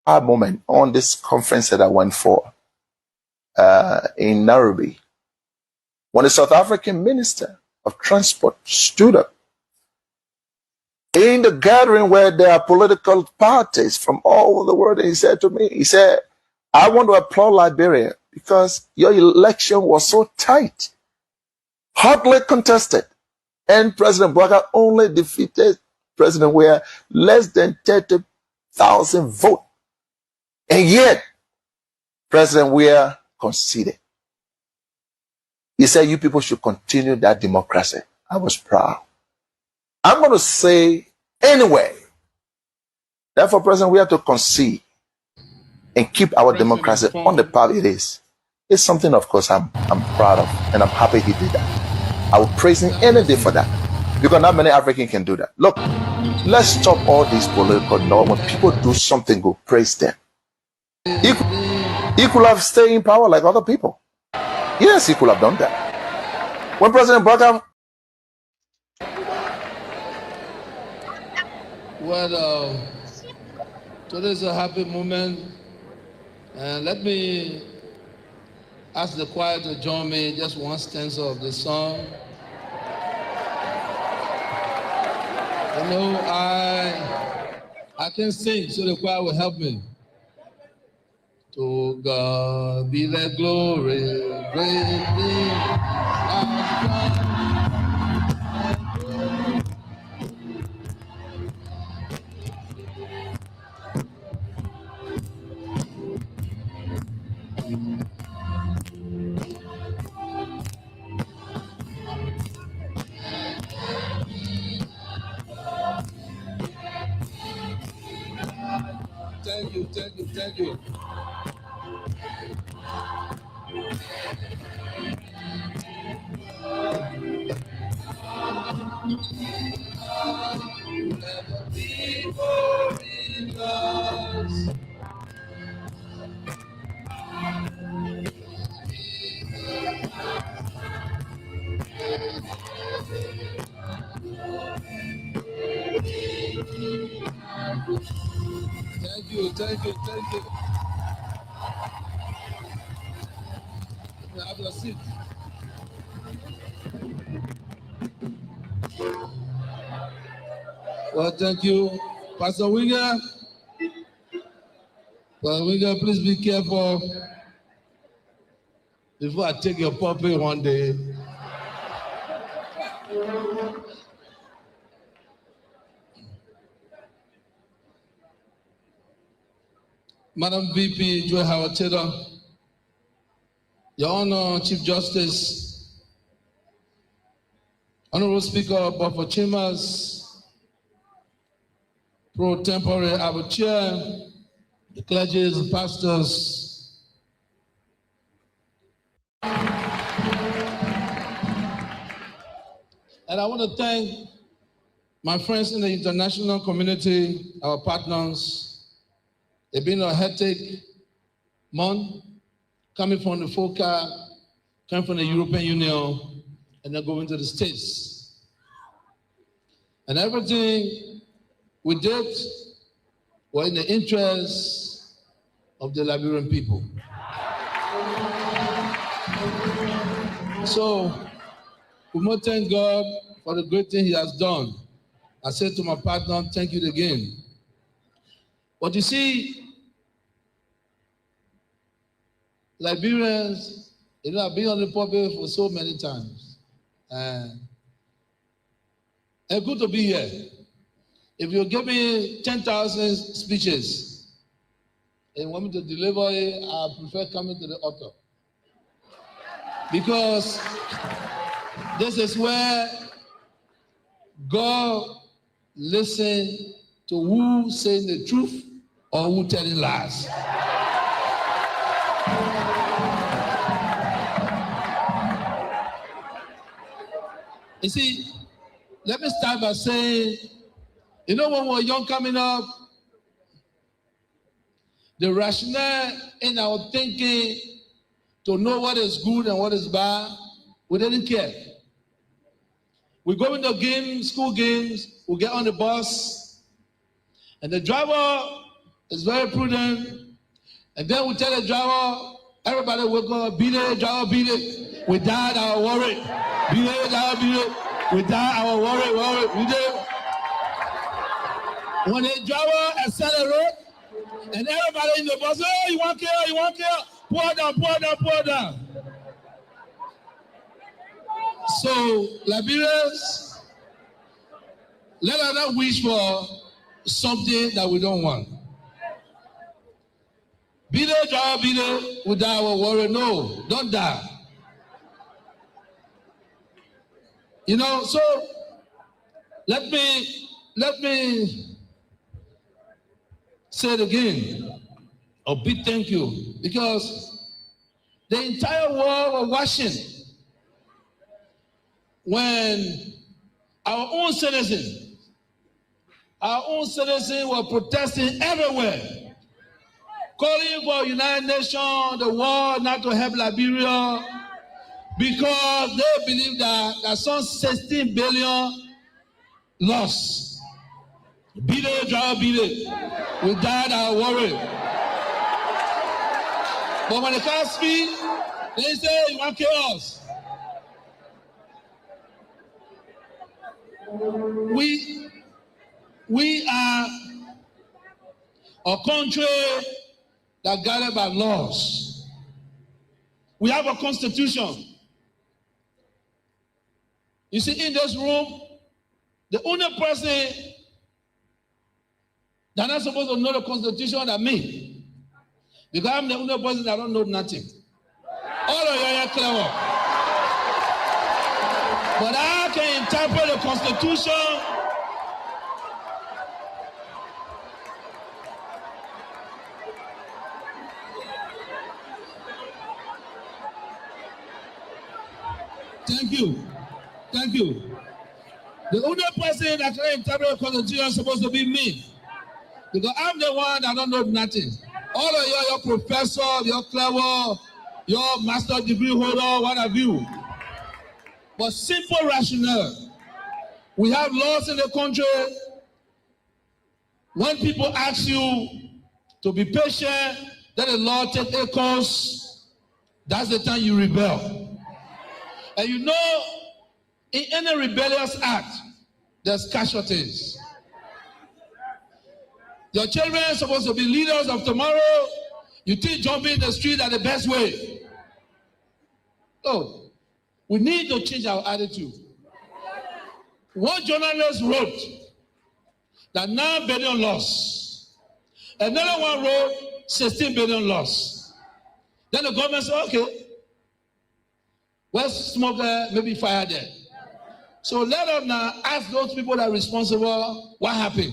moment on this conference that I went for in Nairobi, when the South African Minister of Transport stood up in the gathering where there are political parties from all over the world, and he said to me, he said, I want to applaud Liberia because your election was so tight, hotly contested, and President Boakai only defeated President Weah less than 30,000 votes. And yet, President Weah conceded. He said, you people should continue that democracy. I was proud. I'm going to say anyway, therefore, President, we have to concede and keep our democracy on the path it is. It's something, of course, I'm proud of, and I'm happy he did that. I will praise him any day for that, because not many Africans can do that. Look, let's stop all these political noise. When people do something good, praise them. He could have stayed in power like other people. Yes, he could have done that. When President Boakai... Well, today is a happy moment, and let me ask the choir to join me just one stanza of the song. You know, I can sing, so the choir will help me. To God be the glory, great things have done. Thank you, thank you, thank you. Thank you, thank you, thank you. Have a seat. Well, thank you. Pastor Winger. Pastor Winger, please be careful before I take your puppy one day. Madam VP Joy Howard Taylor, Your Honor, Chief Justice, Honorable Speaker Buffer Chambers, Pro Tempore Abu Chair, the clergy, the pastors, and I want to thank my friends in the international community, our partners. It's been a hectic month, coming from the FOCA, coming from the European Union, and then going to the States. And everything we did was in the interest of the Liberian people. So we must thank God for the great thing he has done. I said to my partner, thank you again. But you see, Liberians, you know, I've been on the pulpit for so many times. And good to be here. If you give me 10,000 speeches and you want me to deliver it, I prefer coming to the altar. Because this is where God listens to who saying the truth or who telling lies. You see, let me start by saying, you know, when we were young coming up, the rationale in our thinking to know what is good and what is bad, we didn't care. We go into games, school games, we get on the bus, and the driver It's very prudent. And then we tell the driver, everybody wake up, beat it, driver, beat it. Without our worry. Beat it, driver, beat it. Without our worry, beat it. When the driver accelerate, and everybody in the bus, oh, you want kill, pour down. So, Liberians, let us not wish for something that we don't want. Be there, driver, be there without our worry. No, don't die. You know, so let me say it again. A big thank you, because the entire world was watching when our own citizens were protesting everywhere, calling for United Nations, the world, not to help Liberia, because they believe that some 16 billion lost. Beat it, drive, beat it. We died our worry. But when they can't speak, they say, you want chaos. We are a country that guided by laws. We have a constitution. You see, in this room, the only person that not supposed to know the constitution than me, because I'm the only person that don't know nothing. All of you are clever. But I can interpret the constitution Thank you. The only person that can interpret the constitution is supposed to be me. Because I'm the one that don't know nothing. All of you, your professor, your clever, your master degree holder, what have you. But simple rationale. We have laws in the country. When people ask you to be patient, let the law take a course, that's the time you rebel. And you know, in any rebellious act, there's casualties. Your children are supposed to be leaders of tomorrow. You think jumping in the street are the best way. Oh, we need to change our attitude. One journalist wrote that 9 billion lost. Another one wrote 16 billion lost. Then the government said, okay, let's smoke there, maybe fire there. So let us now ask those people that are responsible what happened.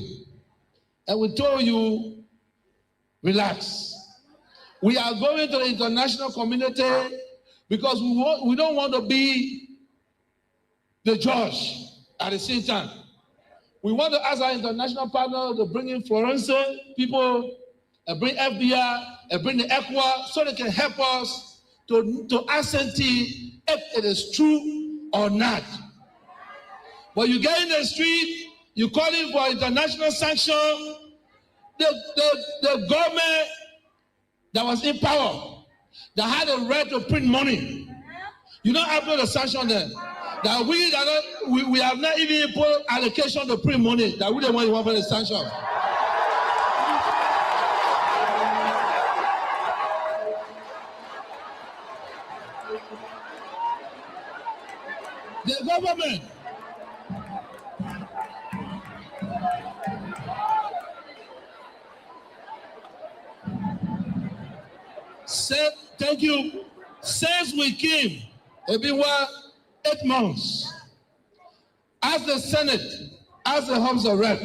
And we told you, relax. We are going to the international community because we don't want to be the judge at the same time. We want to ask our international partners to bring in forensic people, and bring FBI, and bring the ECWA, so they can help us to ascertain if it is true or not. But you get in the street, you calling for international sanction. The government that was in power, that had a right to print money, you don't have to sanction them. That we have not even put allocation to print money. That we don't want for the sanction. The government said, thank you. Since we came, it's been 8 months. As the Senate, as the House of Rep,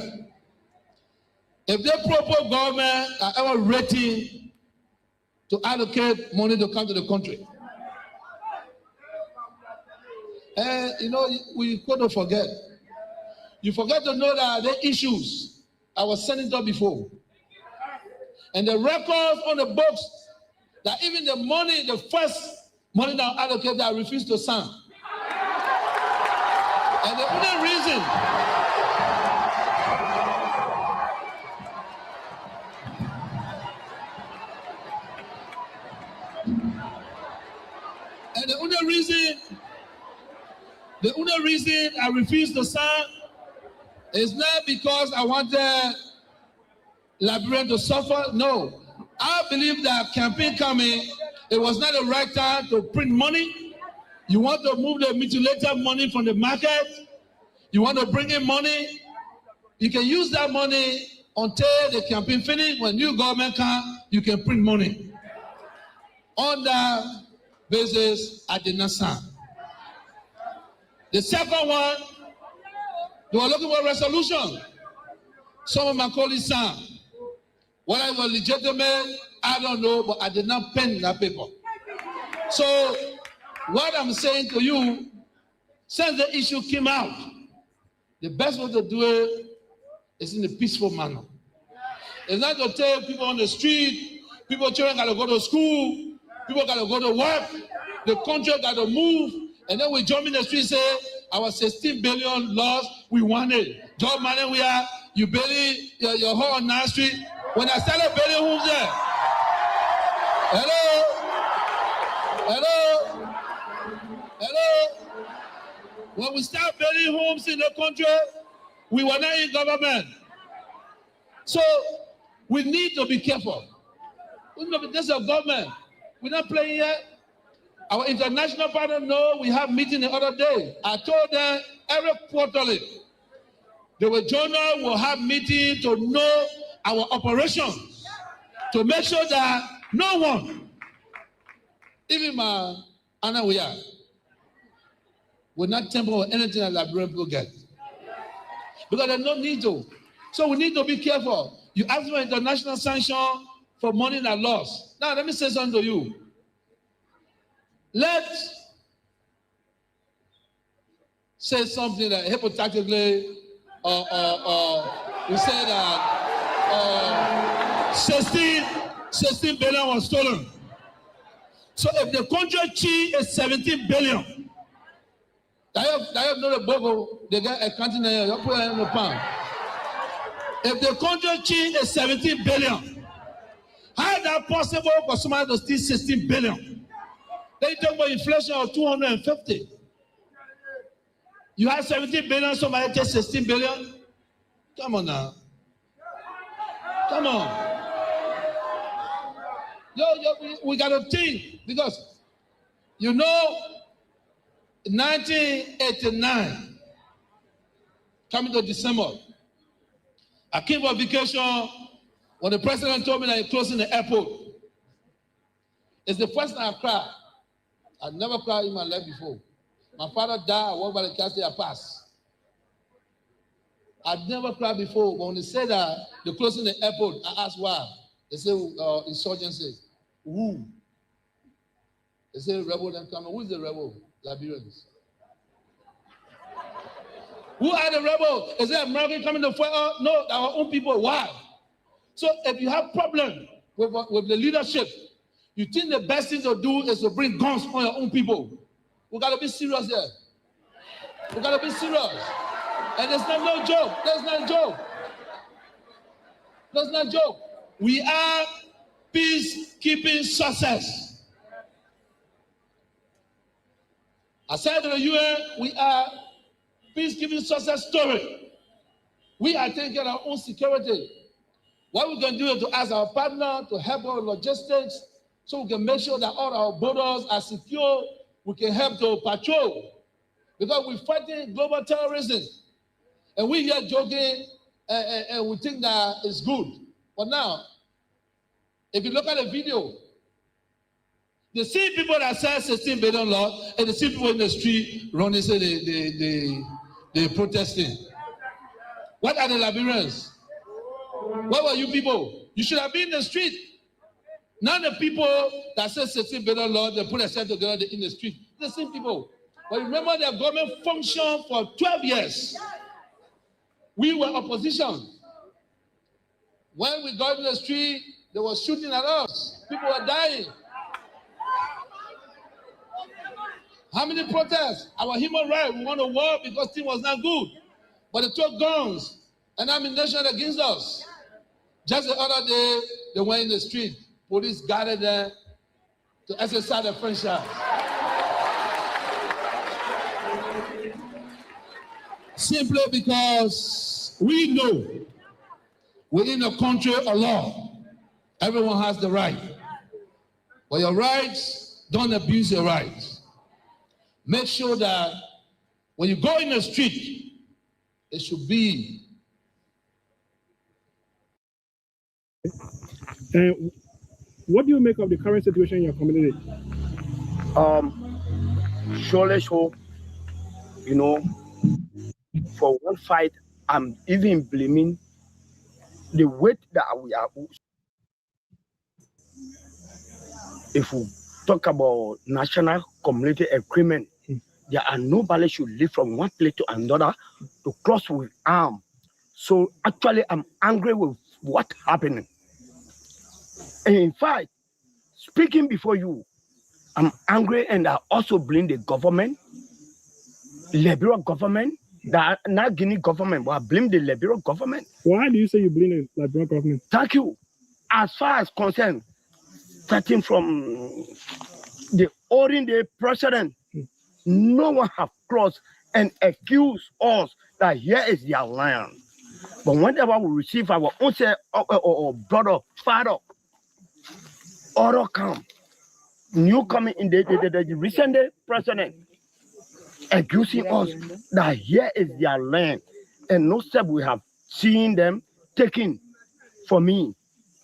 if the proper government are ever ready to allocate money to come to the country, and you know, we couldn't forget. You forget to know that the issues I was senator before, and the records on the books that even the money, the first money that allocated, I refused to sign. And the only reason only reason I refused to sign is not because I wanted Liberia to suffer. No. I believe that campaign coming, it was not the right time to print money. You want to move the mutilated money from the market. You want to bring in money. You can use that money until the campaign finish. When new government comes, you can print money. On that basis, I did not sign. The second one, they were looking for a resolution. Some of my colleagues signed. Whether it was legitimate, I don't know, but I did not pen that paper. So, what I'm saying to you, since the issue came out, the best way to do it is in a peaceful manner. It's not to tell people on the street, children got to go to school, people got to go to work, the country got to move, and then we jump in the street and say, our 16 billion loss, we want it. Job money we are, you building your home on 9th Street. When I started building homes there, hello. When we start building homes in the country, we were not in government. So we need to be careful. This is a government. We're not playing yet. Our international partners know we have meeting the other day. I told them every quarterly, the journal will have meeting to know our operations, to make sure that no one, even my Anna we are, will not temper with anything that Liberian people get. Because there's no need to. So we need to be careful. You ask for international sanction for money that lost. Now let me say something to you. Let's say something that hypothetically, we say that 16 billion was stolen. So if the country cheat is 17 billion, I have know the bogo, they get a continent, you put it in the pound. If the country cheat is 17 billion, how is that possible for somebody to steal 16 billion? They talk about inflation of 250. You have 17 billion, somebody takes 16 billion? Come on now. Come on. We got to think, because, 1989, coming to December, I came for vacation when the president told me that he's closing the airport. It's the first time I cried. I've never cried in my life before. My father died, I walked by the castle, I passed. I'd never cried before, but when they said that they're closing the airport, I asked why. They said insurgency. Who? They said rebel then coming. Who is the rebel? Liberians. Who are the rebels? Is it American coming to fight? No, our own people. Why? So if you have problem with the leadership, you think the best thing to do is to bring guns on your own people. We got to be serious here. We got to be serious. And it's not no joke. That's not a joke. That's not a joke. We are peacekeeping success. Aside from the UN, we are peacekeeping success story. We are taking care of our own security. What we can do is to ask our partner to help our logistics so we can make sure that all our borders are secure. We can help to patrol. Because we're fighting global terrorism. And we here joking and we think that it's good. But now, if you look at the video, the same people that said 16 billion loss and the same people in the street running, say they protesting. What are the Liberians? What were you people? You should have been in the street. Now the people that said 16 billion loss, they put themselves together in the street. The same people. But remember, their government functioned for 12 years. We were opposition. When we got in the street, they were shooting at us. People were dying. How many protests? Our human rights, we want to war because things was not good. But they took guns and ammunition against us. Just the other day, they went in the street. Police gathered them to exercise their franchise. Simply because we know within a country or law, everyone has the right. But your rights, don't abuse your rights. Make sure that when you go in the street, it should be. And what do you make of the current situation in your community? Surely so, you know, for one fight, I'm even blaming the weight that we are. If we talk about national community agreement, there are nobody should live from one place to another to cross with arm. So actually, I'm angry with what happening. And in fact, speaking before you, I'm angry and I also blame the government, Liberia government, not Guinea government, but I blame the Liberia government. Why do you say you blame the Liberia government? Thank you. As far as concerned, starting from the ordinary president, no one have crossed and accused us that here is their land. But whenever we receive our own say, or brother, father, order come, new coming in the recent president accusing us that here is their land, and no step we have seen them taking. For me,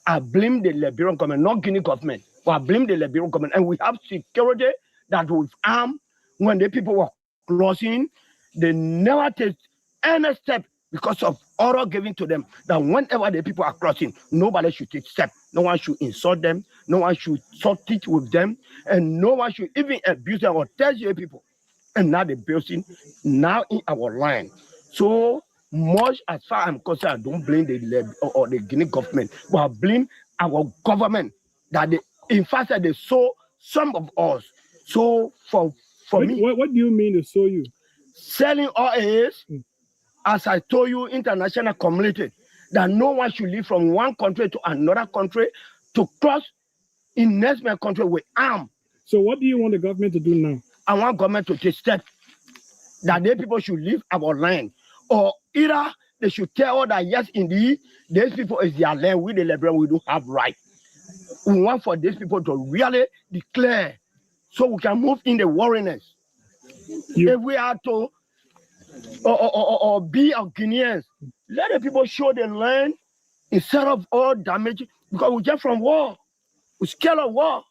I blame the Liberian government, not Guinea government, but I blame the Liberian government. And we have security that with arm, when the people were crossing, they never take any step because of order given to them that whenever the people are crossing, nobody should take step. No one should insult them. No one should sort it with them. And no one should even abuse them or tell you people. And now they're building now in our land. So much as far as I'm concerned, I don't blame or the Guinea government, but I blame our government that they, in fact, that they saw some of us. So for me, what do you mean to show you? selling oil is, as I told you, international community, that no one should live from one country to another country to cross in next country with arm. So what do you want the government to do now? I want government to take steps that the people should leave our land, or either they should tell us that yes, indeed, these people is their land. We the Liberian, we don't have right. We want for these people to really declare, so we can move in the warriness. If we are to or be our Guineans, let the people show the land instead of all damage, because we get from war, we scared of war.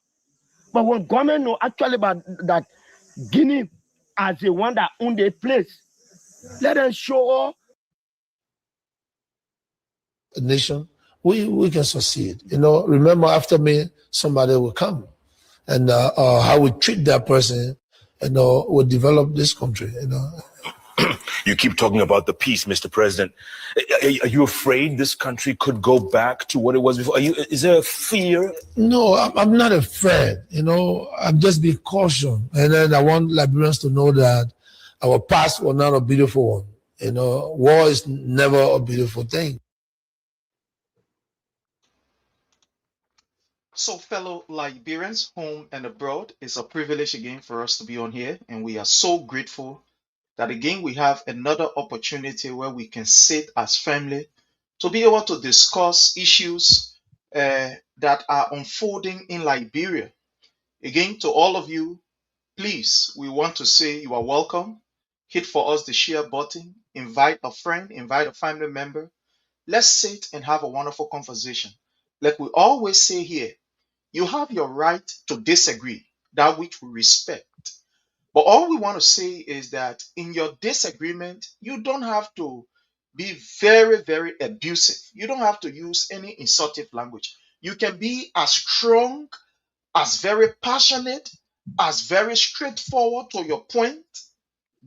But when government know actually about that Guinea as the one that own the place, let us show up. A nation, we can succeed. Remember, after me, somebody will come, and how we treat that person, will develop this country. You keep talking about the peace, Mr. President. Are you afraid this country could go back to what it was before? Is there a fear? No, I'm not afraid. I'm just being cautious. And then I want Liberians to know that our past was not a beautiful one. War is never a beautiful thing. So, fellow Liberians, home and abroad, it's a privilege again for us to be on here, and we are so grateful that again we have another opportunity where we can sit as family to be able to discuss issues that are unfolding in Liberia. Again, to all of you, please, we want to say you are welcome. Hit for us the share button, invite a friend, invite a family member. Let's sit and have a wonderful conversation. Like we always say here, you have your right to disagree, that which we respect. But all we want to say is that in your disagreement, you don't have to be very, very abusive. You don't have to use any insultive language. You can be as strong, as very passionate, as very straightforward to your point.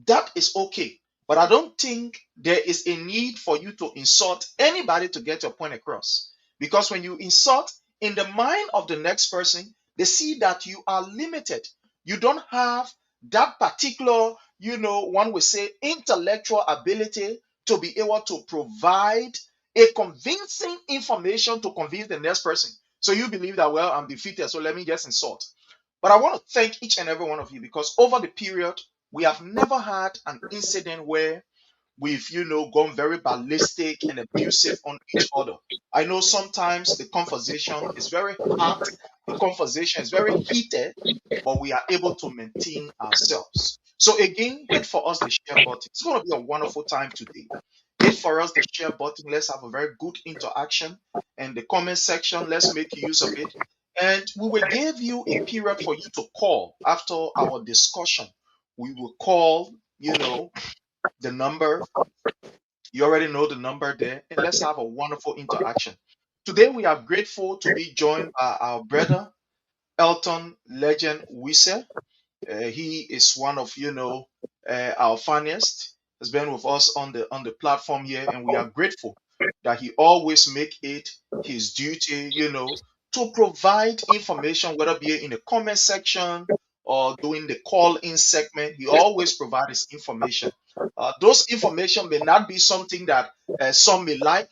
That is okay. But I don't think there is a need for you to insult anybody to get your point across. Because when you insult, in the mind of the next person, they see that you are limited. You don't have that particular, one would say, intellectual ability to be able to provide a convincing information to convince the next person. So you believe that, well, I'm defeated, so let me just insult. But I want to thank each and every one of you, because over the period, we have never had an incident where we've, gone very ballistic and abusive on each other. I know sometimes the conversation is very hot, the conversation is very heated, but we are able to maintain ourselves. So again, hit for us the share button. It's going to be a wonderful time today. Hit for us the share button. Let's have a very good interaction. And the comment section, let's make use of it. And we will give you a period for you to call after our discussion. We will call, the number. You already know the number there. And let's have a wonderful interaction. Today, we are grateful to be joined by our brother, Elton Legend Wisse. He is one of our funniest. Has been with us on the platform here, and we are grateful that he always make it his duty, to provide information, whether be it in the comment section or doing the call-in segment. He always provides his information. Those information may not be something that some may like,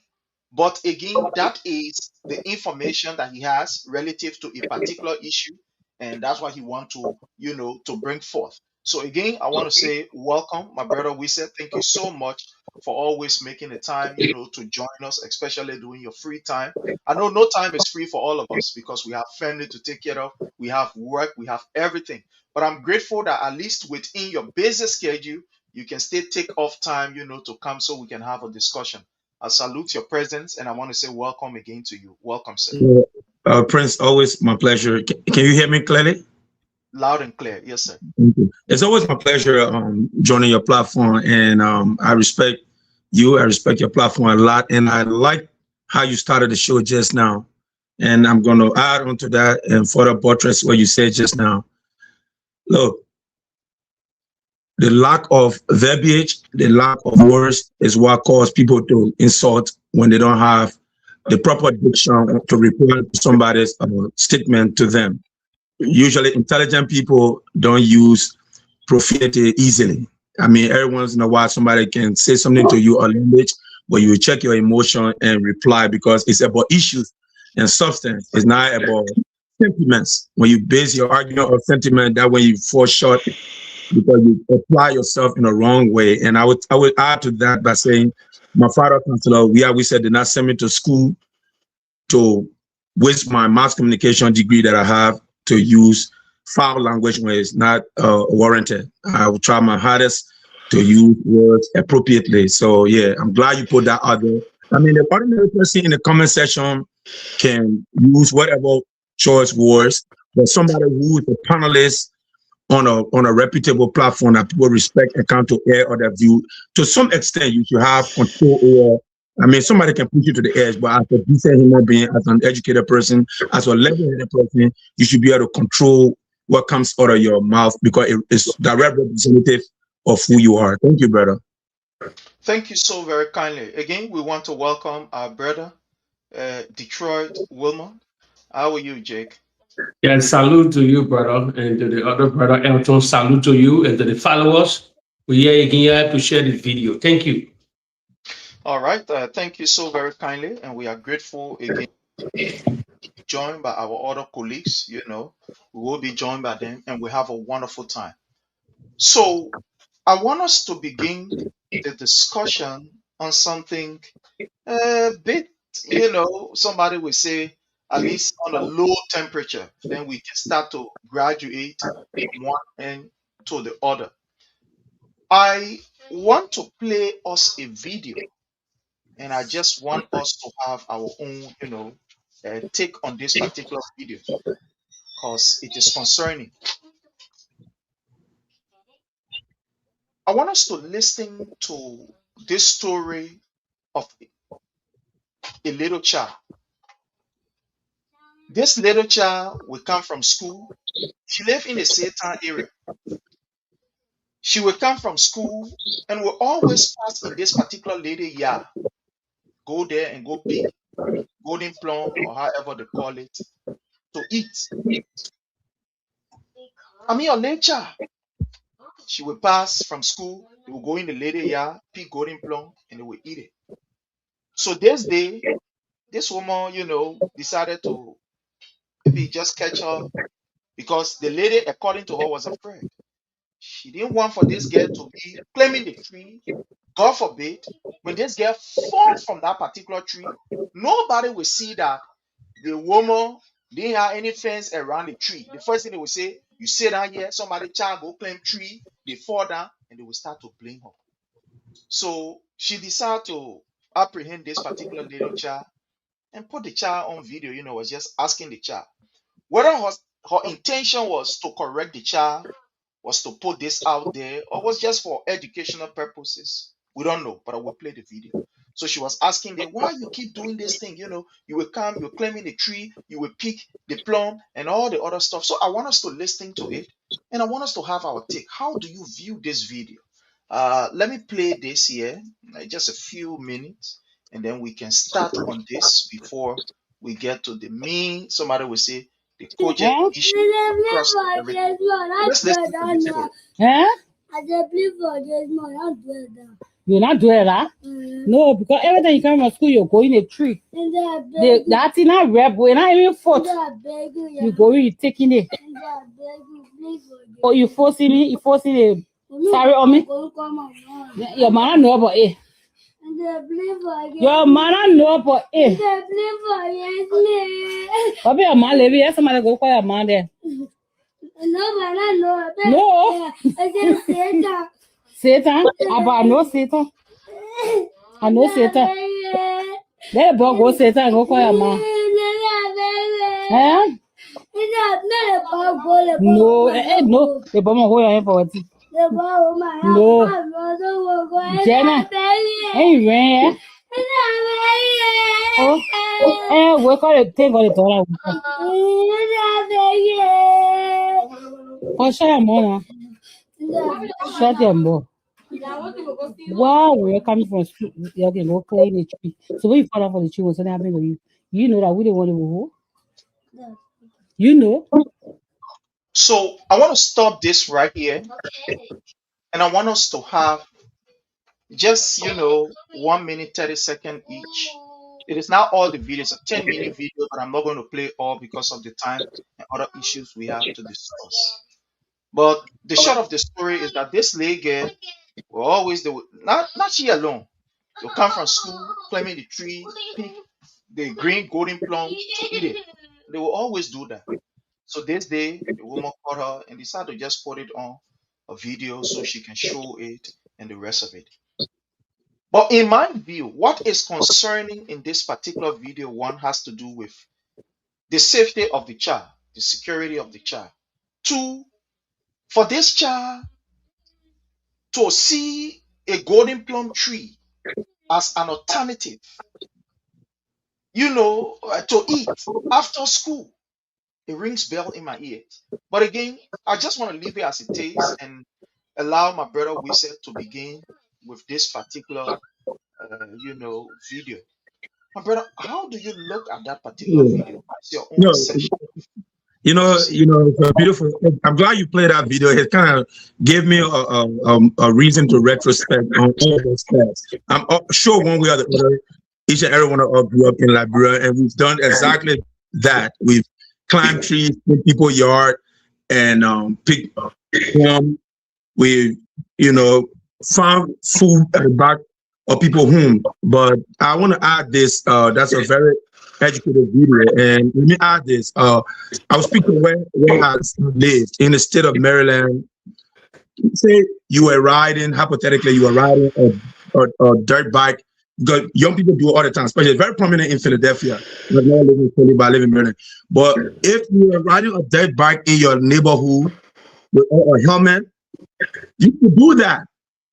but again, that is the information that he has relative to a particular issue, and that's what he want to, to bring forth. So again, I want to say welcome, my brother Wisse. Thank you so much for always making the time, to join us, especially during your free time. I know no time is free for all of us because we have family to take care of, we have work, we have everything. But I'm grateful that at least within your busy schedule, you can still take off time, to come so we can have a discussion. I salute your presence and I want to say welcome again to you. Welcome, sir. Prince, always my pleasure. Can you hear me clearly? Loud and clear. Yes, sir. Thank you. It's always my pleasure joining your platform, and I respect you. I respect your platform a lot, and I like how you started the show just now. And I'm going to add on to that and further buttress what you said just now. Look, the lack of verbiage, the lack of words is what causes people to insult when they don't have the proper diction to reply to somebody's statement to them. Usually intelligent people don't use profanity easily. I mean, every once in a while, somebody can say something to you or language, but you will check your emotion and reply because it's about issues and substance. It's not about sentiments. When you base your argument on sentiment, that when you fall short because you apply yourself in a wrong way. And I would add to that by saying, my father, counselor, we said did not send me to school to waste my mass communication degree that I have to use foul language when it's not warranted. I will try my hardest to use words appropriately. So yeah, I'm glad you put that out there. I mean, the ordinary person in the comment section can use whatever choice words, but somebody who is a panelist on a reputable platform that people respect and come to air or their view, to some extent you should have control over. I mean, somebody can push you to the edge, but as a decent human being, as an educated person, as a level-headed person, you should be able to control what comes out of your mouth because it's direct representative of who you are. Thank you, brother. Thank you so very kindly. Again, we want to welcome our brother, Detroit Wilmot. How are you, Jake? Yeah, salute to you, brother, and to the other brother, Elton. Salute to you and to the followers. We here again to share this video. Thank you. All right. Thank you so very kindly, and we are grateful again. Joined by our other colleagues, we will be joined by them, and we have a wonderful time. So I want us to begin the discussion on something a bit, somebody will say at least on a low temperature. Then we can start to graduate from one end to the other. I want to play us a video, and I just want us to have our own, take on this particular video because it is concerning. I want us to listen to this story of a little child. This little child will come from school. She lived in the Satan area. She will come from school and will always pass in this particular lady yard. Go there and go pick golden plum or however they call it to eat. I mean, your nature. She will pass from school. They will go in the lady yard, pick golden plum, and they will eat it. So this day, this woman, decided to maybe just catch her because the lady, according to her, was afraid. She didn't want for this girl to be climbing the tree God forbid, when this girl fall from that particular tree, nobody will see that the woman didn't have any fence around the tree. The first thing they will say, you sit down here, somebody child go climb tree, they fall down, and they will start to blame her. So she decided to apprehend this particular little child and put the child on video, was just asking the child whether her intention was to correct the child, was to put this out there, or was just for educational purposes. We don't know, but I will play the video. So she was asking them, why you keep doing this thing? You will come, you're climbing the tree, you will pick the plum and all the other stuff. So I want us to listen to it, and I want us to have our take. How do you view this video? Let me play this here, just a few minutes, and then we can start on this before we get to the main. Somebody will say the cogent issue across everything. Let's listen to this first. You're not doing that? No, because every time you come from school, you're going a tree. That's not red, boy, not even foot. You go, you taking it. Oh, you forcing me? You forcing it? Sorry on me? Your man know about it. Your man know about it. What your man live here? Somebody go call your man there. No. Satan? I know Satan. I know Satan. Let the boy go Satan go call your man. Eh? No, no. The bomb go your hand for it. No. Jenna. Hey, man. Oh, we call it thing on the door. Oh, shut your mouth. Shut your mouth. Wow, we're coming from school. You can go clean the tree. So when you fall off on the tree, what's happening with you? You know that we don't want to go. You know. So I want to stop this right here, and I want us to have just 1 minute 30 seconds each. It is not all the videos, a 10-minute video, but I'm not going to play all because of the time and other issues we have to discuss. But the short of the story is that this lady girl will always not she alone. They'll come from school, climbing the tree, pick the green golden plum to eat it. They will always do that. So this day, the woman caught her and decided to just put it on a video so she can show it and the rest of it. But in my view, what is concerning in this particular video, one, has to do with the safety of the child, the security of the child. Two, for this child to see a golden plum tree as an alternative, to eat after school, it rings bell in my ears. But again, I just want to leave it as it is and allow my brother Wissel to begin with this particular, video. My brother, how do you look at that particular video? What's your own perception? It's a beautiful. I'm glad you played that video. It kind of gave me a reason to retrospect on all those things. I'm sure one way or the other, each and every one of us grew up in Liberia, and we've done exactly that. We've climbed trees in people's yard and picked plum. We, found food at the back of people's home. But I want to add this. That's a very educated video. And let me add this. I was speaking where I lived in the state of Maryland. Say you were riding, hypothetically, you were riding a dirt bike. Because young people do it all the time, especially very prominent in Philadelphia. I live in Philly, but I live in Maryland. But if you are riding a dirt bike in your neighborhood with a helmet, you can do that.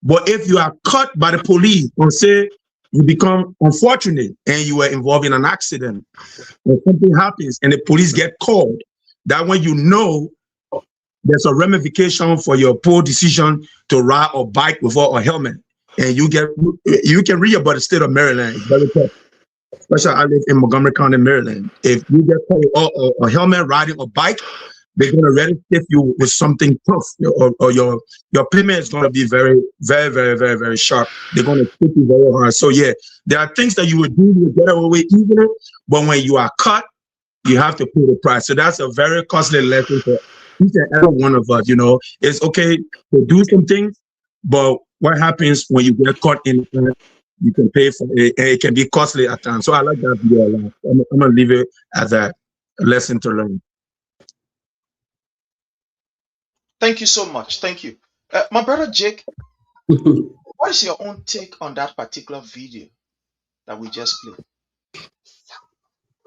But if you are caught by the police or say you become unfortunate and you were involved in an accident or something happens and the police get called, that when there's a ramification for your poor decision to ride a bike without a helmet. And you can read about the state of Maryland. It's very tough. Especially I live in Montgomery County, Maryland. If you get caught a helmet riding a bike, they're going to really stiff you with something tough, or your payment is going to be very, very, very, very, very sharp. They're going to stiff you very hard. So yeah, there are things that you would do to get away easily, but when you are caught, you have to pay the price. So that's a very costly lesson for each and every one of us. It's okay to do some things, but what happens when you get caught in it, you can pay for it, and it can be costly at times. So I like that video a lot. I'm gonna leave it as a lesson to learn. Thank you so much. Thank you. My brother Jake, what is your own take on that particular video that we just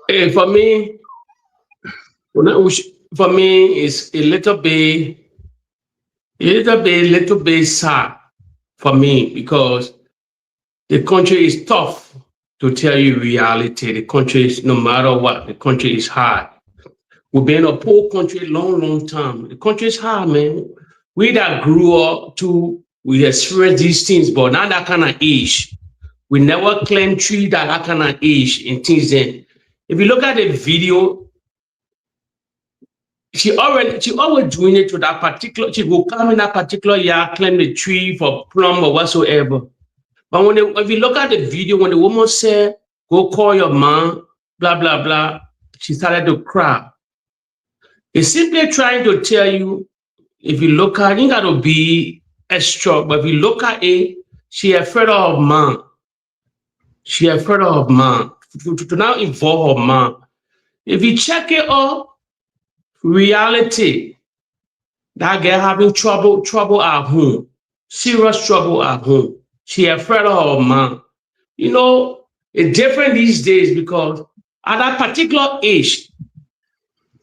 played? For me, it's a little bit sad for me, because the country is tough. To tell you reality, the country is, no matter what, the country is hard. We've been a poor country long time. The country is hard, man. We that grew up we experience these things, but not that kind of age. We never claim tree that kind of age in things then. If you look at the video, she always doing it to that particular, she will come in that particular year, claim the tree for plum or whatsoever. But if you look at the video, when the woman said, go call your mom, blah, blah, blah, she started to cry. It's simply trying to tell you, if you look at it, you got to be extra, but if you look at it, she afraid of mom. She afraid of mom. To now involve her mom. If you check it out, reality, that girl having trouble at home, serious trouble at home. She afraid of her mom. You know, it's different these days, because at that particular age,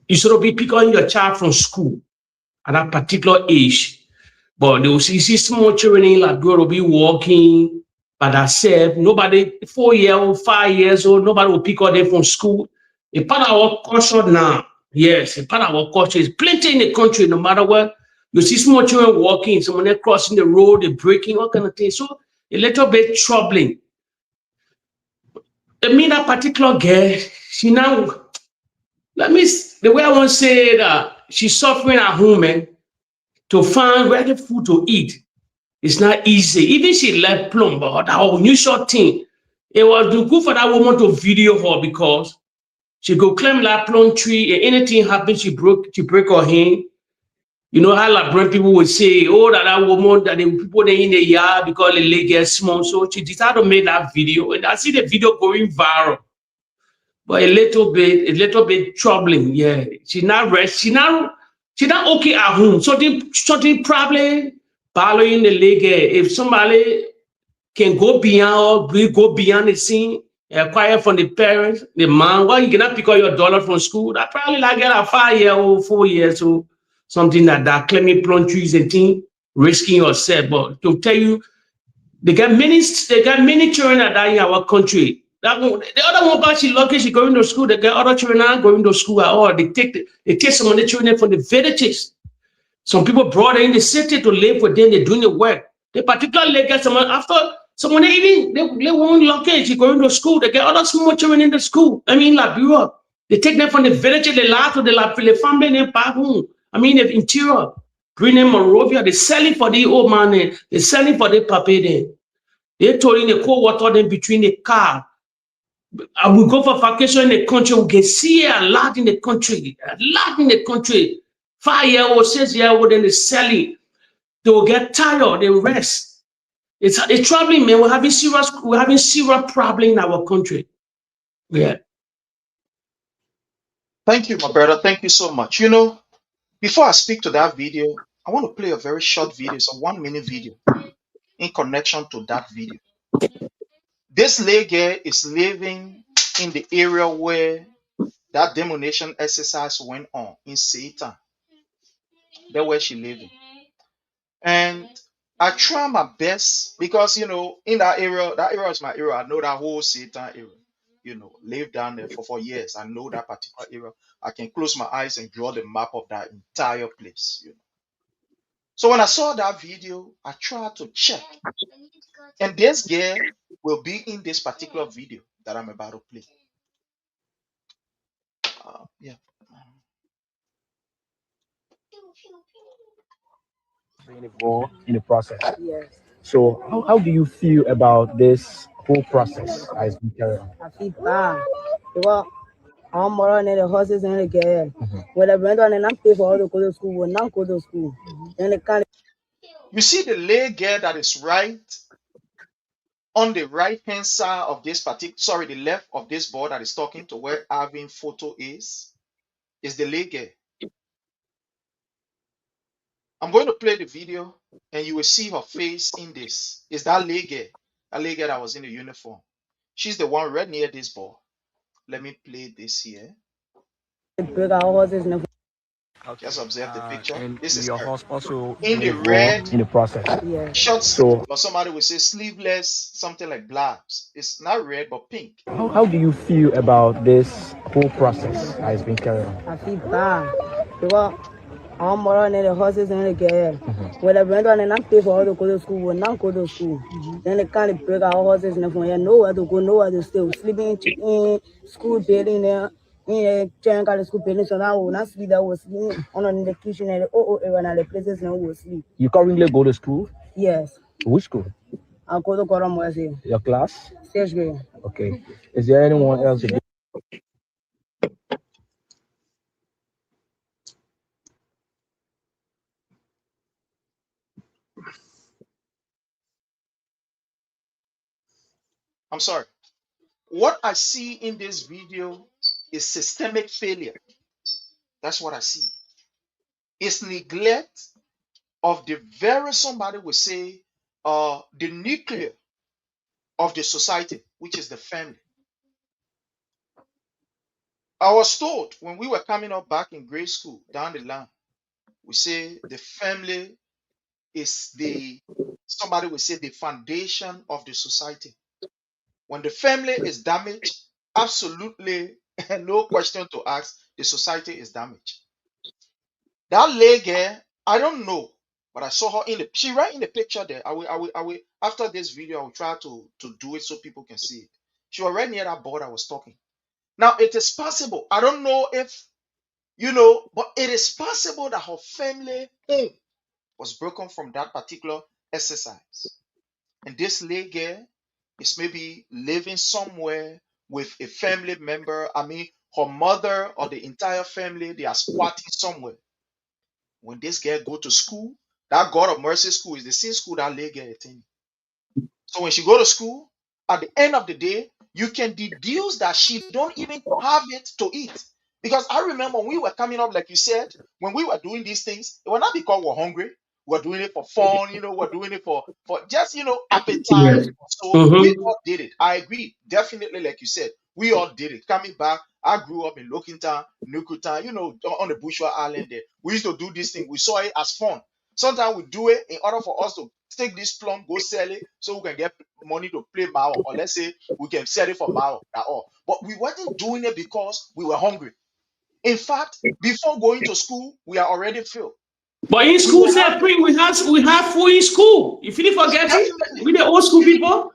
you should be picking your child from school at that particular age. But they will see small children in Liberia will be walking by themselves. Nobody, 4 years old, 5 years old, nobody will pick up them from school. A part of our culture now, yes, a part of our culture is plenty in the country, no matter what. You see small children walking, someone else crossing the road, they're breaking, all kind of things. So a little bit troubling. I mean, that particular girl, she now, the way I want to say that she's suffering at home, man, to find regular food to eat. It's not easy. Even she left plum, but that unusual thing, it was good for that woman to video her, because she go climb that plum tree, and anything happens, she break her hand. You know how Liberian people would say, oh, that woman, that the people they in the yard because the leg gets small. So she decided to make that video, and I see the video going viral. But a little bit troubling. Yeah, she not rest. She not okay at home. Something probably following the leg. If somebody can go beyond the scene, acquire from the parents, the man, well, you cannot pick up your daughter from school. That probably like get a 5-year-old, 4 years old, something like that, claiming plum trees and things, risking yourself. But to tell you, they got many children that die in our country. The other one, but she lucky she going to school. They got other children not going to school at all. They take some of the children from the villages. Some people brought them in the city to live with them. They're doing the work. They particularly get someone after someone they won't lucky. She going to school. They get other small children in the school. I mean, Liberia. They take them from the villages. They lie to the family and back home. I mean, the interior. Bring them Monrovia. They selling for the old man. They selling for the papi then. They told in the cold water them between the car. I will go for vacation in the country. We can see a lot in the country. 5-year-old, 6-year-old, then they selling. They will get tired. They rest. It's troubling, man. We're having serious problem in our country. Yeah. Thank you, my brother. Thank you so much. You know, before I speak to that video, I want to play a very short video. It's a 1-minute video in connection to that video. This lady is living in the area where that demolition exercise went on in Satan. That's where she living. And I try my best because, you know, in that area is my area. I know that whole Satan area. You know, live down there for 4 years. I know that particular area. I can close my eyes and draw the map of that entire place. You know. So when I saw that video, I tried to check. And this girl will be in this particular video that I'm about to play. Yeah. Involved in the process. Yes. So how do you feel about this whole process as been carried on? I feel bad. Because I'm more than the horses and the girl. When I went on and I'm paid for all to go to school, when I go to school, then they can't. You see the lay girl that is right on the right hand side of this particular, sorry, the left of this board that is talking to where Arvin photo is the lay girl. I'm going to play the video and you will see her face in this. Is that lay girl that was in the uniform. She's the one right near this board. Let me play this here. Okay. Just observe the picture. And This is your her. also In the red involved in the process. short sleeve, So or somebody will say sleeveless, something like blacks. It's not red but pink. how do you feel about this whole process that has been carried on? I feel bad because I'm more than the horses and the girl. When I went on and I pay for all to go to school, when not go to school, then they can't break our horses and from here, nowhere to go, nowhere to stay. Sleeping in school building there. In a school building, so now when I sleep, I was sleeping on the kitchen and the places now was sleep. You currently go to school? Yes. Which school? I go to Koramwasi. Your class? Sixth grade. Okay. Is there anyone else? I'm sorry. What I see in this video is systemic failure. That's what I see. It's neglect of the very, somebody would say, the nuclear of the society, which is the family. I was told when we were coming up back in grade school down the line, we say the family is somebody would say the foundation of the society. When the family is damaged, absolutely no question to ask, the society is damaged. That lady, I don't know, but I saw her she right in the picture there. I will after this video, I will try to do it so people can see it. She was right near that board I was talking. Now it is possible. I don't know if but it is possible that her family home was broken from that particular exercise. And this lady is maybe living somewhere with a family member. I mean, her mother or the entire family, they are squatting somewhere. When this girl go to school, that God of Mercy school is the same school that lady attending. So when she go to school, at the end of the day, you can deduce that she don't even have it to eat. Because I remember when we were coming up, like you said, when we were doing these things, it was not because we're hungry. We're doing it for fun, we're doing it for just appetite. Yes. So we Mm-hmm. all did it. I agree. Definitely, like you said, we all did it. Coming back, I grew up in Lokintown, Nukutown, on the Bushwa Island there. We used to do this thing. We saw it as fun. Sometimes we do it in order for us to take this plum, go sell it, so we can get money to play Mao, or let's say we can sell it for Mao at all. But we wasn't doing it because we were hungry. In fact, before going to school, we are already filled. But in We school, were say, having we have food in school. If you didn't forget it, definitely, we the old school people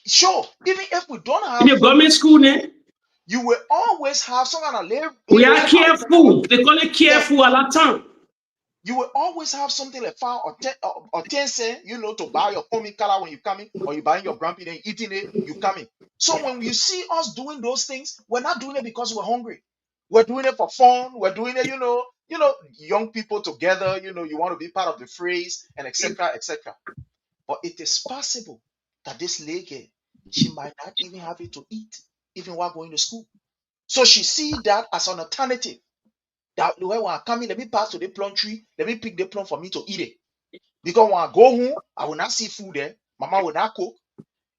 sure. Even if we don't in have the food, government school, ne? you will always have some kind of live, We are careful. They call it yes, careful a lot of time. you will always have something like 5 or 10 cents, to buy your coming color when you coming, or you buying your grumpy, then eating it, you coming. So when you see us doing those things, we're not doing it because we're hungry. We're doing it for fun. We're doing it, young people together, you want to be part of the phrase and etc. etc. But it is possible that this lady, she might not even have it to eat, even while going to school. So she see that as an alternative. That when I come in, let me pass to the plum tree, let me pick the plum for me to eat it. Because when I go home, I will not see food there. Mama will not cook.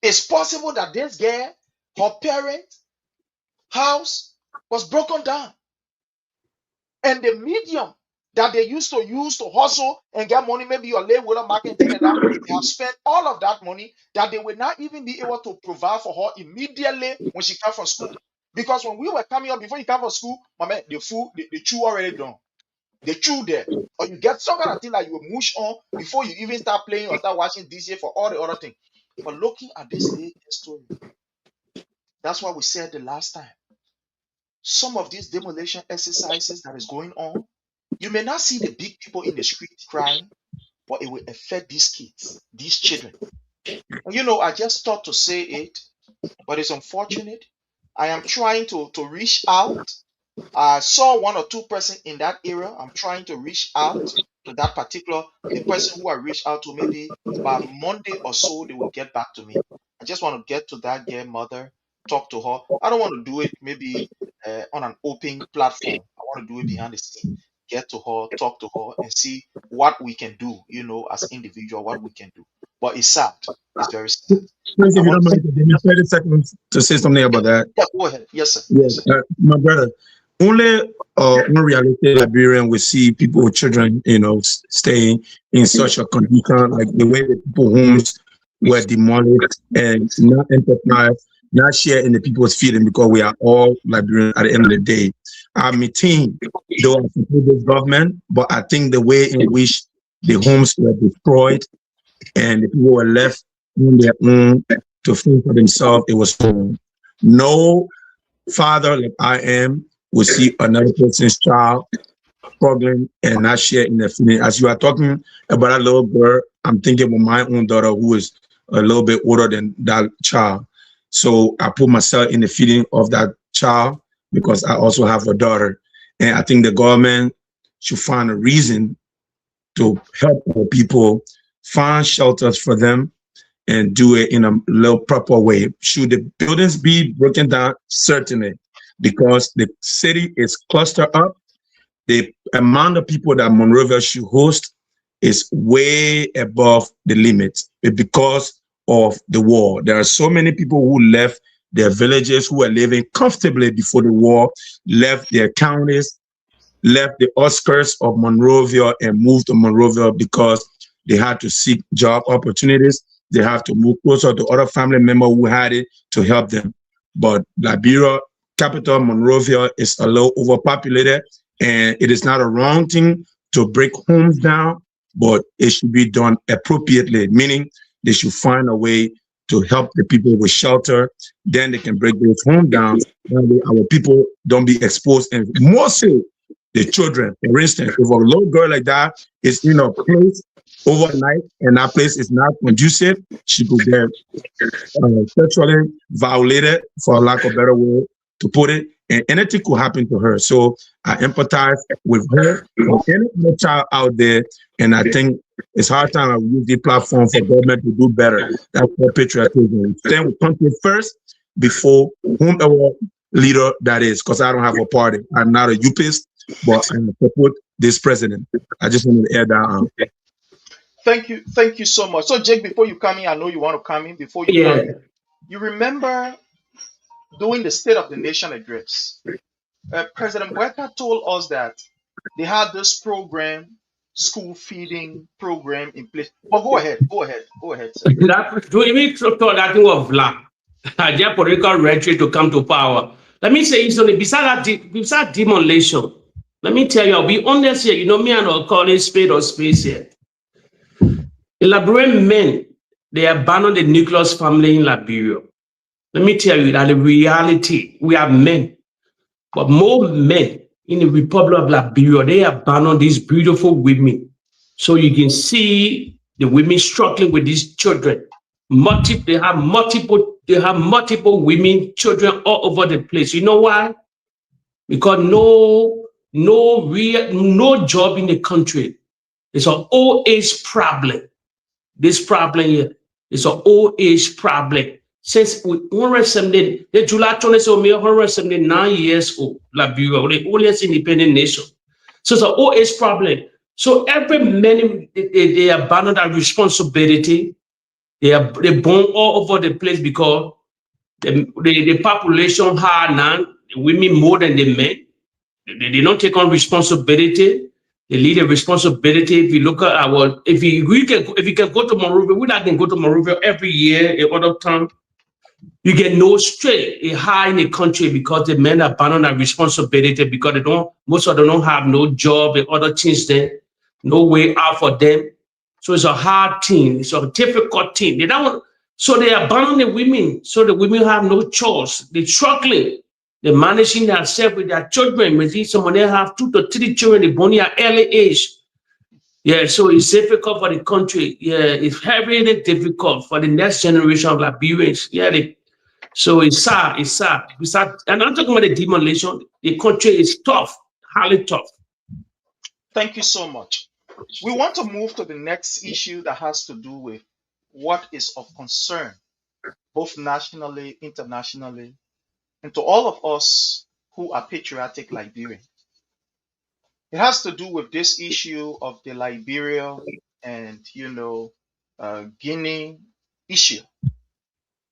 It's possible that this girl, her parents' house was broken down. And the medium that they used to use to hustle and get money, maybe your lay with market and things like that, they have spent all of that money that they will not even be able to provide for her immediately when she comes from school. Because when we were coming up, before you come from school, mama, the food, the chew already done. They chew there. Or you get some kind of thing that you will mush on before you even start playing or start watching DJ for all the other things. But looking at this latest story, that's what we said the last time. Some of these demolition exercises that is going on, you may not see the big people in the street crying, but it will affect these kids, these children. And I just thought to say it, but it's unfortunate. I am trying to reach out. I saw 1 or 2 persons in that area. I'm trying to reach out to that particular, the person who I reached out to, maybe by Monday or so, they will get back to me. I just want to get to that girl mother, talk to her. I don't want to do it maybe on an open platform. I want to do it behind the scene. Get to her, talk to her, and see what we can do, you know, as individual, what we can do. But it's sad. It's very sad. Prince, if you don't mind, give me 30 seconds to say something about that. Yeah, go ahead. Yes, sir. Yeah, Yes, sir. my brother, only in reality, Liberian, we see people with children, you know, staying in such a condition, like the way the people homes were demolished and not enterprise, not share in the people's feeling, because we are all Liberian at the end of the day. I'm a team, though I support this government, but I think the way in which the homes were destroyed and the people were left on their own to fend for themselves, it was wrong. No father like I am will see another person's child struggling and not share in the feeling. As you are talking about a little girl, I'm thinking about my own daughter who is a little bit older than that child. So I put myself in the feeling of that child because I also have a daughter. And I think the government should find a reason to help our people, find shelters for them, and do it in a little proper way. Should the buildings be broken down? Certainly, because the city is clustered up. The amount of people that Monrovia should host is way above the limit because of the war. There are so many people who left their villages, who were living comfortably before the war, left their counties, left the outskirts of Monrovia and moved to Monrovia because they had to seek job opportunities. They have to move closer to other family members who had it to help them. But Liberia, capital Monrovia, is a little overpopulated, and it is not a wrong thing to break homes down, but it should be done appropriately, meaning they should find a way to help the people with shelter. Then they can break those homes down. That way our people don't be exposed, and more so, the children. For instance, if a little girl like that is in a place overnight and that place is not conducive, she could get sexually violated, for lack of a better word to put it, and anything could happen to her. So I empathize with her or any other child out there, and I think it's hard time I use the platform for government to do better. That's what patriotism. Stand with country first before whomever leader that is, because I don't have a party. I'm not a UPist, but I support this president. I just wanted to add that out. Thank you so much. So, Jake, before you come in, I know you want to come in. Before you come in, you remember during the State of the Nation address, President Boakai told us that they had this program, school feeding program in place. But go ahead, sir. Do we talk that thing of their political rhetoric to come to power? Let me say something. Besides demolition, let me tell you, I'll be honest here. You know me, and I'll call it spade or space here. The Liberian men, they abandoned the nucleus family in Liberia. Let me tell you that the reality, we have men, but more men in the Republic of Liberia, they abandoned these beautiful women. So you can see the women struggling with these children. They have multiple women, children all over the place. You know why? Because no job in the country. It's an old age problem. This problem here is an old age problem. Since 179 years old, Liberia, the oldest independent nation. So it's an old age problem. So every man, they abandon that responsibility. They born all over the place because the population high now, the women more than the men. They don't take on responsibility. They lead a responsibility. If you look at if you can go to Monrovia, we can go to Monrovia every year, a other time. You get no straight a high in the country because the men abandon that responsibility because most of them don't have no job and other things there, no way out for them. So it's a hard thing. It's a difficult thing. They don't want, so they abandon the women. So the women have no choice. They're struggling. They're managing themselves with their children. Maybe some of them have 2 to 3 children. They're born at early age. Yeah, so it's difficult for the country. Yeah, it's very difficult for the next generation of Liberians. Yeah, so it's sad. It's sad. And I'm talking about the demolition. The country is tough, highly tough. Thank you so much. We want to move to the next issue that has to do with what is of concern, both nationally, internationally, and to all of us who are patriotic Liberians. It has to do with this issue of the Liberia and, Guinea issue,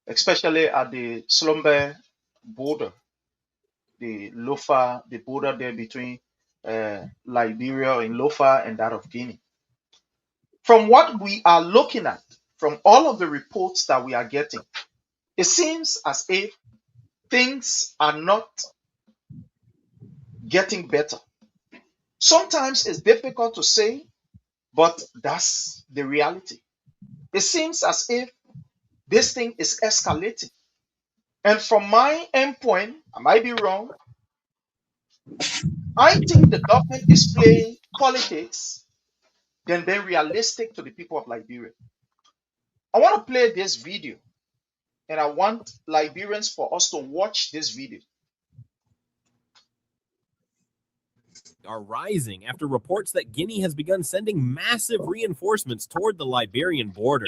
especially at the Slumber border, the Lofa, the border there between Liberia and Lofa and that of Guinea. From what we are looking at, from all of the reports that we are getting, it seems as if things are not getting better. Sometimes it's difficult to say, but that's the reality. It seems as if this thing is escalating. And from my endpoint, I might be wrong, I think the government is playing politics than being realistic to the people of Liberia. I want to play this video, and I want Liberians for us to watch this video. Are rising after reports that Guinea has begun sending massive reinforcements toward the Liberian border.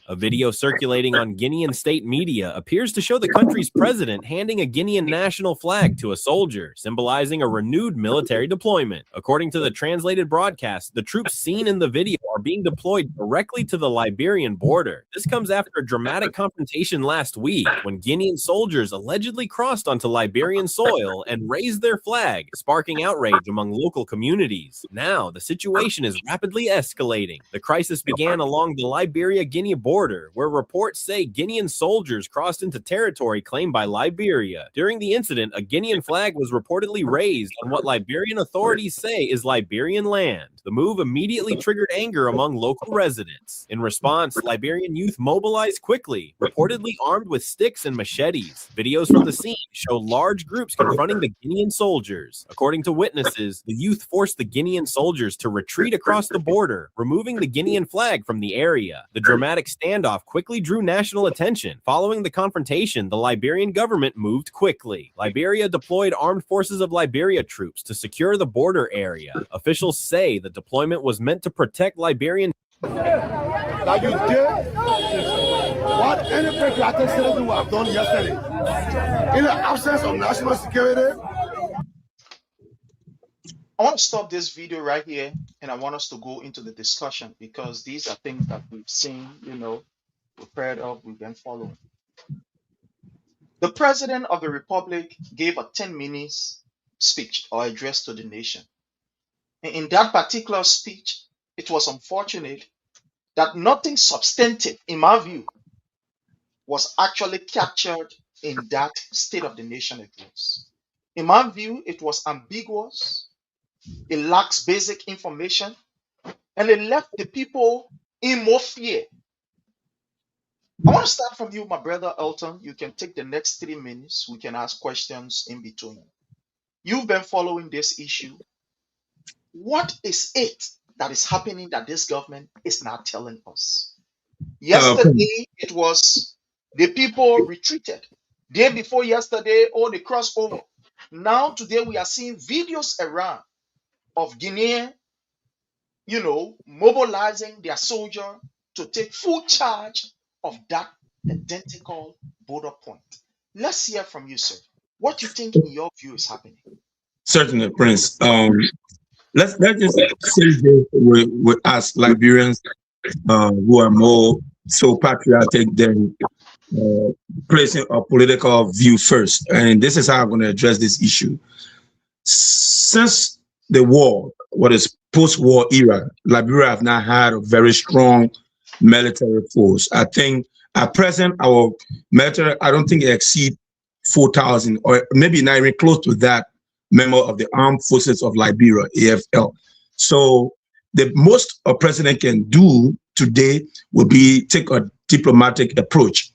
A video circulating on Guinean state media appears to show the country's president handing a Guinean national flag to a soldier, symbolizing a renewed military deployment. According to the translated broadcast, the troops seen in the video are being deployed directly to the Liberian border. This comes after a dramatic confrontation last week when Guinean soldiers allegedly crossed onto Liberian soil and raised their flag, sparking outrage among local communities. Now, the situation is rapidly escalating. The crisis began along the Liberia-Guinea border, where reports say Guinean soldiers crossed into territory claimed by Liberia. During the incident, a Guinean flag was reportedly raised on what Liberian authorities say is Liberian land. The move immediately triggered anger among local residents. In response, Liberian youth mobilized quickly, reportedly armed with sticks and machetes. Videos from the scene show large groups confronting the Guinean soldiers. According to witnesses, the youth forced the Guinean soldiers to retreat across the border, removing the Guinean flag from the area. The dramatic standoff quickly drew national attention. Following the confrontation, the Liberian government moved quickly. Liberia deployed armed forces of Liberia troops to secure the border area. Officials say the deployment was meant to protect Liberian. That you did what any patriotic citizen would have done yesterday. In the absence of national security. I want to stop this video right here, and I want us to go into the discussion because these are things that we've seen, we've heard of, we've been following. The President of the Republic gave a 10-minute speech or address to the nation. And in that particular speech, it was unfortunate that nothing substantive, in my view, was actually captured in that State of the Nation address. In my view, it was ambiguous. It lacks basic information, and it left the people in more fear. I want to start from you, my brother Elton. You can take the next 3 minutes. We can ask questions in between. You've been following this issue. What is it that is happening that this government is not telling us? Yesterday, it was the people retreated. Day before yesterday, they crossed over. Now, today, we are seeing videos around of Guinea, mobilizing their soldier to take full charge of that identical border point. Let's hear from you, sir. What do you think, in your view, is happening? Certainly, Prince. Let's just say this with us Liberians who are more so patriotic than placing a political view first. And this is how I'm going to address this issue. Since the war, what is post-war era, Liberia have not had a very strong military force. I think at present, our military, I don't think it exceeds 4,000 or maybe not even close to that member of the Armed Forces of Liberia, AFL. So the most a president can do today would be take a diplomatic approach.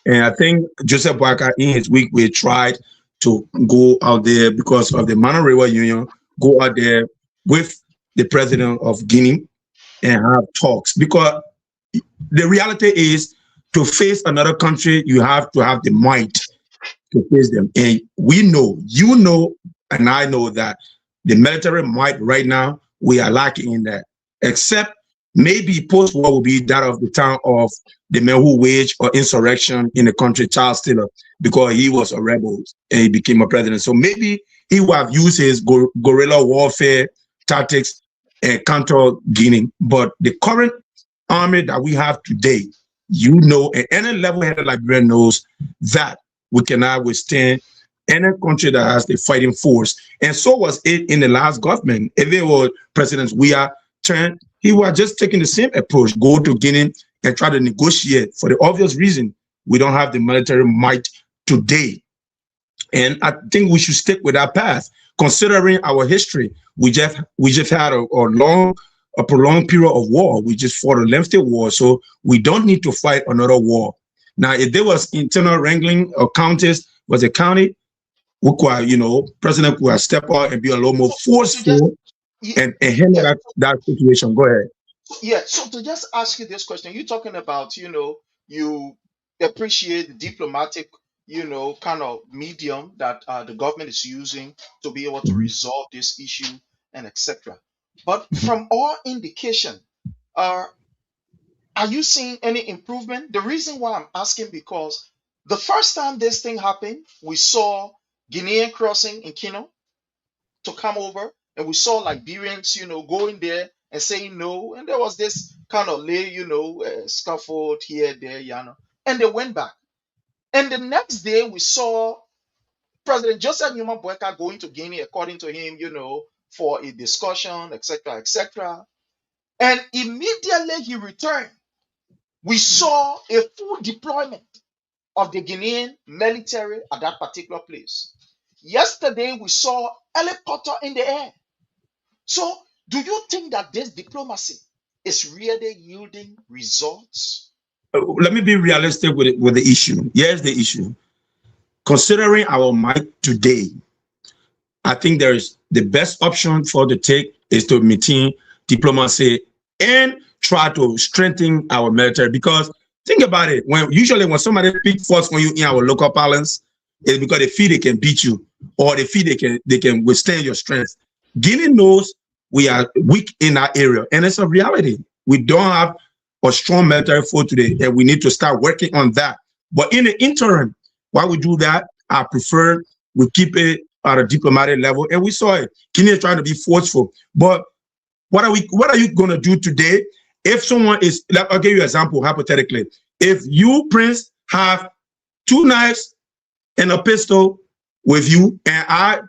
And I think Joseph Boakai in his week, we tried to go out there because of the River Union, go out there with the president of Guinea and have talks. Because the reality is, to face another country, you have to have the might to face them. And we know, and I know that the military might right now, we are lacking in that. except maybe post-war will be that of the time of the man who waged or insurrection in the country, Charles Taylor, because he was a rebel and he became a president. So maybe he would have used his guerrilla warfare tactics and counter Guinea. But the current army that we have today, you know, and any level-headed Liberian knows that we cannot withstand any country that has the fighting force. And so was it in the last government. If it was President Weah turn, he was just taking the same approach, go to Guinea and try to negotiate for the obvious reason we don't have the military might today. And I think we should stick with that path, considering our history. We just had a prolonged period of war. We just fought a lengthy war, so we don't need to fight another war. Now, if there was internal wrangling or counties, was a county, we could, you know, president could step out and be a little more forceful and handle that situation. Go ahead. Yeah, so to just ask you this question, you're talking about, you know, you appreciate the diplomatic, you know, kind of medium that the government is using to be able to resolve this issue and etc. But from all indication, are you seeing any improvement? The reason why I'm asking, because the first time this thing happened, we saw Guinean crossing in Kino to come over, and we saw Liberians, you know, going there and saying no, and there was this kind of scaffold here, there, you know, and they went back. And the next day, we saw President Joseph Newman Boakai going to Guinea, according to him, you know, for a discussion, etc., etc. And immediately he returned, we saw a full deployment of the Guinean military at that particular place. Yesterday, we saw helicopter in the air. So, do you think that this diplomacy is really yielding results? Let me be realistic with the issue. Here's the issue. Considering our might today, I think there is the best option for the take is to maintain diplomacy and try to strengthen our military. Because think about it, usually when somebody speaks first when you in our local parlance, it's because they feel they can beat you or they feel they can withstand your strength. Guinea knows we are weak in that area, and it's a reality. We don't have a strong military force today, and we need to start working on that. But in the interim, while we do that, I prefer we keep it at a diplomatic level, and we saw it. Guinea is trying to be forceful, but what are you going to do today if someone is? I'll give you an example hypothetically. If you, Prince, have 2 knives and a pistol with you, and I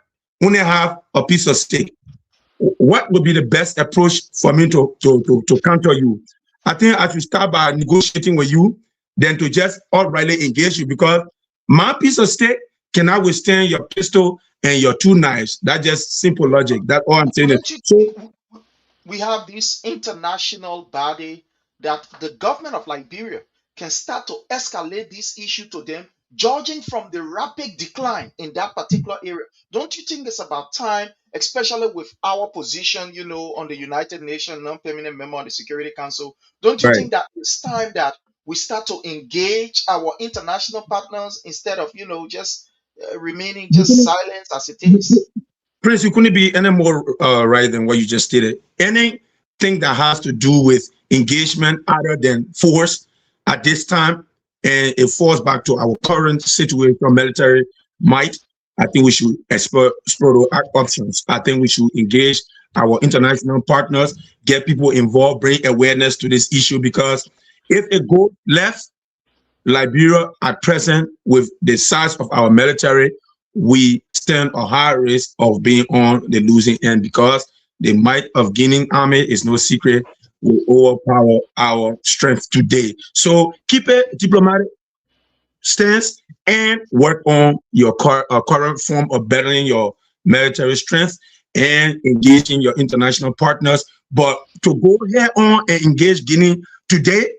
only have a piece of steak, what would be the best approach for me to counter you? I think I should start by negotiating with you, then to just outrightly engage you, because my piece of steak cannot withstand your pistol and your 2 knives. That's just simple logic. That's all I'm saying. So we have this international body that the government of Liberia can start to escalate this issue to them, judging from the rapid decline in that particular area. Don't you think it's about time, especially with our position, you know, on the United Nations, non-permanent member of the Security Council? Don't you think that it's time that we start to engage our international partners instead of, you know, just remaining just silent as it is? Prince, you couldn't be any more right than what you just stated. Anything that has to do with engagement other than force at this time, and it falls back to our current situation, military might, I think we should explore those options. I think we should engage our international partners, get people involved, bring awareness to this issue, because if it goes left, Liberia at present, with the size of our military, we stand a high risk of being on the losing end, because the might of Guinean army is no secret, will overpower our strength today. So keep a diplomatic stance and work on your current form of bettering your military strength and engaging your international partners. But to go head on and engage Guinea today,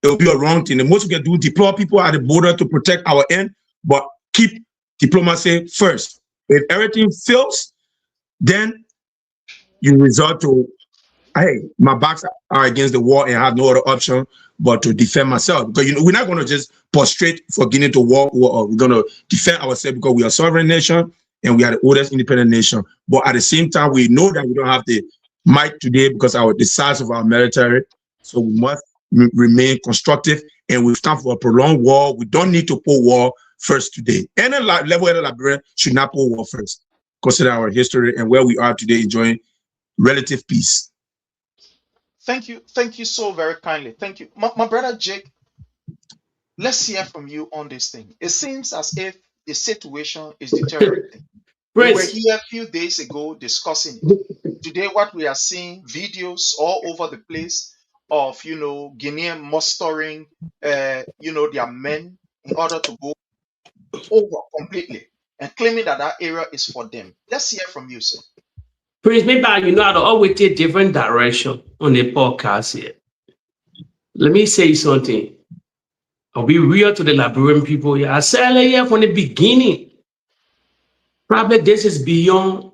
it will be a wrong thing. The most we can do, deploy people at the border to protect our end, but keep diplomacy first. If everything fails, then you resort to, hey, my backs are against the wall and I have no other option but to defend myself. Because, you know, we're not going to just prostrate for Guinea to war. We're going to defend ourselves because we are a sovereign nation and we are the oldest independent nation. But at the same time, we know that we don't have the might today because of the size of our military. So we must remain constructive, and we stand for a prolonged war. We don't need to put war first today. Any level-headed Liberian should not put war first, consider our history and where we are today enjoying relative peace. Thank you so very kindly. Thank you. My brother Jake, let's hear from you on this thing. It seems as if the situation is deteriorating. We were here a few days ago discussing it. Today, what we are seeing, videos all over the place of, Guinean mustering, their men in order to go over completely and claiming that area is for them. Let's hear from you, sir. Prince, maybe I always take different direction on the podcast here. Let me say something. I'll be real to the Liberian people here. I said earlier from the beginning, probably this is beyond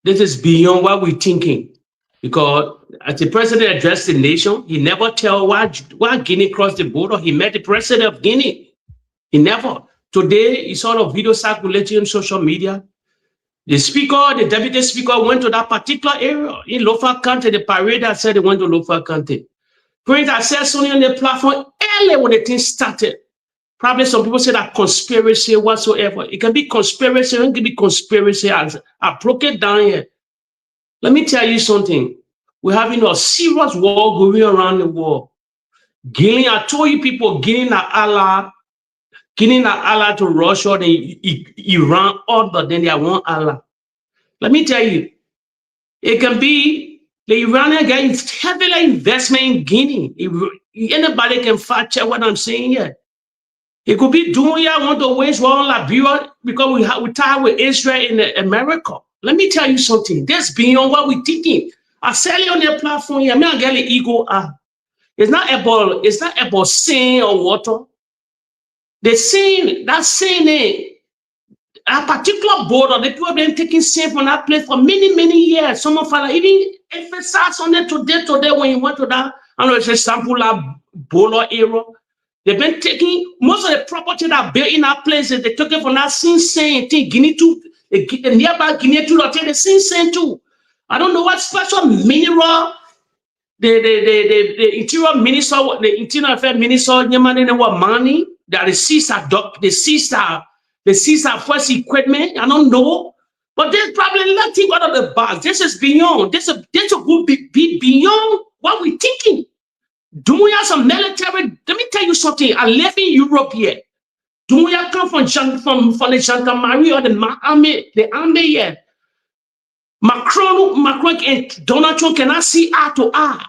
what we're thinking. Because as the president addressed the nation, he never tell why Guinea crossed the border. He met the president of Guinea. He never. Today, he saw a video circulating on social media. The deputy speaker went to that particular area in Lofa County. The parade that said they went to Lofa County. Prince, I said something on the platform earlier when the thing started. Probably some people say that conspiracy whatsoever. It can be conspiracy, it can be conspiracy. I broke it down here. Let me tell you something. We're having a serious war going around the world. Guinea, I told you people, Guinea Allah to Russia, then Iran, other than they want Allah. Let me tell you, it can be the Iranian guy heavily investment in Guinea. Anybody can fact check what I'm saying here. It could be Dunya want to wage war on Liberia because we tie with Israel in America. Let me tell you something. That's beyond what we're thinking. I said it on their platform here. I mean, I get the ego out. It's not about sin or water. The sin, that sin, a particular border, the people have been taking sin from that place for many, many years. Some of us even emphasize on it today when you went to that, I know it's a sample of border area. They've been taking most of the property that built in that place, they took it from that sin thing, Guinea to the nearby Guinea to the sin too. I don't know what special mineral the interior minister, the interior affairs minister, money that the seized first equipment. I don't know, but there's probably nothing out of the box. This is beyond. This will be beyond what we're thinking. Do we have some military? Let me tell you something. I live in Europe here. Do we have come from the gendarmerie or the army here? Macron and Donald Trump cannot see eye to eye.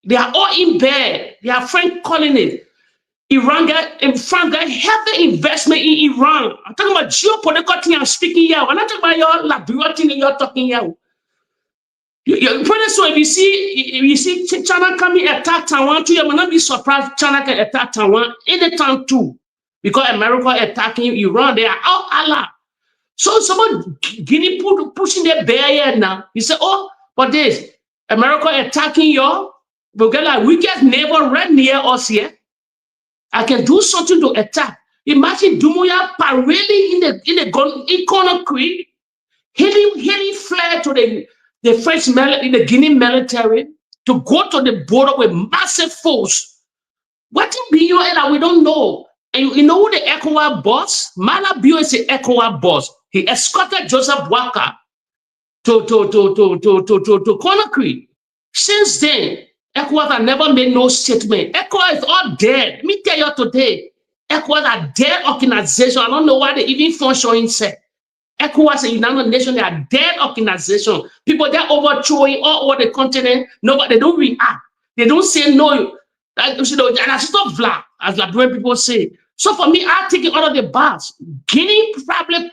They are all in bed. They are friend calling it. France got heavy investment in Iran. I'm talking about geopolitical thing I'm speaking here. I'm not talking about your Liberia thing you're talking here. So if you see China coming attack Taiwan too, you will not be surprised China can attack Taiwan anytime too. Because America attacking Iran, they are all Allah. So someone Guinea pushing their barrier now. You say, oh, but this America attacking you, we get neighbor right near us here. I can do something to attack. Imagine Dumuya parading in the Conakry, hitting flare to the French the Guinea military to go to the border with massive force. What in beyond that we don't know. And you know who the ECOWAS boss? Malabio is the ECOWAS boss. He escorted Joseph Boakai to Conakry. Since then, ECOWAS have never made no statement. ECOWAS is all dead. Let me tell you today, ECOWAS are dead organization. I don't know why they even function inside. ECOWAS and United Nations, they are dead organization. People they're overthrowing all over the continent. Nobody, they don't react. They don't say no. And that's not Vlad, as Liberian people say. So for me, I take it out of the box. Guinea probably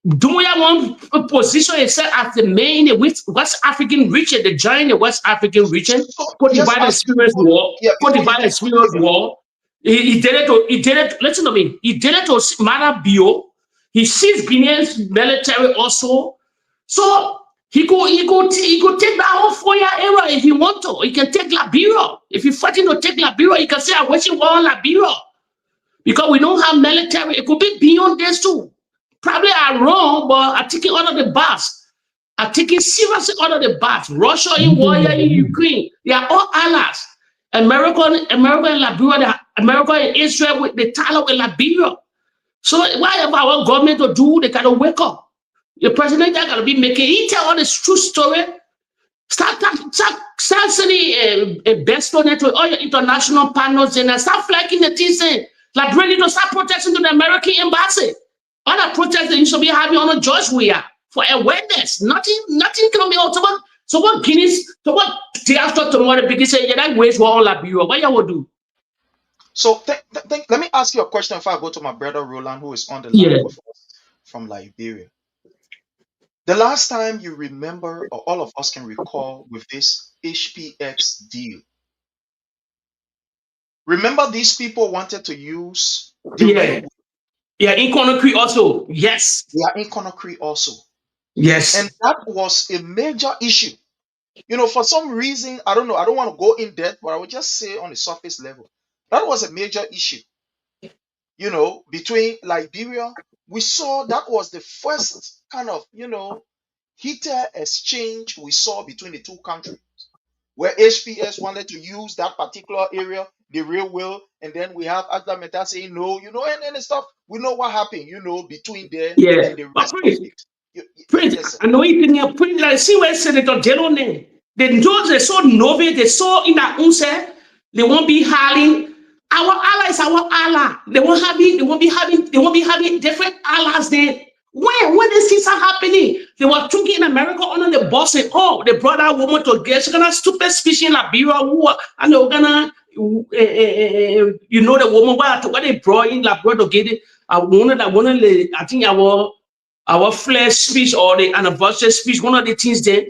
doing one position itself as the main in the West African region, the giant West African region. Cote d'Ivoire experience war. Cote d'Ivoire experience war. He did it. Listen to me. He did it to Malabio. He sees Guinea's military also. So he could take that whole 4-year era if he want to. He can take Liberia. If he's fighting to take Liberia, he can say, I'm waging war on Liberia. Because we don't have military. It could be beyond this too. Probably I'm wrong, but I take it out of the box. are taking seriously all of the bats. Russia in war in Ukraine, they are all allies. America and Liberia, America and Israel with the title with Liberia. So whatever our government to do, they gotta wake up. The president gotta be making, he tell all this true story. Start sending a best friend to all your international partners and start flagging the things. Like really to start protesting to the American embassy. All the protests that you should be having on a George we are for awareness. Nothing can be ultimate. So what Guineas, so what day after tomorrow, because say, yeah, that wage war on Liberia, what you will do? So let me ask you a question if I go to my brother Roland, who is on the line with us from Liberia. The last time you remember, or all of us can recall, with this HPX deal, remember these people wanted to use the railway. Yeah, in Conakry also. Yes. They are in Conakry also. Yes. And that was a major issue. You know, for some reason, I don't know, I don't want to go in depth, but I would just say on the surface level, that was a major issue. You know, between Liberia, we saw that was the first kind of, you know, heated exchange we saw between the two countries, where HPS wanted to use that particular area, the railway, and then we have Agdameta saying no, you know, and stuff. We know what happened, you know, between there and the rest of it. Prince, I know you can Prince, like, see where Senator General name. They know they saw Nove, they saw in that unse, they won't be howling. Our allies, our ally. They won't be having different allies there. When these things are happening, they were talking in America under the boss and oh, they brought that woman to get some kind of stupid speech in Liberia who and they're gonna you know the woman what they brought in Liberia to get it. I think our flash speech or the anniversary speech, one of the things there.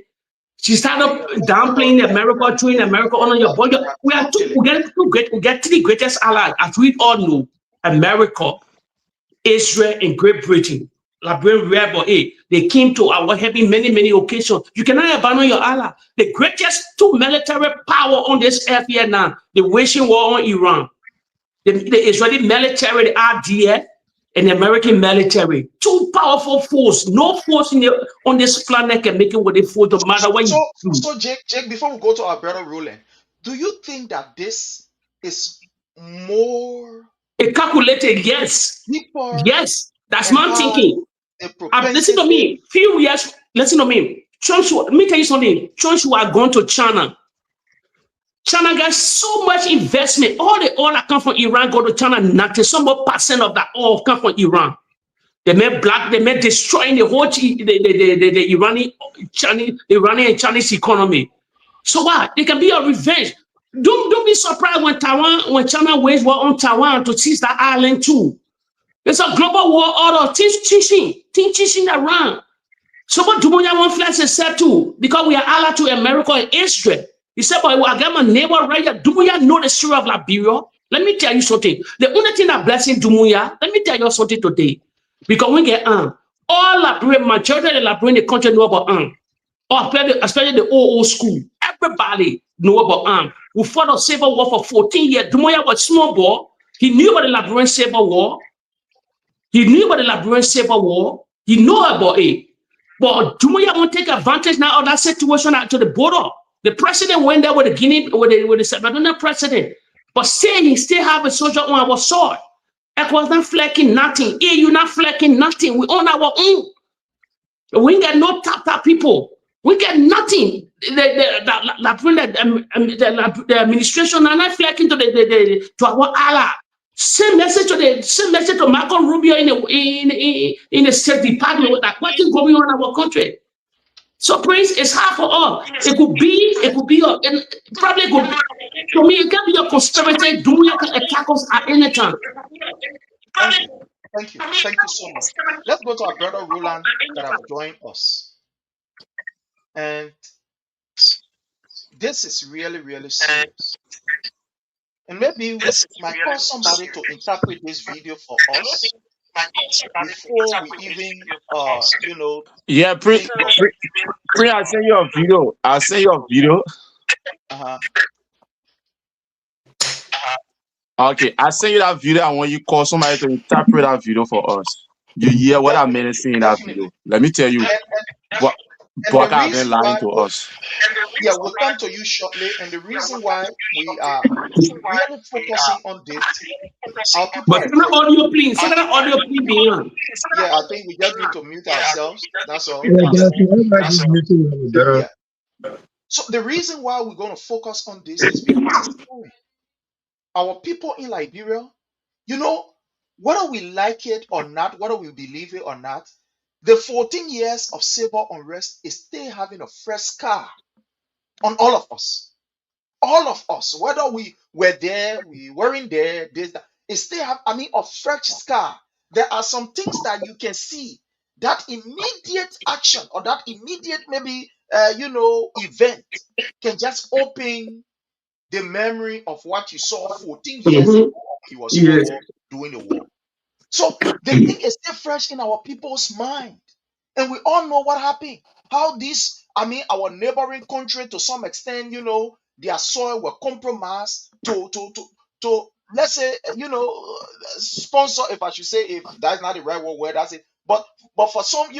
She started downplaying America, throwing America on your body. We get three greatest allies, as we all know: America, Israel, and Great Britain. Liberian rebel, they came to our having many occasions. You cannot abandon your ally. The greatest two military power on this earth here now, the waging war on Iran. The Israeli military, the RDF, and the American military, two powerful forces. No force on this planet can make it with a force, no matter what you do. So Jake, before we go to our brother Roland, do you think that this is more calculated? Yes. Deeper, yes, that's my thinking. Listen to me. Few years, listen to me. Let me tell you something. Church who are going to China. China got so much investment. All the oil that come from Iran go to China. Nothing. Some more percent of that oil come from Iran. They may destroying the whole the Iranian and Chinese economy. So what? They can be a revenge. Don't be surprised when China waged war on Taiwan to seize that island too. It's a global war order. Teaching around. So what Dumuya want flash is said too, because we are allied to America and Israel. He said, but I got my neighbor right here. Dumuya know the story of Liberia. Let me tell you something. The only thing that blessing Dumuya, let me tell you something today. Because we get all Liberian, majority of the Liberian the country know about especially the old school. Everybody know about we fought a civil war for 14 years. Dumuya was small boy. He knew about the Liberian civil war. He knew about the Liberian civil war. He know about it. But Dumuya won't take advantage now of that situation to the border. The president went there with the Guinea, with the Salvadorian president. But still, he still have a soldier on our sword. It was not flecking nothing. EU not flecking nothing. We own our own. We ain't got no tap people. We get nothing. The administration are not flecking to our ally. Same message to Marco Rubio in the State Department. Like what is going on in our country? So, Prince, it's hard for us. It could be, probably could. For me, it can be a conspiracy. Doing attack us at any time. Thank you so much. Let's go to our brother Roland that have joined us. And this is really serious. And maybe we might call somebody to interpret this video for us before we even, Yeah, Prince, I'll send you a video. Okay, I'll send you that video. I want you to call somebody to interpret that video for us. You hear what I meant to say in that video. Let me tell you. And the Boakai have been reason lying why, to us. yeah, we'll come to you shortly. And the reason why we are really focusing on this, our people But are second afraid. audio please, second audio please beyond. Yeah, I think we just need to mute ourselves. That's all. Yeah, that's why I just need to better. Yeah. So the reason why we're going to focus on this is because it's scary. Our people in Liberia, you know, whether we like it or not, whether we believe it or not, the 14 years of civil unrest is still having a fresh scar on all of us. All of us, whether we were there, we weren't there, this, that, it still have, I mean, a fresh scar. There are some things that you can see that immediate action or that immediate maybe event can just open the memory of what you saw 14 years ago Mhm. when you were Yes. small doing the war. So the thing is still fresh in our people's mind. And we all know what happened. How this, I mean, our neighboring country, to some extent, their soil were compromised to let's say, sponsor, if I should say, if that's not the right word, that's it. But for some,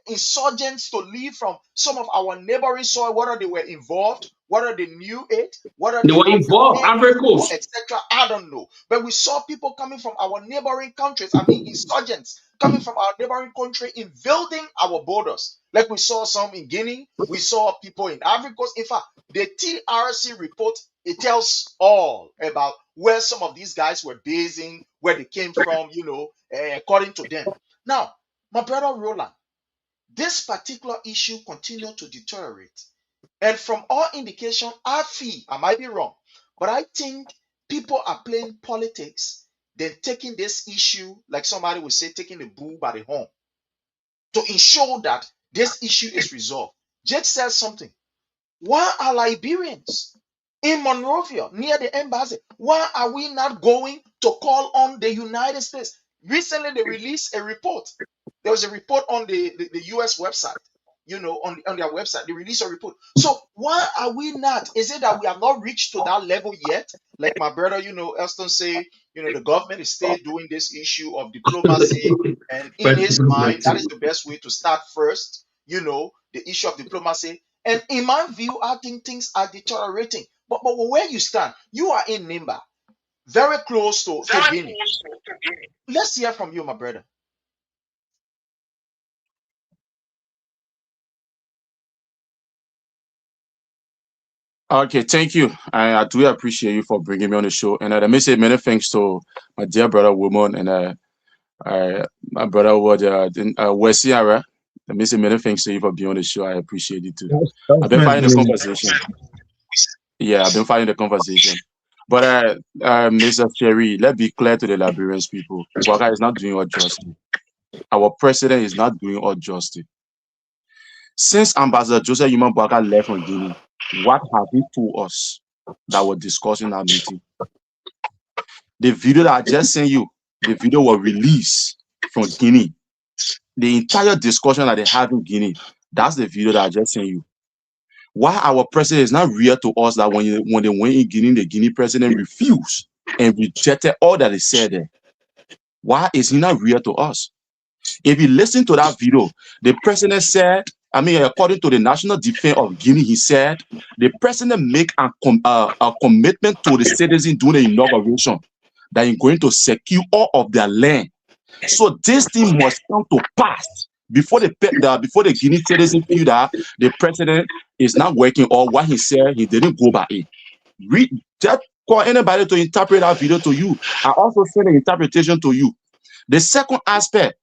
insurgents to leave from some of our neighboring soil, whether they were involved, whether they knew it, whether They they were had the involved, means, Ivory or Coast. etc. I don't know. But we saw people coming from our neighboring countries, I mean, insurgents coming from our neighboring country, invading our borders. Like we saw some in Guinea, we saw people in Ivory Coast. In fact, the TRC report, it tells all about where some of these guys were basing, where they came from, according to them. Now, my brother Roland, this particular issue continued to deteriorate. And from all indication, I feel, I might be wrong, but I think people are playing politics than taking this issue, like somebody would say, taking the bull by the horn to ensure that this issue is resolved. Jake says something. Why are Liberians in Monrovia near the embassy? Why are we not going to call on the United States? Recently, they released a report. There was a report on the US website, on their website. They released a report. So why are we not? Is it that we have not reached to that level yet? Like my brother, Elston say, the government is still doing this issue of diplomacy. And in his mind, that is the best way to start first, the issue of diplomacy. And in my view, I think things are deteriorating. But where you stand, you are in Nimba, very close to Guinea. Let's hear from you, my brother. Okay, thank you. I do appreciate you for bringing me on the show. And let me say many thanks to my dear brother Woman and my brother Wesley. Let me say many thanks to you for being on the show. I appreciate it too. I've been finding the conversation. Yeah, I've been finding the conversation. But Mr. Cherry, let's be clear to the Liberians people. Boakai is not doing all justice. Our president is not doing all justice. Since Ambassador Joseph Yuma Boakai left from Guinea, what have he told us that was discussed in our meeting? The video that I just sent you, the video was released from Guinea. The entire discussion that they have in Guinea, that's the video that I just sent you. Why our president is not real to us that when they went in Guinea, the Guinea president refused and rejected all that he said there. Why is he not real to us? If you listen to that video, the president said, according to the National Defense of Guinea, he said, the president make a commitment to the citizens during the inauguration that he's going to secure all of their land. So this thing must come to pass before the Guinea citizens feel that the president is not working or what he said, he didn't go by it. Just call anybody to interpret that video to you. I also send an interpretation to you. The second aspect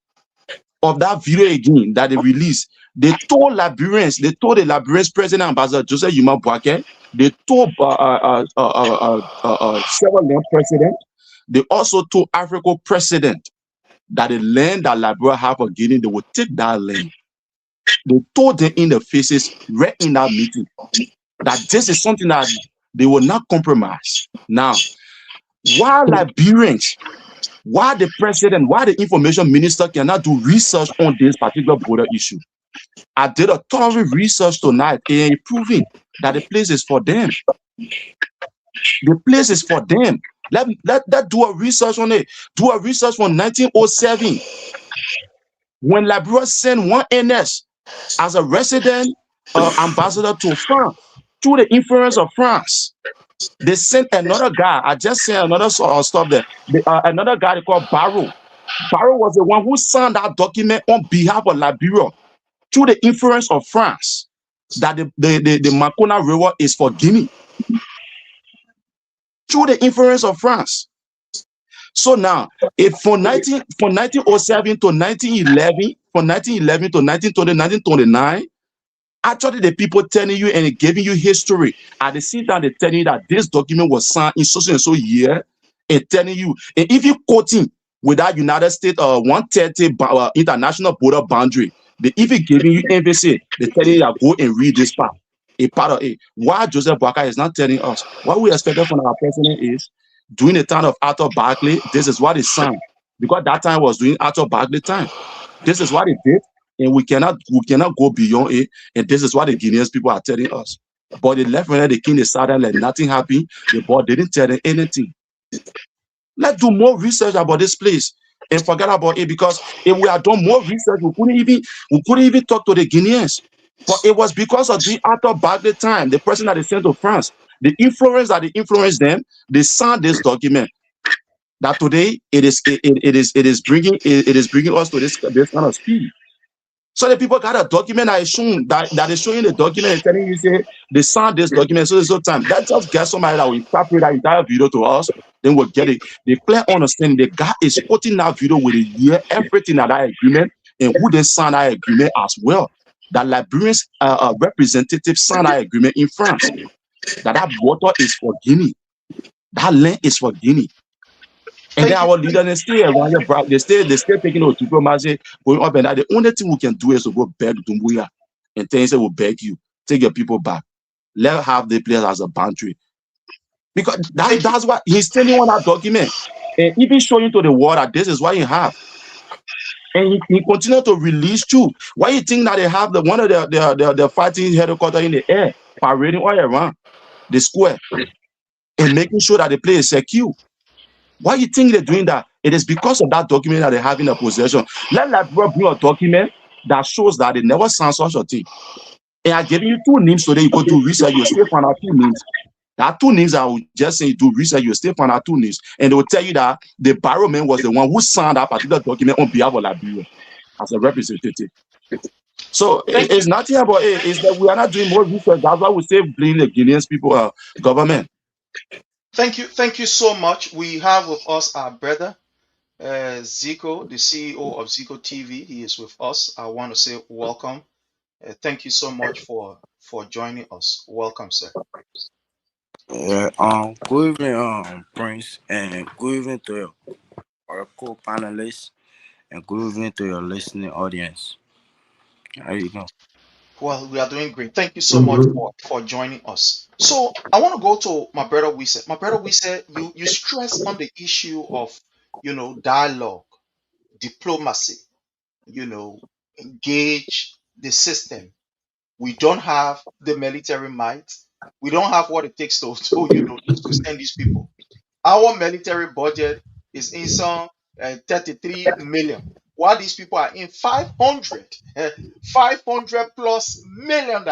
of that video again that they released, they told the Liberian president, Ambassador Joseph Yuma Boakai, they told Sierra Leone president, they also told Africa president that the land that Liberia have for Guinea, they would take that land. They told them in the faces right in that meeting that this is something that they will not compromise. Now, why Liberians, why the president, why the information minister cannot do research on this particular border issue? I did a thorough research tonight and proving that the place is for them. The place is for them. Let do a research on it. Do a research from 1907. When Liberia sent one NS as a resident ambassador to France through the influence of France. They sent another guy. I just sent another stuff there. Another guy they called Barrow. Barrow was the one who signed that document on behalf of Liberia through the influence of France that the Makona River is for Guinea. Through the influence of France. So now, if from 1907 to 1911, from 1911 to 1920, 1929, actually the people telling you and giving you history, at the same time they're telling you that this document was signed in so and so year, and telling you, and if you quoting without United States 130 international border boundary, they even giving you embassy, they're telling you that go and read this part, a part of it. Why Joseph Boakai is not telling us, what we expected from our president is, during the time of Arthur Barclay, this is what he signed. Because that time was during Arthur Barclay time. This is what he did, and we cannot go beyond it. And this is what the Guineans people are telling us. But the left when the king decided like nothing happened, the board didn't tell them anything. Let's do more research about this place and forget about it, because if we had done more research, we couldn't even talk to the Guineans. But it was because of the Arthur Barclay time, the person that they sent to France, the influence that they influenced them, they signed this document. That today it is bringing us to this kind of speed. So the people got a document that is showing that is showing the document and telling you say they signed this document so time. That just get somebody that will interpret that entire video to us, then we'll get it. The clear understanding. The guy is quoting that video with a year, everything that agreement, and who they signed that agreement as well. That Liberians representative signed that agreement in France. That water is for Guinea. That land is for Guinea. And then our leaders, they stay around here, they stay taking our diplomacy, going up and down. The only thing we can do is to go beg Dumbuya and then say, we'll beg you, take your people back. Let have the place as a boundary. Because that's what he's telling on that document. And even showing to the world that this is what you have. And he continued to release too. Why you think that they have one of the fighting headquarters in the air, parading all around the square and making sure that the place is secure? Why you think they're doing that? It is because of that document that they have in their possession. Let Liberia bring a document that shows that they never signed such a thing. And I'm giving you two names today. You go do research, you still find out two names. There are two names I will just say you do research, you still find out two names. And they will tell you that the Barrow man was the one who signed that particular document on behalf of Liberia as a representative. So it's nothing about it. It's that we are not doing more research. That's why we say blame the Guinean people, government. Thank you so much. We have with us our brother, Zico, the CEO of Zico TV. He is with us. I want to say welcome. Thank you so much for joining us. Welcome, sir. Good evening, Prince, and good evening to our co-panelists, and good evening to your listening audience. How you doing? Well, we are doing great. Thank you so much for joining us. So I want to go to my brother Wise. My brother Wise, you stress on the issue of, dialogue, diplomacy, engage the system. We don't have the military might. We don't have what it takes to send these people. Our military budget is in some 33 million. While these people are in 500 plus $1 million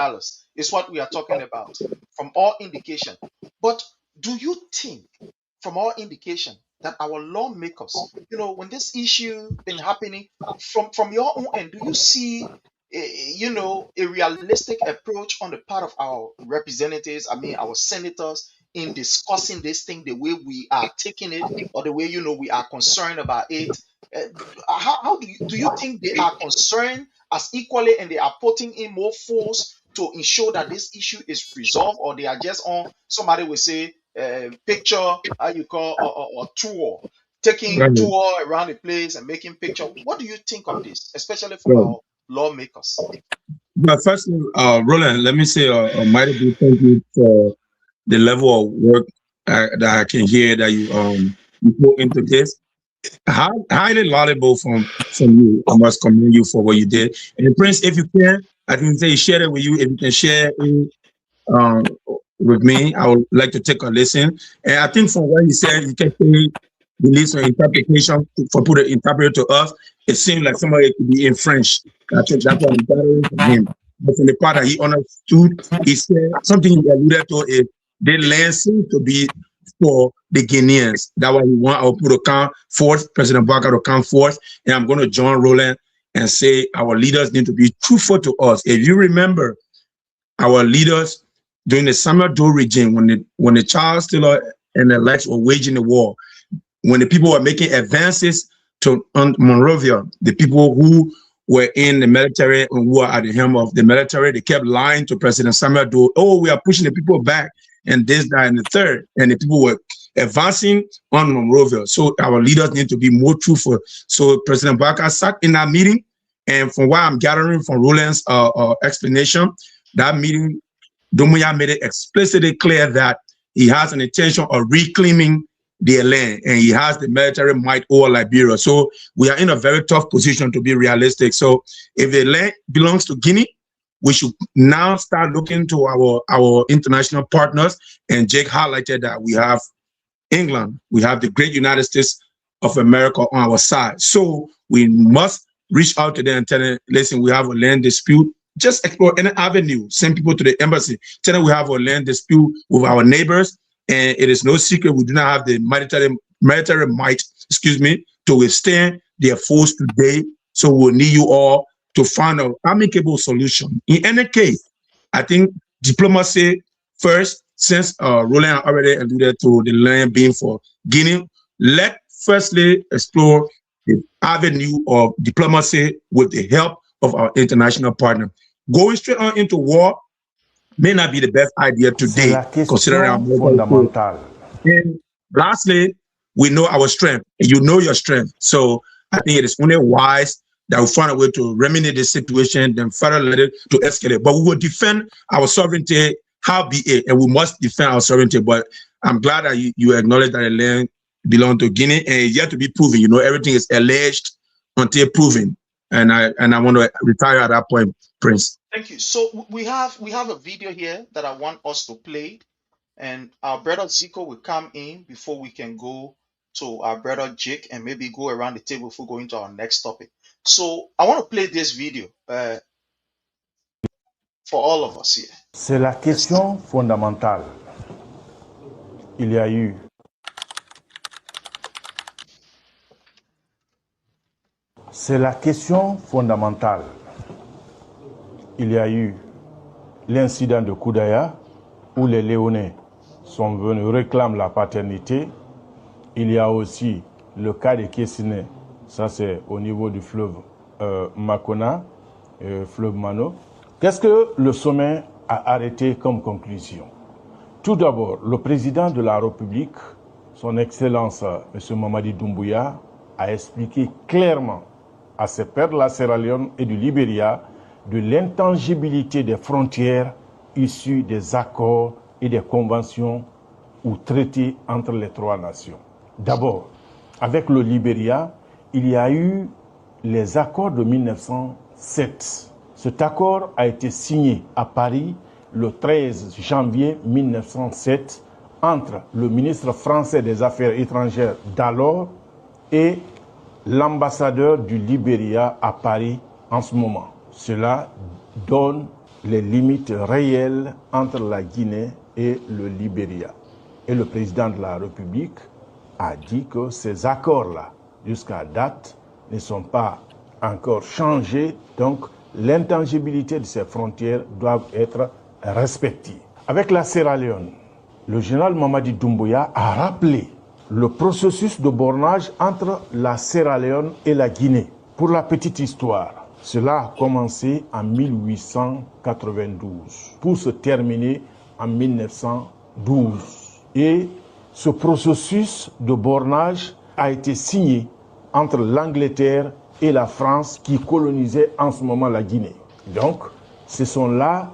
is what we are talking about from all indication. But do you think, from all indication, that our lawmakers, when this issue been happening, from your own end, do you see a realistic approach on the part of our representatives, our senators, in discussing this thing the way we are taking it, or the way we are concerned about it? How do you think they are concerned as equally, and they are putting in more force to ensure that this issue is resolved, or they are just on, somebody will say, picture, how you call, or tour, taking tour around the place and making picture? What do you think of this, especially from our lawmakers? But first, Roland, let me say a mighty big thank you for the level of work that I can hear that you put into this. Highly laudable from you. I must commend you for what you did. And Prince, if you can, I can say share it with you. If you can share it with me, I would like to take a listen. And I think from what he said, you can say release an interpretation for put an interpreter to us. it seemed like somebody could be in French. I think that's what I'm gathering from him. But from the part that he understood, he said something he alluded to is the land seems to be for the Guineans. That's why he want Opu to come forth, President Boakai to come forth, and I'm going to join Roland and say our leaders need to be truthful to us. If you remember, our leaders during the Samuel Doe regime, when the Charles Taylor and the likes were waging the war, when the people were making advances to Monrovia, the people who were in the military and who were at the helm of the military, they kept lying to President Samuel Doe, oh, we are pushing the people back, and this, that, and the third. And the people were advancing on Monrovia. So our leaders need to be more truthful. So President Boakai sat in that meeting, and from what I'm gathering from Roland's explanation, that meeting, Doumbouya made it explicitly clear that he has an intention of reclaiming their land, and he has the military might over Liberia. So we are in a very tough position, to be realistic. So if the land belongs to Guinea, we should now start looking to our international partners. And Jake highlighted that we have England, we have the great United States of America on our side. So we must reach out to them and tell them, listen, we have a land dispute. Just explore any avenue. Send people to the embassy. Tell them we have a land dispute with our neighbors, and it is no secret we do not have the military might, to withstand their force today. So we'll need you all to find an amicable solution. In any case, I think diplomacy first, since Roland already alluded to the land being for Guinea, let's firstly explore the avenue of diplomacy with the help of our international partner. Going straight on into war may not be the best idea today, considering our fundamental. And lastly, we know our strength, and you know your strength. So I think it is only wise that we find a way to remedy this situation, then further let it to escalate. But we will defend our sovereignty, how be it, and we must defend our sovereignty. But I'm glad that you acknowledge that the land belongs to Guinea, and it's yet to be proven. You know, everything is alleged until proven. And I want to retire at that point, Prince. Thank you. So we have a video here that I want us to play, and our brother Zico will come in before we can go to our brother Jake and maybe go around the table before going to our next topic. So I want to play this video for all of us here. C'est la question fondamentale. Il y a eu C'est la question fondamentale. Il y a eu l'incident de Koudaya où les Léonais sont venus réclamer la paternité. Il y a aussi le cas de Kessine, ça c'est au niveau du fleuve Makona, fleuve Mano. Qu'est-ce que le sommet a arrêté comme conclusion? Tout d'abord, le président de la République, son Excellence M. Mamadi Doumbouya, a expliqué clairement à ses pairs de la Sierra Leone et du Liberia de l'intangibilité des frontières issues des accords et des conventions ou traités entre les trois nations. D'abord, avec le Liberia, il y a eu les accords de 1907. Cet accord a été signé à Paris le 13 janvier 1907 entre le ministre français des Affaires étrangères d'alors et l'ambassadeur du Liberia à Paris en ce moment. Cela donne les limites réelles entre la Guinée et le Liberia. Et le président de la République a dit que ces accords-là, jusqu'à date, ne sont pas encore changés, donc l'intangibilité de ces frontières doit être respectée. Avec la Sierra Leone, le général Mamadi Doumbouya a rappelé le processus de bornage entre la Sierra Leone et la Guinée. Pour la petite histoire, cela a commencé en 1892 pour se terminer en 1912. Et ce processus de bornage a été signé entre l'Angleterre et la France qui colonisait en ce moment la Guinée. Donc, ce sont là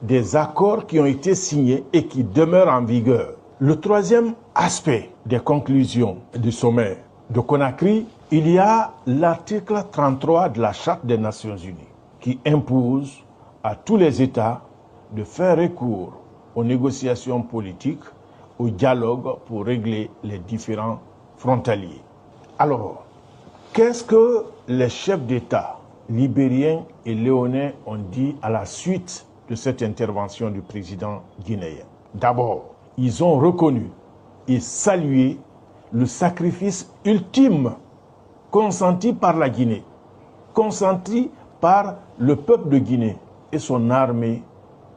des accords qui ont été signés et qui demeurent en vigueur. Le troisième aspect des conclusions du sommet de Conakry, il y a l'article 33 de la Charte des Nations Unies qui impose à tous les États de faire recours aux négociations politiques, au dialogue pour régler les différends frontaliers. Alors, Qu'est-ce que les chefs d'État libériens et léonais ont dit à la suite de cette intervention du président guinéen? D'abord, ils ont reconnu et salué le sacrifice ultime consenti par la Guinée, consenti par le peuple de Guinée et son armée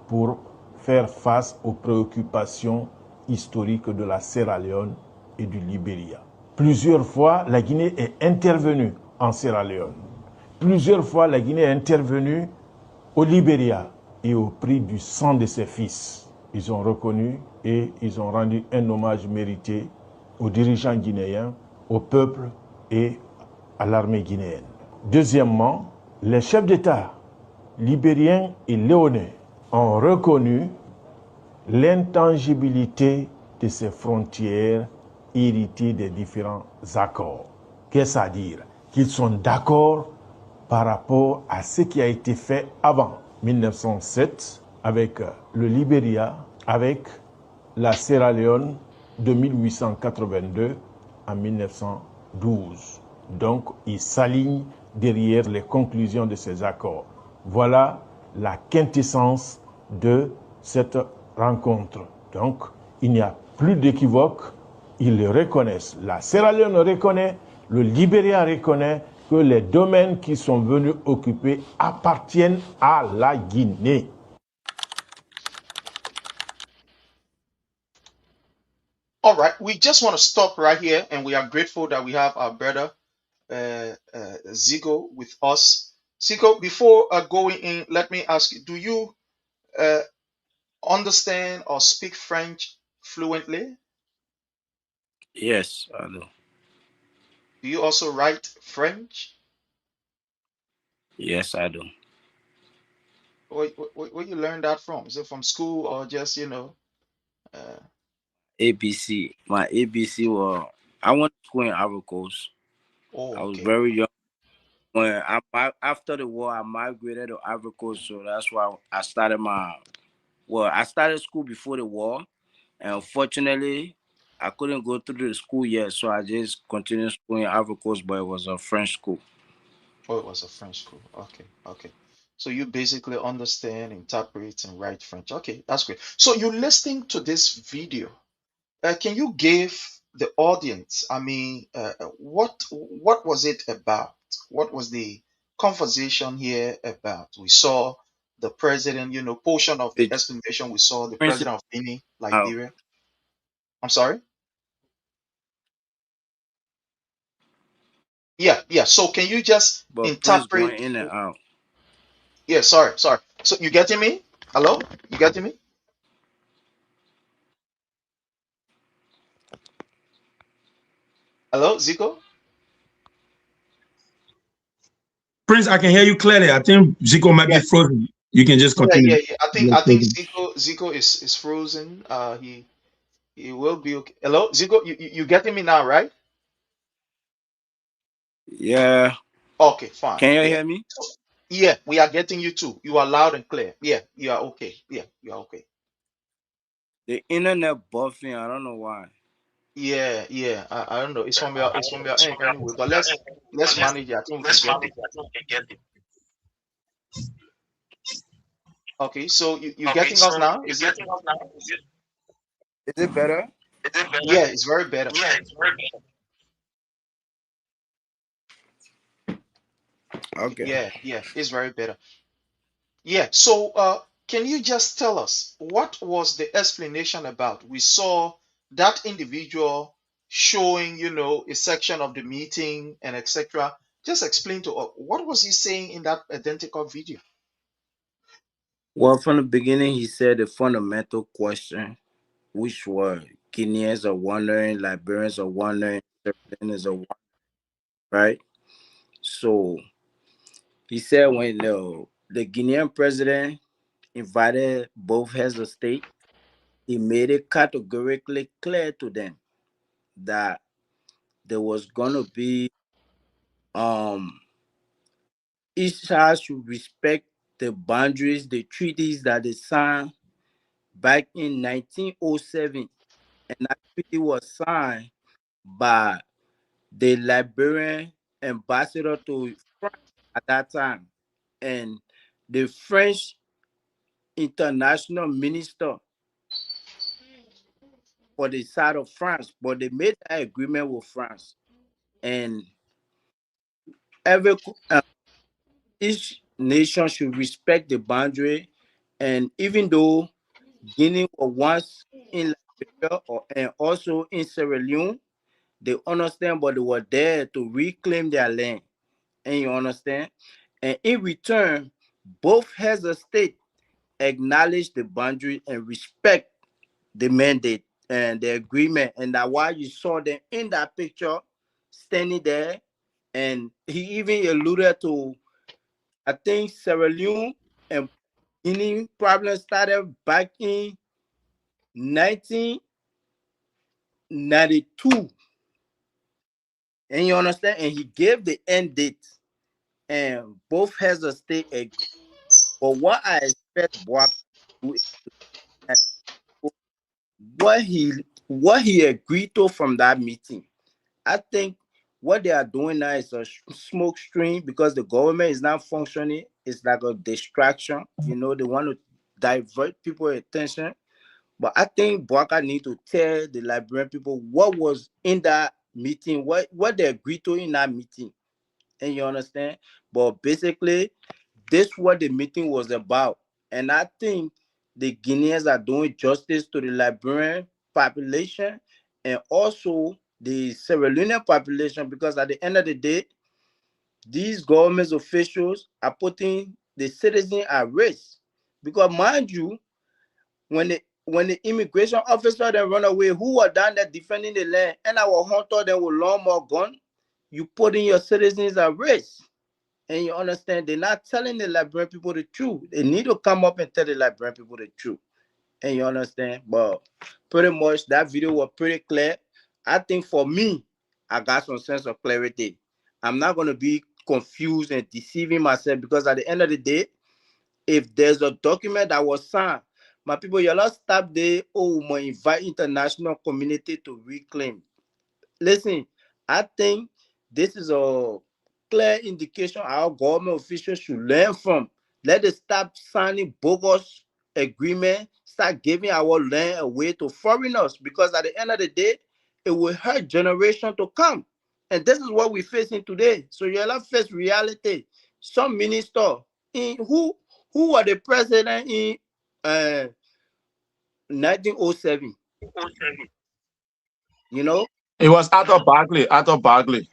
pour faire face aux préoccupations historiques de la Sierra Leone et du Liberia. Plusieurs fois, la Guinée est intervenue en Sierra Leone. Plusieurs fois, la Guinée est intervenue au Liberia et au prix du sang de ses fils. Ils ont reconnu et ils ont rendu un hommage mérité aux dirigeants guinéens, au peuple et à l'armée guinéenne. Deuxièmement, les chefs d'État libériens et léonais ont reconnu l'intangibilité de ces frontières héritées des différents accords. Qu'est-ce à dire? Qu'ils sont d'accord par rapport à ce qui a été fait avant 1907 avec le Liberia, avec la Sierra Leone de 1882 à 1912. Donc, ils s'alignent derrière les conclusions de ces accords. Voilà la quintessence de cette rencontre. Donc, il n'y a plus d'équivoque. Ils le reconnaissent. La Sierra Leone reconnaît, le Liberia reconnaît que les domaines qui sont venus occuper appartiennent à la Guinée. All right, we just want to stop right here, and we are grateful that we have our brother Zigo with us. Zigo, before going in, let me ask you: do you understand or speak French fluently? Yes, I do. Do you also write French? Yes, I do. Where you learn that from? Is it from school or just ABC. My ABC was I went to school in Ivory Coast. Oh, I was okay. very young when after the war. I migrated to Ivory Coast, so that's why I started I started school before the war, and unfortunately, I couldn't go through the school yet, so I just continued school in Ivory Coast, but it was a French school. Oh, it was a French school. Okay, okay. So you basically understand, interpret, and write French. Okay, that's great. So you're listening to this video. Can you give the audience, I mean, what was it about? What was the conversation here about? We saw the president, portion of the The explanation. We saw the Prince is president of Guinea, out, Liberia. I'm sorry. Yeah, yeah. So can you just but Prince going interpret? in and out. Yeah, sorry, sorry. So you getting me? Hello? You getting me? Hello, Zico? Prince, I can hear you clearly. I think Zico might be Yeah, frozen. You can just yeah, yeah, continue. yeah. I think Zico is frozen. He will be okay. Hello, Zico, you getting me now, right? Yeah, Okay, fine. can you Yeah. hear me? Yeah, we are getting you too. You are loud and clear. Yeah, you are okay. Yeah, you are okay. The internet buffing. I don't know why. Yeah, yeah. I don't know. It's from your end anyway. But let's manage it. I think we can get it. Okay, so you getting us now? Is it? Is it better? Yeah, it's very better. Okay. Yeah, yeah, it's very better. Yeah. So can you just tell us what was the explanation about? We saw that individual showing, a section of the meeting and etc. Just explain to us what was he saying in that identical video? Well, from the beginning, he said the fundamental question, which were Guineans are wondering, Liberians are wondering, Sierra Leoneans are wondering, right? So he said when the Guinean president invited both heads of state, he made it categorically clear to them that there was gonna be um each side should respect the boundaries, the treaties that they signed back in 1907, and that treaty was signed by the Liberian ambassador to France at that time, and the French international minister for the side of France, but they made that agreement with France, and every each nation should respect the boundary. And even though Guinea was once in Liberia and also in Sierra Leone, they understand, but they were there to reclaim their land. And you understand? And in return, both heads of state acknowledge the boundary and respect the mandate and the agreement. And that's why you saw them in that picture standing there. And he even alluded to, I think, Sierra Leone and Guinea problem started back in 1992. And you understand? And he gave the end date. And both heads of state agree. But what I expect Boakai to do is what he agreed to from that meeting. I think what they are doing now is a smoke screen because the government is not functioning. It's like a distraction. You know, they want to divert people's attention. But I think Boakai need to tell the Liberian people what was in that meeting, what they agreed to in that meeting. And you understand? But basically, this is what the meeting was about. And I think the Guineans are doing justice to the Liberian population and also the Sierra Leonean population, because at the end of the day, these government officials are putting the citizen at risk. Because mind you, when the immigration officer then run away, who were down there defending the land, and our hunter then with lawnmower gun, you putting your citizens at risk. And you understand, they're not telling the Liberian people the truth. They need to come up and tell the Liberian people the truth. And you understand? But pretty much that video was pretty clear. I think for me, I got some sense of clarity. I'm not going to be confused and deceiving myself, because at the end of the day, if there's a document that was signed, my people, you'll not stop there, oh, we invite international community to reclaim. Listen, I think this is a clear indication our government officials should learn from. Let us stop signing bogus agreement, start giving our land away to foreigners, because at the end of the day, it will hurt generation to come. And this is what we're facing today. So you'll not face reality. Some minister in who were the president in 1907, you know? It was Arthur Barkley. Arthur Barkley.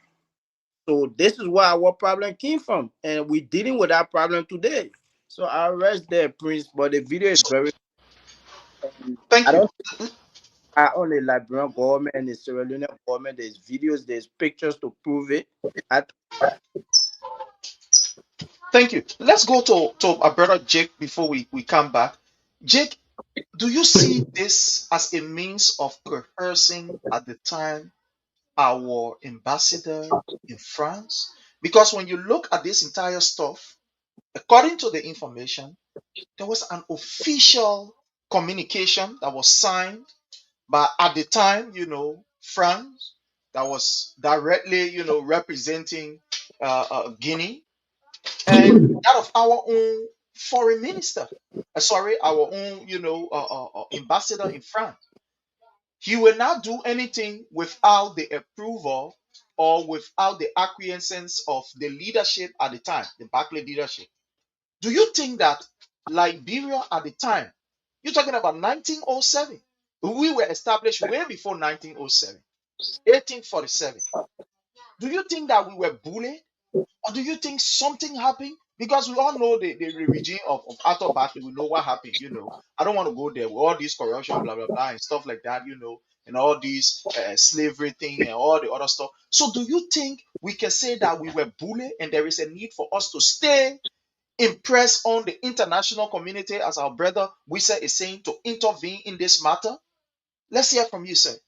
So this is where our problem came from, and we're dealing with that problem today. So I'll rest there, Prince. But the video is very. Thank I you. don't think on the Liberian government and the Sierra Leonean government. There's videos, there's pictures to prove it. Thank you. Let's go to our brother Jake before we come back. Jake, do you see this as a means of coercing at the time our ambassador in France? Because when you look at this entire stuff, according to the information, there was an official communication that was signed by, at the time, France, that was directly, representing Guinea, and that of our own foreign minister. Sorry, our own, ambassador in France. He will not do anything without the approval or without the acquiescence of the leadership at the time, the Barclay leadership. Do you think that Liberia at the time, you're talking about 1907, we were established way before 1907, 1847. Do you think that we were bullied? Or do you think something happened? Because we all know the regime of Arthur Barkley, we know what happened, I don't want to go there with all this corruption, blah, blah, blah, and stuff like that, and all this slavery thing and all the other stuff. So do you think we can say that we were bullied and there is a need for us to stay impressed on the international community, as our brother Wisa is saying, to intervene in this matter? Let's hear from you, sir.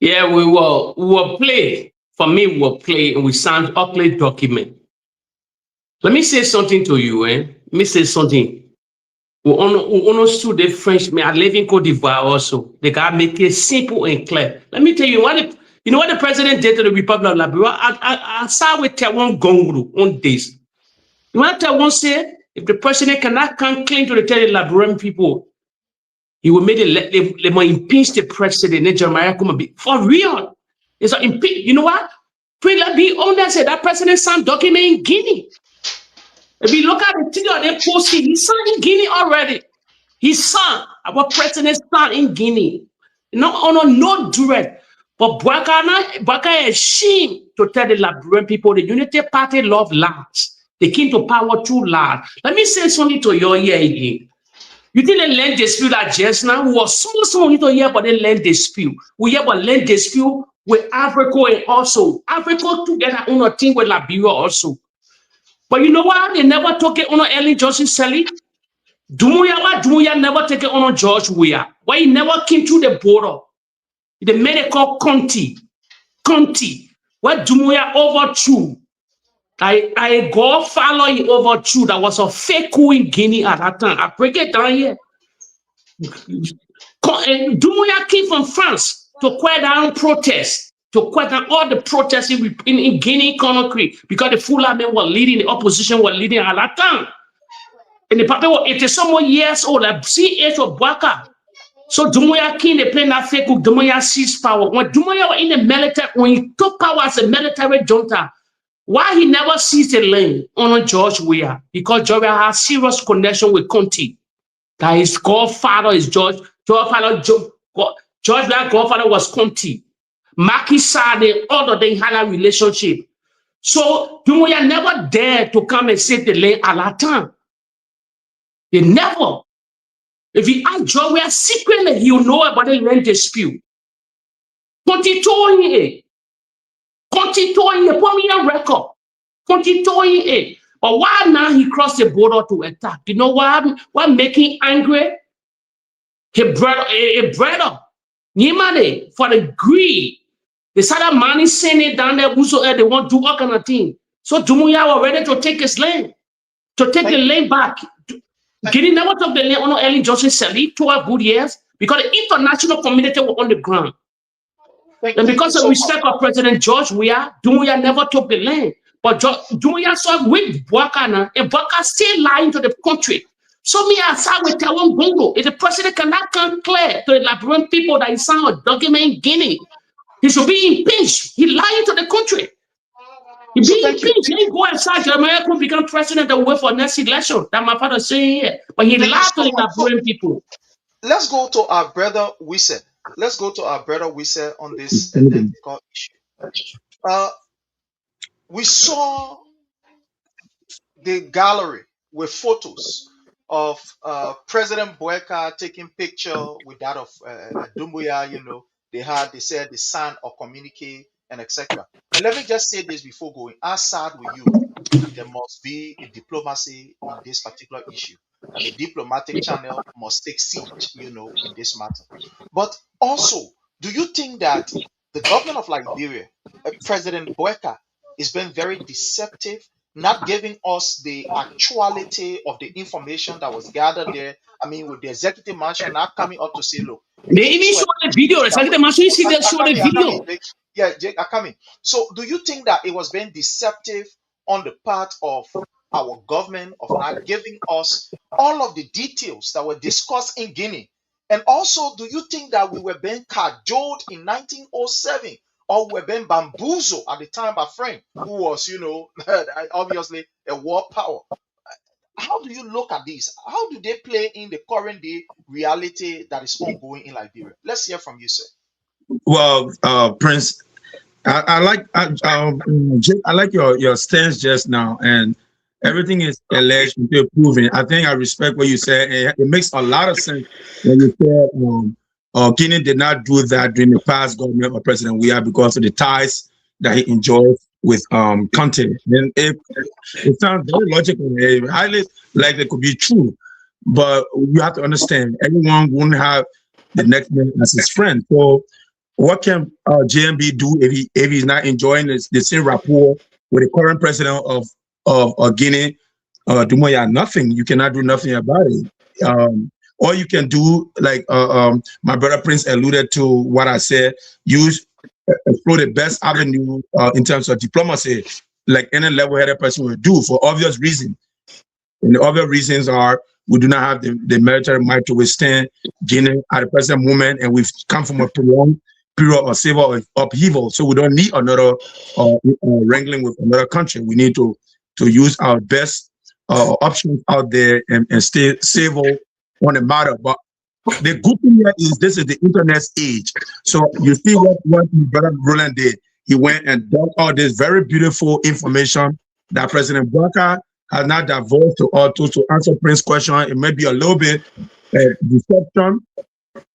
Yeah, we will play. For me, we will play and we sign ugly document. Let me say something to you, Let me say something. We understood the French. I live in Cote d'Ivoire also. They got make it simple and clear. Let me tell you, You know what the president did to the Republic of Liberia? I saw with Taiwan Gongru on this. You want to Taiwan say, if the president cannot come clean to the tell the Liberian people, he will make they might impeach the president in Jeremiah for real. It's a you know what? Let be honest, that president signed document in Guinea. If you look at the thing they posted, he signed in Guinea already. His son, our president's son in Guinea. No direct. But Boakai is ashamed to tell the Liberian people the Unity Party love lies. They came to power through lies. Let me say something to you here again. You think the land dispute that just now was small little here, but the land dispute. We have a land dispute with Africa and also Africa together on a team with Liberia also. But you know what? They never took it on Ellen Johnson Sally. Dumuya never take it on George Weah. Why he never came through the border? They made it called Conti. Where Dumuya overthrew. I go follow you overthrew. That was a fake coup in Guinea at that time. I break it down here. Dumuya came from France to quiet down protests, to quiet down all the protests in Guinea Conakry because the Fulani men were leading, the opposition were leading at that time. And the people were 80 some more years old, like CH or Boakai. So Dumuya came, they played that fake coup. Dumuya seized power. When Dumuya was in the military, when he took power as a military junta, why he never seized the land on George Weah? Because George Weah has serious connection with Conti. That his godfather is George Weah's godfather was Conti. Macky Sall, they had a relationship. So Dumuya never dared to come and save the land at that time. They never. If you ask George Weah secretly, he'll know about the land dispute. Conti told him, put me on record. Conti told him, but why now he crossed the border to attack? You know what making angry? His brother, Nimane, for the greed. They started money sending it down there, they want to do all kind of things. So Dumuya was ready to take his land, to take the land back. Guinea never took the land on Ellen Johnson Sirleaf 12 good years because the international community were on the ground. And because of respect of President George Weah, Dumuya never took the land. But Dumuya saw with Boakai, and Boakai still lying to the country. So me, I saw with Taiwan Bongo, if the president cannot come clear to the Liberian people that he signed a document in Guinea, he should be impeached. He lying to the country. He be impeached. He didn't go outside Jeremiah could become president and wait for next election. That my father saying here. But he lied to the Liberian people. Let's go to our brother Wisse. On this identical issue. We saw the gallery with photos of President Boakai taking picture with that of Doumbouya. They said the sign or communique and etc. And let me just say this before going. How sad with you that there must be a diplomacy in this particular issue, and the diplomatic channel must take seat, in this matter. But also, do you think that the government of Liberia, President Boakai, is being very deceptive, not giving us the actuality of the information that was gathered there? I mean, with the executive mansion not coming up to say, look, they even showed the video. The executive mansion, you see, they showed the video. Yeah, Jake, are coming. So, do you think that it was being deceptive on the part of our government of not giving us all of the details that were discussed in Guinea? And also, do you think that we were being cajoled in 1907 or we were being bamboozled at the time by a friend who was, obviously a war power? How do you look at this? How do they play in the current day reality that is ongoing in Liberia? Let's hear from you, sir. Well, Prince, I like your stance just now, and everything is alleged until proven. I think I respect what you said. It makes a lot of sense when you said Guinea did not do that during the past government of President Weah because of the ties that he enjoyed with Conte. And it sounds very logical, highly likely it could be true. But you have to understand, everyone won't have the next man as his friend. So what can JMB do if he's not enjoying the same rapport with the current president of Guinea, Doumbouya? Nothing. You cannot do nothing about it. All you can do, like my brother Prince alluded to what I said, use explore the best avenue in terms of diplomacy, like any level-headed person would do, for obvious reasons. And the other reasons are we do not have the military might to withstand Guinea at the present moment, and we've come from a prolonged period of civil upheaval. So we don't need another wrangling with another country. We need to use our best options out there and stay civil on the matter. But the good thing here is this is the internet age. So you see what my brother Roland did. He went and dug all this very beautiful information that President Boakai has not divulged to us to answer Prince's question. It may be a little bit deception.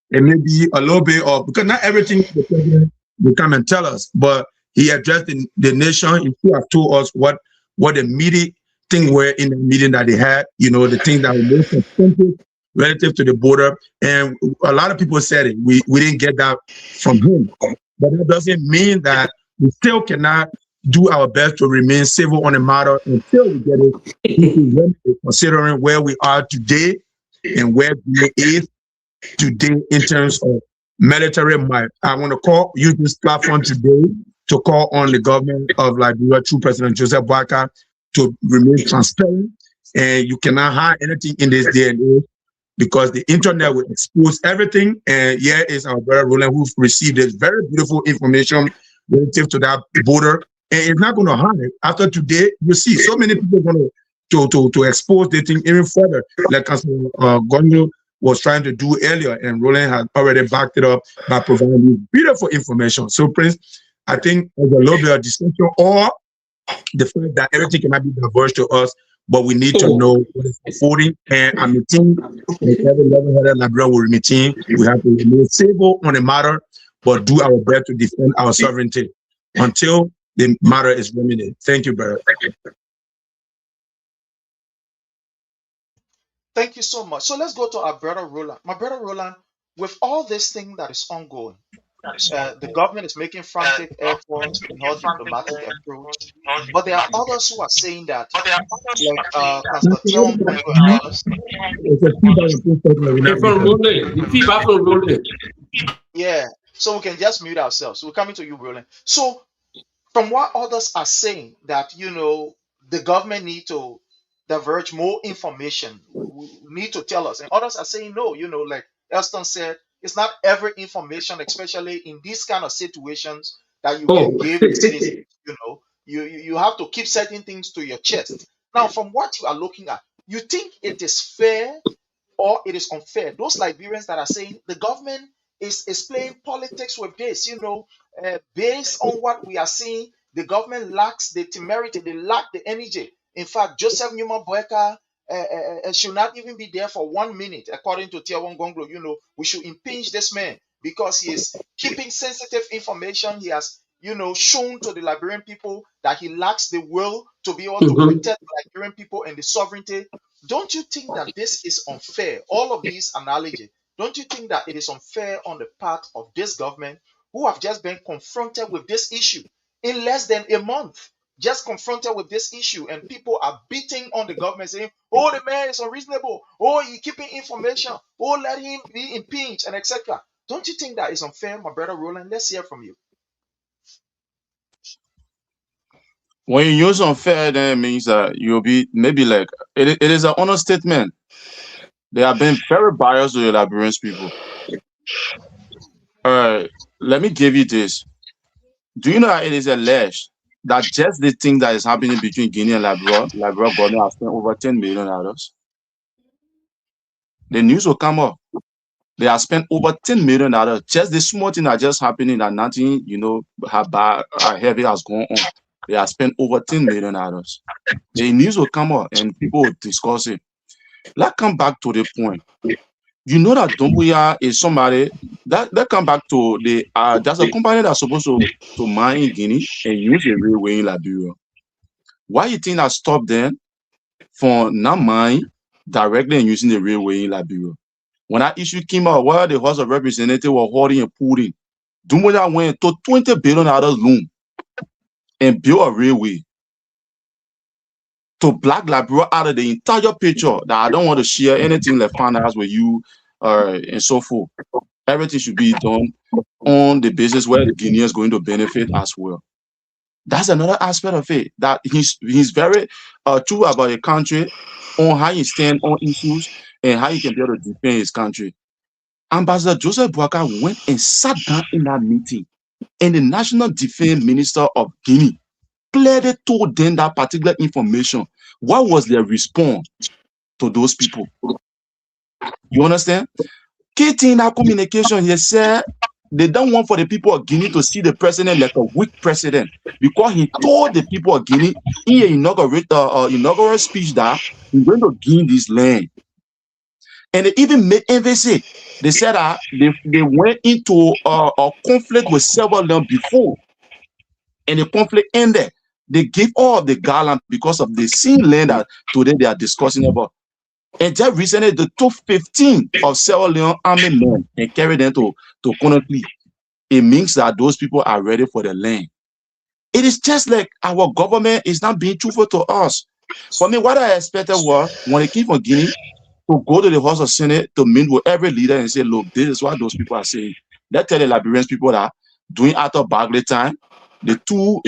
It may be a little bit of, because not everything the president will come and tell us, but he addressed the nation. He could have told us what the meeting thing were in the meeting that they had, the things that were most expensive relative to the border. And a lot of people said it. We didn't get that from him. But that doesn't mean that we still cannot do our best to remain civil on the matter until we get it, considering where we are today and where we is today in terms of military might. I want to use this platform today to call on the government of Liberia through President Joseph Boakai to remain transparent. And you cannot hide anything in this day and age, because the internet will expose everything. And here is our brother Roland, who received this very beautiful information relative to that border. And it's not going to hide it. After today, you see so many people going to expose the thing even further, like Gonyo was trying to do earlier, and Roland had already backed it up by providing beautiful information. So, Prince, I think there's a little bit of distinction, or the fact that everything cannot be diverged to us, but we need to know what is affording. And I'm a team, and every level-headed Liberian will remain team. We have to remain civil on the matter, but do our best to defend our sovereignty until the matter is remedied. Thank you, brother. Thank you so much. So let's go to our brother Roland. My brother Roland, with all this thing that is ongoing, the government is making frantic efforts in her diplomatic approach, but there are others who are saying that, like Pastor Tion Bongo and others. Yeah, so we can just mute ourselves. We're coming to you, Roland. So, from what others are saying, that the government need to diverge more information, need to tell us, and others are saying no. Like Elston said, it's not every information, especially in these kind of situations, that you can give the citizens. You have to keep certain things to your chest. Now, from what you are looking at, you think it is fair or it is unfair? Those Liberians that are saying the government is playing politics with this, based on what we are seeing, the government lacks the temerity, they lack the energy. In fact, Joseph Newman Boakai should not even be there for 1 minute, according to Tiawon Gonglo. We should impeach this man because he is keeping sensitive information. He has, shown to the Liberian people that he lacks the will to be able to protect the Liberian people and the sovereignty. Don't you think that this is unfair? All of these analogies, don't you think that it is unfair on the part of this government, who have just been confronted with this issue in less than a month? Just confronted with this issue, and people are beating on the government, saying, oh, the man is unreasonable, oh, he's keeping information, oh, let him be impeached, and etc. Don't you think that is unfair, my brother Roland? Let's hear from you. When you use unfair, then it means that you'll be maybe like it is an understatement. They have been very biased to the Liberian people. Let me give you this. Do you know that it is alleged that just the thing that is happening between Guinea and Liberia government has spent over $10 million? The news will come up. They have spent over $10 million. Just the small thing that just happening, that nothing, heavy has gone on. They have spent over $10 million. The news will come up and people will discuss it. Let's come back to the point. You know that Doumbouya is somebody that come back to the there's a company that's supposed to mine in Guinea and use a railway in Liberia. Why you think that stopped them from not mining directly and using the railway in Liberia? When that issue came out, where the House of Representatives were holding and pulling, Doumbouya went to $20 billion loan and built a railway to black Liberia out of the entire picture. That I don't want to share anything like finance with you and so forth. Everything should be done on the basis where the Guinea is going to benefit as well. That's another aspect of it, that he's very true about the country, on how he stand on issues and how he can be able to defend his country. Ambassador Joseph Boakai went and sat down in that meeting, and the National Defense Minister of Guinea clearly told them that particular information. What was their response to those people? You understand? Key thing in that communication, he said they don't want for the people of Guinea to see the president like a weak president, because he told the people of Guinea in an inaugural speech that he's going to gain this land. And they even made emphasis. They said that they went into a conflict with several land before, and the conflict ended. They gave all of the garland because of the same land that today they are discussing about. And just recently, they took 15 of Sierra Leone army men and carried them to Conakry. It means that those people are ready for the land. It is just like our government is not being truthful to us. For me, what I expected was when they came from Guinea to go to the House of Senate to meet with every leader and say, look, this is what those people are saying. Let's tell the Liberian people that during after Bagley time, the two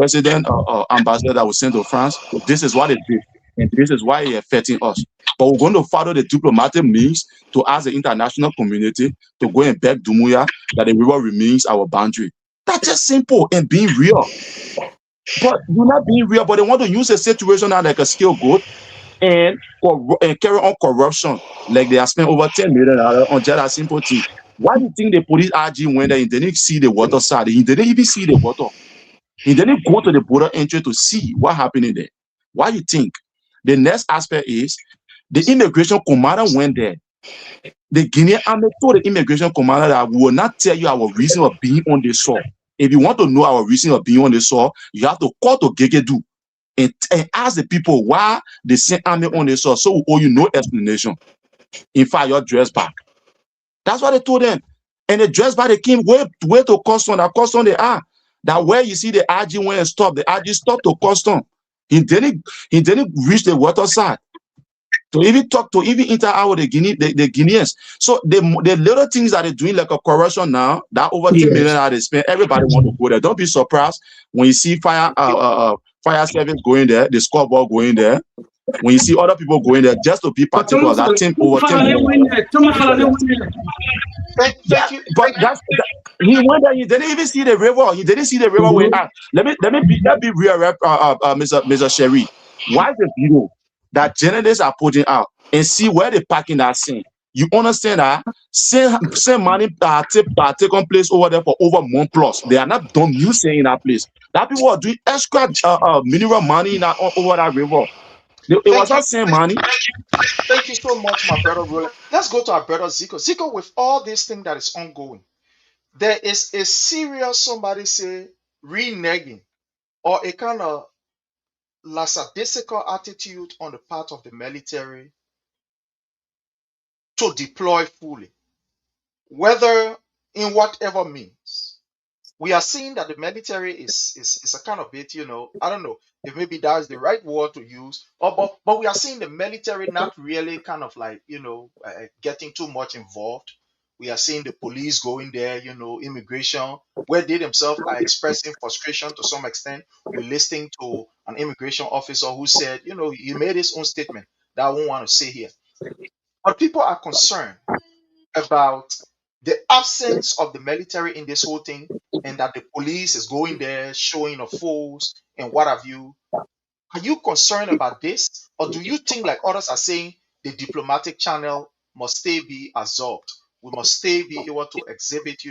resident ambassadors that were sent to France, this is what they did. And this is why it's affecting us. But we're going to follow the diplomatic means to ask the international community to go and beg Dumuya that the river remains our boundary. That's just simple and being real. But you're not being real, but they want to use a situation now like a scapegoat and carry on corruption. Like they have spent over $10 million on just a simple thing. Why do you think the police RG went there and didn't see the water side? He didn't even see the water. He didn't go to the border entry to see what happened in there. Why do you think? The next aspect is the immigration commander went there. The Guinean army told the immigration commander that we will not tell you our reason of being on the soil. If you want to know our reason of being on the soil, you have to call to Gegedu and ask the people why they sent army on the soil. So we owe you no explanation. In fact, you're dressed back. That's what they told them. And the dressed back, they came way to custom. That custom they are. That where you see the RG went and stopped, the RG stopped to custom. He didn't reach the water side to even talk to even interact with the Guineans. So the little things that they're doing, like a corruption now, that over $10 million that they spend, everybody want to go there. Don't be surprised when you see fire service going there, the scoreboard going there. When you see other people going there, just to be particular, that team over $10 million. Thank you. But he went there. He didn't even see the river. He didn't see the river way out. Let me be real, Mr. Sherry. Watch the video that journalists are putting out and see where they parking that scene. You understand that same money that taken place over there for over a month plus. They are not done using in that place. That people are doing extra mineral money over that river. It was not same money. Thank you so much, my brother Roland. Let's go to our brother Zico. Zico, with all this thing that is ongoing, there is a serious, somebody say, reneging or a kind of lackadaisical attitude on the part of the military to deploy fully, whether in whatever means. We are seeing that the military is a kind of bit, I don't know if maybe that is the right word to use, but we are seeing the military not really kind of like, getting too much involved. We are seeing the police going there, immigration, where they themselves are expressing frustration to some extent. We're listening to an immigration officer who said, he made his own statement that I won't want to say here. But people are concerned about the absence of the military in this whole thing, and that the police is going there showing of force and what have you. Are you concerned about this, or do you think, like others are saying, the diplomatic channel must stay be absorbed? We must stay be able to exhibit,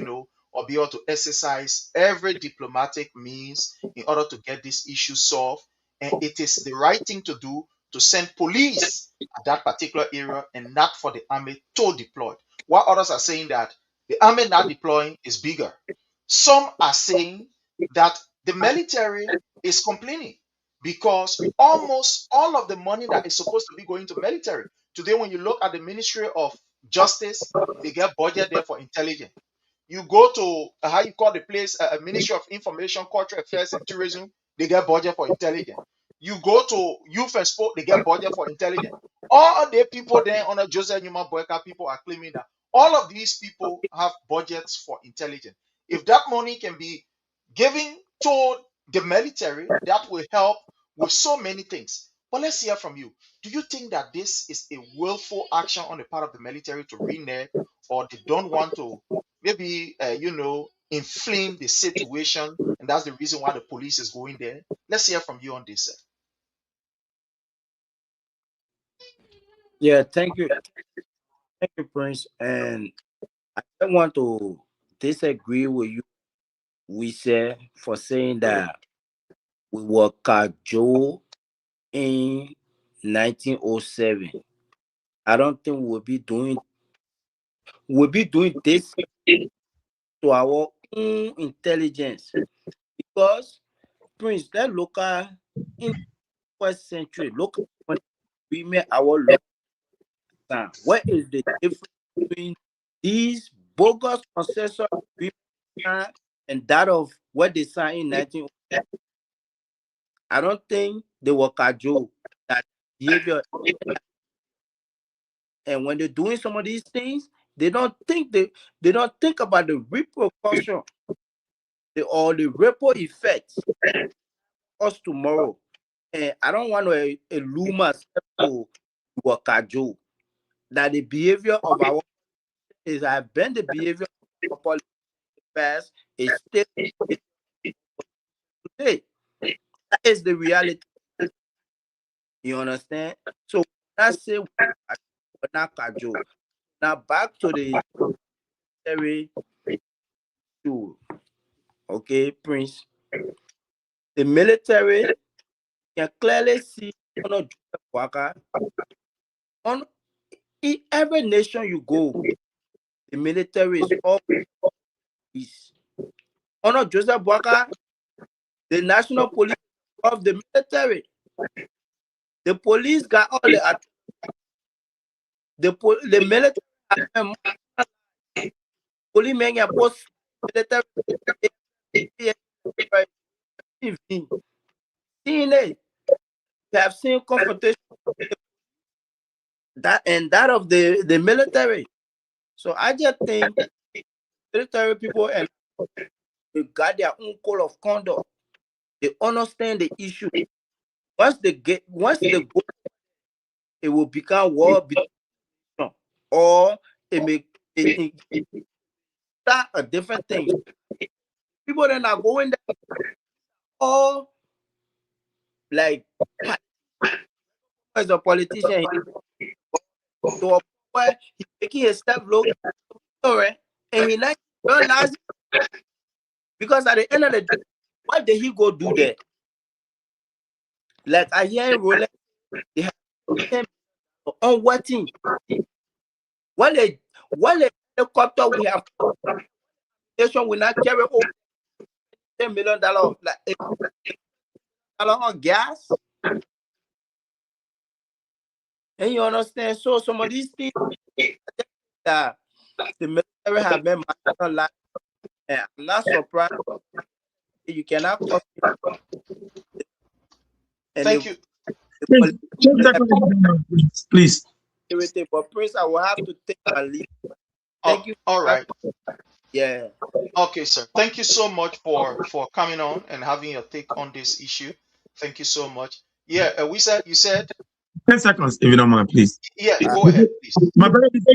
or be able to exercise every diplomatic means in order to get this issue solved. And it is the right thing to do to send police at that particular area and not for the army to deploy. While others are saying that the army not deploying is bigger. Some are saying that the military is complaining because almost all of the money that is supposed to be going to military today, when you look at the Ministry of Justice, they get budget there for intelligence. You go to how you call the place, Ministry of Information, Cultural Affairs, and Tourism, they get budget for intelligence. You go to Youth and Sport, they get budget for intelligence. All the people there under Joseph Newman Boyka, people are claiming that All of these people have budgets for intelligence. If that money can be given toward the military, that will help with so many things. But let's hear from you. Do you think that this is a willful action on the part of the military to renege, or they don't want to maybe, inflame the situation, and that's the reason why the police is going there? Let's hear from you on this, sir. Yeah, thank you, Prince. And I don't want to disagree with you. We said for saying that we were cajoled in 1907. I don't think we'll be doing this to our own intelligence, because Prince, that local in first century, local we made our local time. What is the difference between these bogus consensus agreement and that of what they signed in 1907? I don't think they were cajoled. That behavior, and when they're doing some of these things, they don't think about the repercussion, or the ripple effects us tomorrow. And I don't want to elude myself to cajole. That the behavior of our is have been the behavior of our politics in the past, is still today. That is the reality. You understand? So I say we're not cajole. Now back to the military issue. Okay, Prince. The military can clearly see on Boakai. On in every nation you go, the military is always peace. Honor Joseph Boakai, the national police of the military. The police got all the military police men get post military. Seeing it, we have seen confrontation that of the military. So I just think military people and they got their own code of conduct. They understand the issue. Once they go, it will become war between, or it may start a different thing. People that are going there, all like as a politician, to a point he's making a step low, and he not realize, because at the end of the day, what did he go do there? Like I hear him rolling, they have on what thing? What helicopter we have, nation will not carry over $10 million, like on gas. And you understand? So some of these things that the military have been marginalized, and I'm not surprised. You cannot cost it. Thank you. Please. But Prince, I will have to take my leave. Thank you. All right. Yeah. Okay, sir. Thank you so much for coming on and having your take on this issue. Thank you so much. Yeah, you said 10 seconds, if you don't mind, please. Yeah, go ahead, please. My brother, before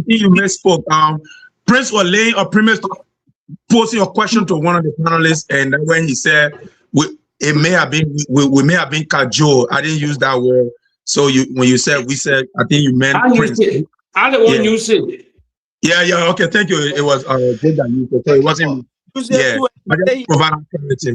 you misspoke, Prince was laying a premise, posing a question to one of the panelists, and when he said we may have been cajole. I didn't use that word. So when you said we said, I think you meant Prince. I the one you said. Yeah. Okay, thank you. It was good that you said. So it wasn't. Yeah, I just provide clarity,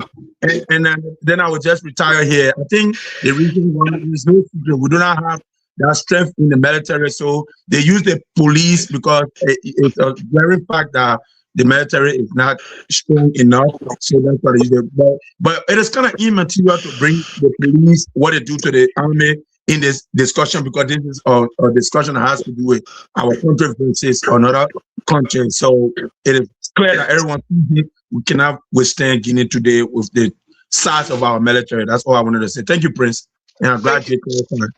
and then I would just retire here. I think the reason why is no secret. We do not have that strength in the military, so they use the police because it's a very fact that the military is not strong enough. So that's what they use it. But it is kind of immaterial to bring the police what they do to the army in this discussion, because this is a discussion that has to do with our country versus another country. So it is clear that everyone sees it. We cannot withstand Guinea today with the size of our military. That's all I wanted to say. Thank you, Prince. And I'm glad you clarified.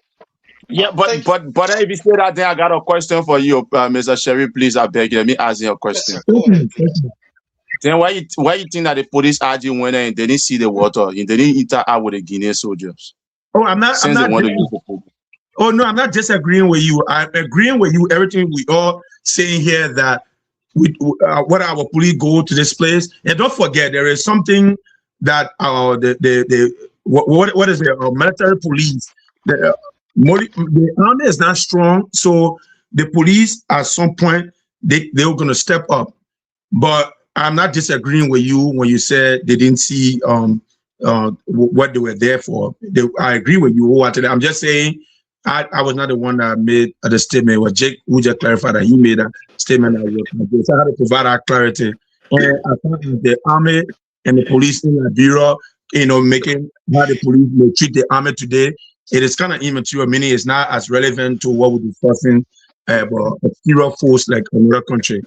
Yeah, but Thank you. if you say that, then I got a question for you, Mr. Sherry. Please, I beg you, let me ask you a Yes, question. sir. Go ahead, please. Then why you think that the police RG went in and they didn't see the water, and they didn't interact with the Guinean soldiers Oh, I'm since they not. want to use the police? Oh no, I'm not disagreeing with you. I'm agreeing with you. Everything we all saying here that what our police go to this place, and don't forget there is something that what is it? Military police. The army is not strong, so the police at some point they're going to step up. But I'm not disagreeing with you when you said they didn't see what they were there for. I agree with you wholeheartedly. I'm just saying I was not the one that made the statement. It was Jake who just clarified that he made a statement that was so I had to provide that clarity. And I thought the army and the police in Liberia, making how the police may treat the army today, it is kind of immature, meaning it's not as relevant to what we're discussing about a serious force like another country.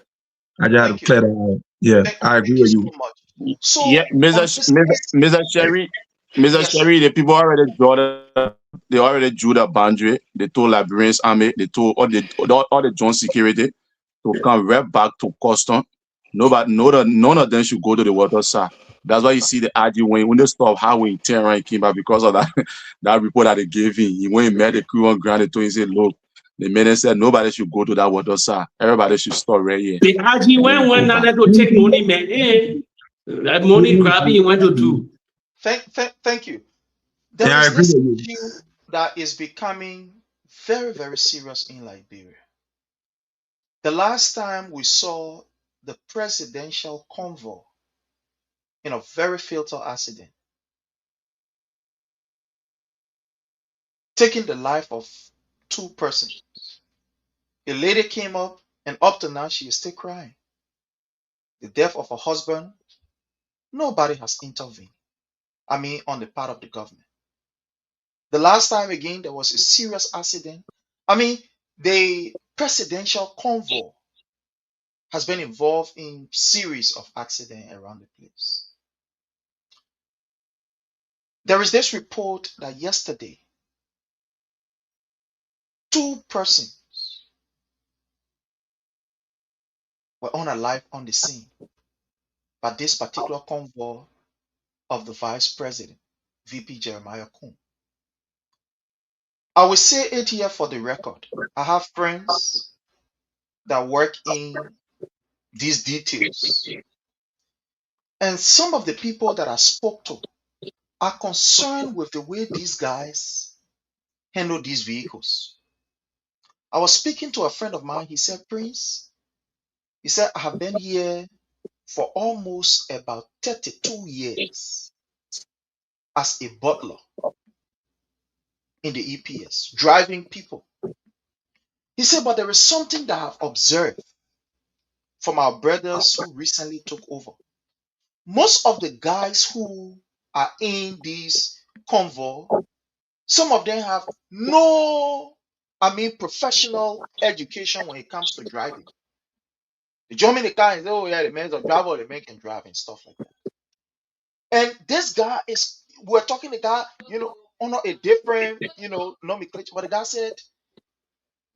I just had to Thank you. clear that out. Yeah, I agree Thank you with so you. much. So Yeah, on Mr. Sherry, yes, sir. Sherry, the people they already drew the boundary. They told Liberians army, they told all the joint security to come right back to custom. None of them should go to the water side. That's why you see the RG when they stop highway in Tehran, he came back because of that that report that they gave him. He went and met the crew on ground. They told him, say, look, the man said nobody should go to that water side. Everybody should stop right here. The RG And then went go down back. there to take money, man. That money grabbing he went to do. Thank you. There Yeah, I is agree this with you. issue that is becoming very, very serious in Liberia. The last time we saw the presidential convoy in a very fatal accident, taking the life of two persons. A lady came up, and up to now, she is still crying. The death of her husband, nobody has intervened. I mean, on the part of the government. The last time again, there was a serious accident. I mean, the presidential convoy has been involved in series of accidents around the place. There is this report that yesterday, two persons were unalive on the scene by this particular convoy of the vice president, VP Jeremiah Kuhn. I will say it here for the record. I have friends that work in these details. And some of the people that I spoke to are concerned with the way these guys handle these vehicles. I was speaking to a friend of mine. He said, Prince, he said, I have been here for almost about 32 years as a butler in the EPS, driving people. He said, but there is something that I've observed from our brothers who recently took over. Most of the guys who are in this convoy, some of them have no, professional education when it comes to driving. They jump in the car and say, oh yeah, the man's a driver, the man can drive and stuff like that. And this guy is, we're talking the guy, on a different, nomenclature, but the guy said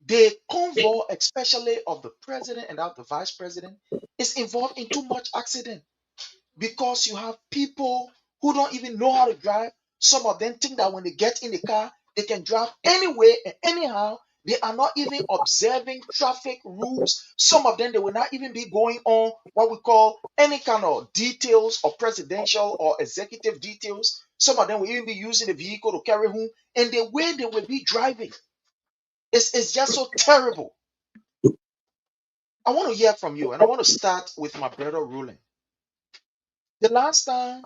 the convoy, especially of the president and of the vice president, is involved in too much accident because you have people who don't even know how to drive. Some of them think that when they get in the car, they can drive anyway and anyhow. They are not even observing traffic rules. Some of them, they will not even be going on what we call any kind of details or presidential or executive details. Some of them will even be using the vehicle to carry home. And the way they will be driving is just so terrible. I want to hear from you, and I want to start with my brother Roland. The last time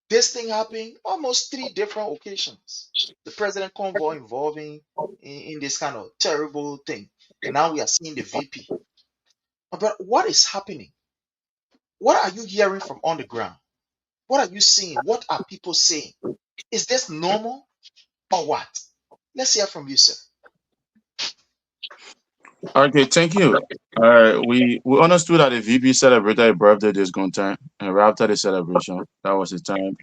this thing happened, almost 3 different occasions. The president convoy involving in this kind of terrible thing. And now we are seeing the VP. But what is happening? What are you hearing from on the ground? What are you seeing? What are people saying? Is this normal or what? Let's hear from you, sir. Okay, thank you. We understood that the VP celebrated a birthday this gone time, and right after the celebration, that was the time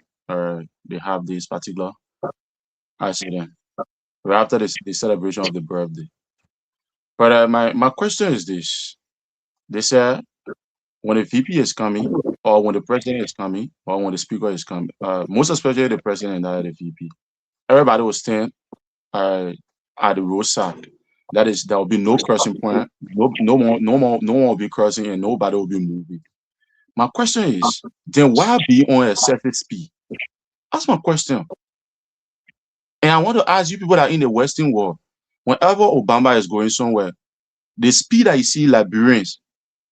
they have this particular accident. right after the celebration of the birthday. But my question is this: they said when the VP is coming, or when the president is coming, or when the speaker is coming, most especially the president and not the VP, everybody will stand at the roadside. There will be no crossing point. No one will be crossing, and nobody will be moving. My question is, then why be on excessive speed? That's my question. And I want to ask you people that are in the Western world, whenever Obama is going somewhere, the speed that you see Liberians,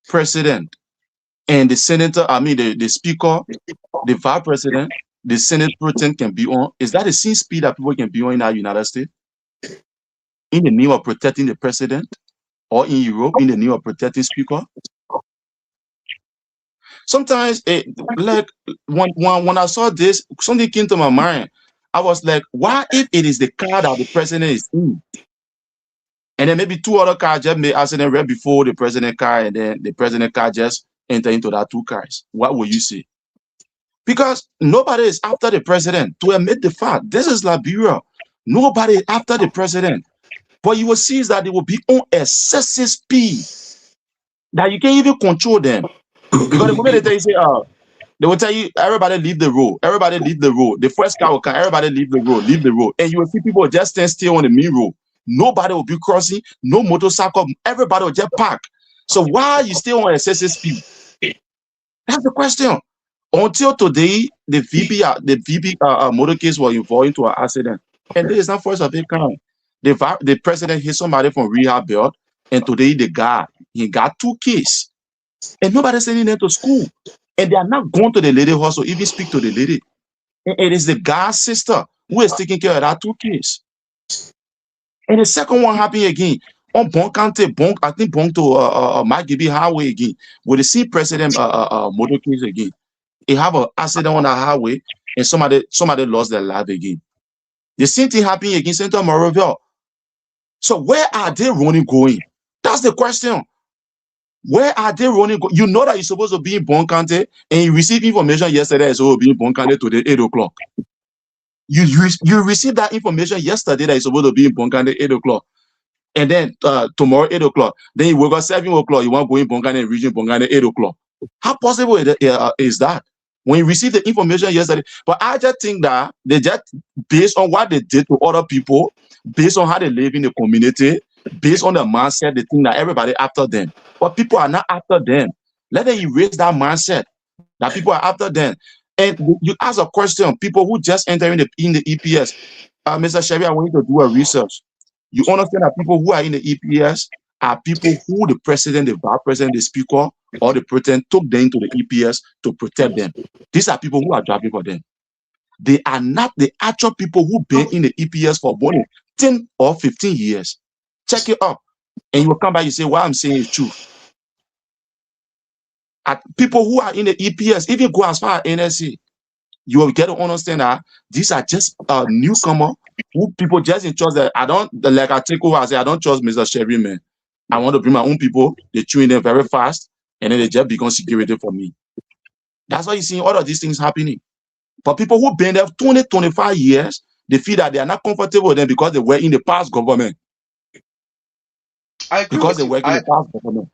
president, and the senator, the speaker, the vice president, the Senate president can be on, is that the same speed that people can be on in the United States in the name of protecting the president, or in Europe in the name of protecting speaker? Sometimes, like when I saw this, something came to my mind. I was like, why if it is the car that the president is in, and then maybe two other cars just made accident right before the president car, and then the president car just enter into that two cars, what will you say? Because nobody is after the president. To admit the fact, this is Liberia. Nobody is after the president. But you will see is that they will be on excessive speed that you can't even control them. Because the moment they tell you, say, they will tell you, everybody leave the road. Everybody leave the road. The first car will come, everybody leave the road, leave the road. And you will see people just stand still on the main road. Nobody will be crossing, no motorcycle, everybody will just park. So why are you still on excessive speed? That's the question. Until today, the VP motorcase was involved into an accident. And this is not first of its kind. The president hit somebody from rehab belt, and today he got two kids. And nobody's sending them to school. And they are not going to the lady house or even speak to the lady. And it is the guy's sister who is taking care of that two kids. And the second one happened again on I think Bon to Magibi Highway again, with the same president motorcase again. He have an accident on the highway, and somebody lost their life again. The same thing happened again, Center Moroville. So where are they running going? That's the question. Where are they running? You know that you're supposed to be in Bon County, and you received information yesterday, so be in Bon County today, 8 o'clock. You received that information yesterday that you're supposed to be in Bon County, 8 o'clock. And then tomorrow, 8 o'clock. Then you wake up 7 o'clock, you want to go in Bon County and reach in Bon County, 8 o'clock. How possible is that? When you receive the information yesterday? But I just think that they just, based on what they did to other people, based on how they live in the community, based on the mindset, they think that everybody after them. But people are not after them. Let them erase that mindset that people are after them. And you ask a question, people who just enter in the EPS, Mr. Chevy, I want you to do a research. You understand that people who are in the EPS are people who the president, the vice president, the speaker, or the president took them to the EPS to protect them. These are people who are driving for them. They are not the actual people who been in the EPS for more than 10 or 15 years. Check it out. And you will come back and say, what I'm saying is true. People who are in the EPS, even go as far as NSC, you will get to understand that these are just newcomer who people just in trust that I take over and say, I don't trust Mr. Chevy, man. I want to bring my own people. They train them very fast, and then they just become security for me. That's why you see all of these things happening. But people who've been there 20, 25 years, they feel that they are not comfortable with them because they were in the past government. I agree because with they you. work in the past government.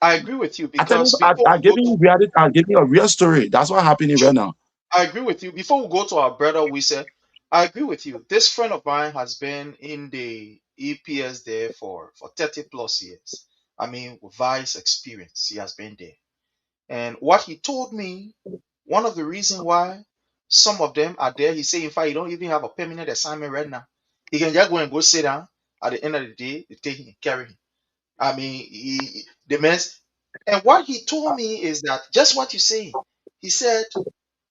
I agree with you I tell you, because before I we give go you to reality, I give you a real story. That's what's happening right now. I agree with you. Before we go to our brother, we said, I agree with you. This friend of mine has been in the EPS there for 30 plus years. I mean, with vice experience, he has been there. And what he told me, one of the reasons why some of them are there, he said, in fact, you don't even have a permanent assignment right now. He can just go and go sit down. At the end of the day, they take him and carry him. I mean, the man's, and what he told me is that just what you say. He said,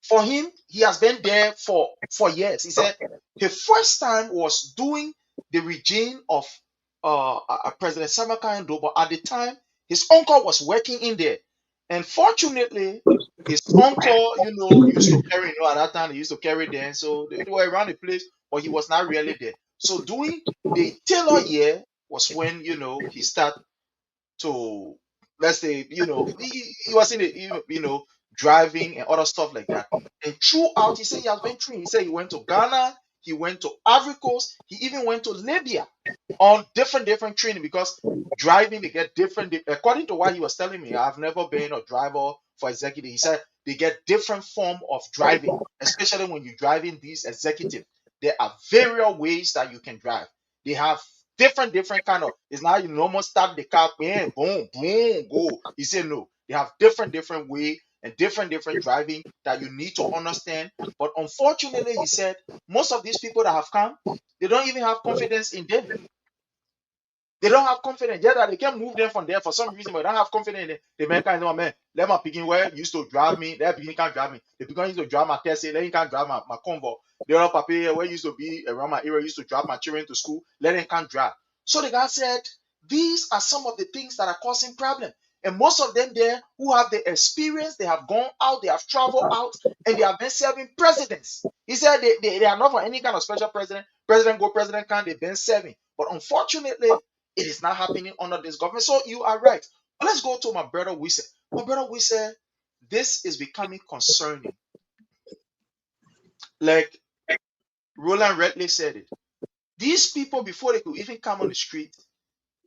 for him, he has been there for years. He said his first time was doing the regime of President Samakando, but at the time his uncle was working in there, and fortunately, his uncle, used to carry. At that time, he used to carry them, so they were around the place, but he was not really there. So doing the tailor year was when he started to, let's say, he was in the driving and other stuff like that. And throughout, he said he has been trained. He said he went to Ghana, he went to Ivory Coast, he even went to Libya on different training, because driving, they get different, according to what he was telling me. I've never been a driver for executive. He said they get different form of driving, especially when you're driving these executive. There are various ways that you can drive. They have different kind of, it's not you normal start the car, boom, boom, go. He said no. They have different way and different driving that you need to understand. But unfortunately, he said most of these people that have come, they don't even have confidence in them. They don't have confidence. Yeah, that they can move them from there for some reason, but they don't have confidence in it. The man kind of, man, let my picking where used to drive me. That picking can't drive me. The picking used to drive my Tesla. Let him can't drive my convo. The other papi where used to be around my area used to drive my children to school. Let him can't drive. So the guy said, these are some of the things that are causing problem. And most of them there who have the experience, they have gone out, they have traveled out, and they have been serving presidents. He said they are not for any kind of special president. President go, president can, they've been serving. But unfortunately, it is not happening under this government. So you are right. But let's go to my brother Wisse. My brother Wisse, this is becoming concerning. Like Roland Redley said it. These people, before they could even come on the street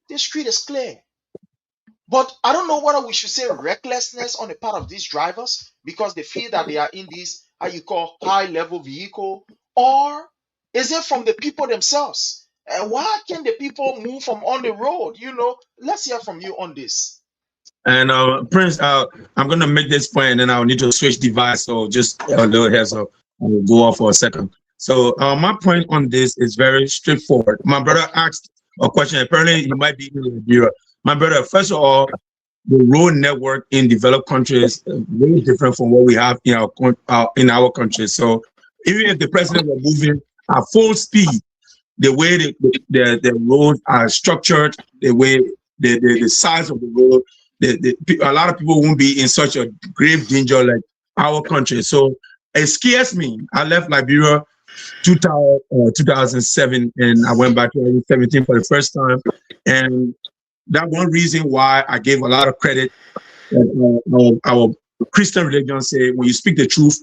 is clear. But I don't know whether we should say recklessness on the part of these drivers because they feel that they are in this, how you call, high-level vehicle, or is it from the people themselves? And why can the people move from on the road? Let's hear from you on this. And Prince, I'm going to make this point, and then I'll need to switch device. So just a little heads up. I'll go off for a second. So my point on this is very straightforward. My brother asked a question. Apparently, he might be in Liberia. My brother, first of all, the road network in developed countries is very different from what we have in our country. So even if the president were moving at full speed, the way the roads are structured, the way the size of the road, a lot of people won't be in such a grave danger like our country. So it scares me. I left Liberia 2007 and I went back to 2017 for the first time. And that one reason why I gave a lot of credit. Our Christian religion say when you speak the truth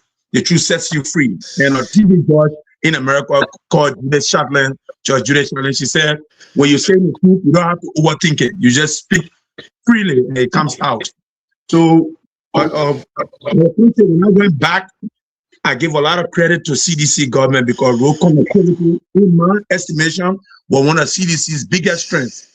sets you free. And a TV judge in America called Judge Judith Chatelain, she said, when you say the truth, you don't have to overthink it. You just speak freely and it comes out. So when I went back, I give a lot of credit to CDC government because road connectivity, in my estimation, was one of CDC's biggest strengths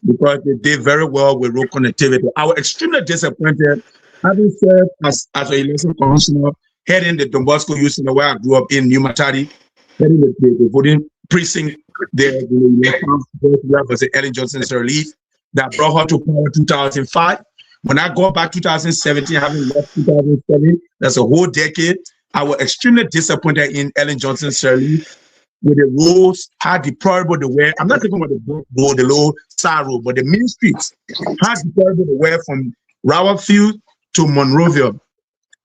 because they did very well with road connectivity. I was extremely disappointed having served as an election commissioner, heading the Don Bosco Youth Center where I grew up in New Matadi, heading the voting precinct there. That was the Ellen Johnson relief that brought her to power in 2005. When I go back 2017, having left 2007, that's a whole decade. I was extremely disappointed in Ellen Johnson relief with the roads, how deplorable they were. I'm not talking about the road, the low side road, but the main streets, how deplorable they were from Rowerfield to Monrovia.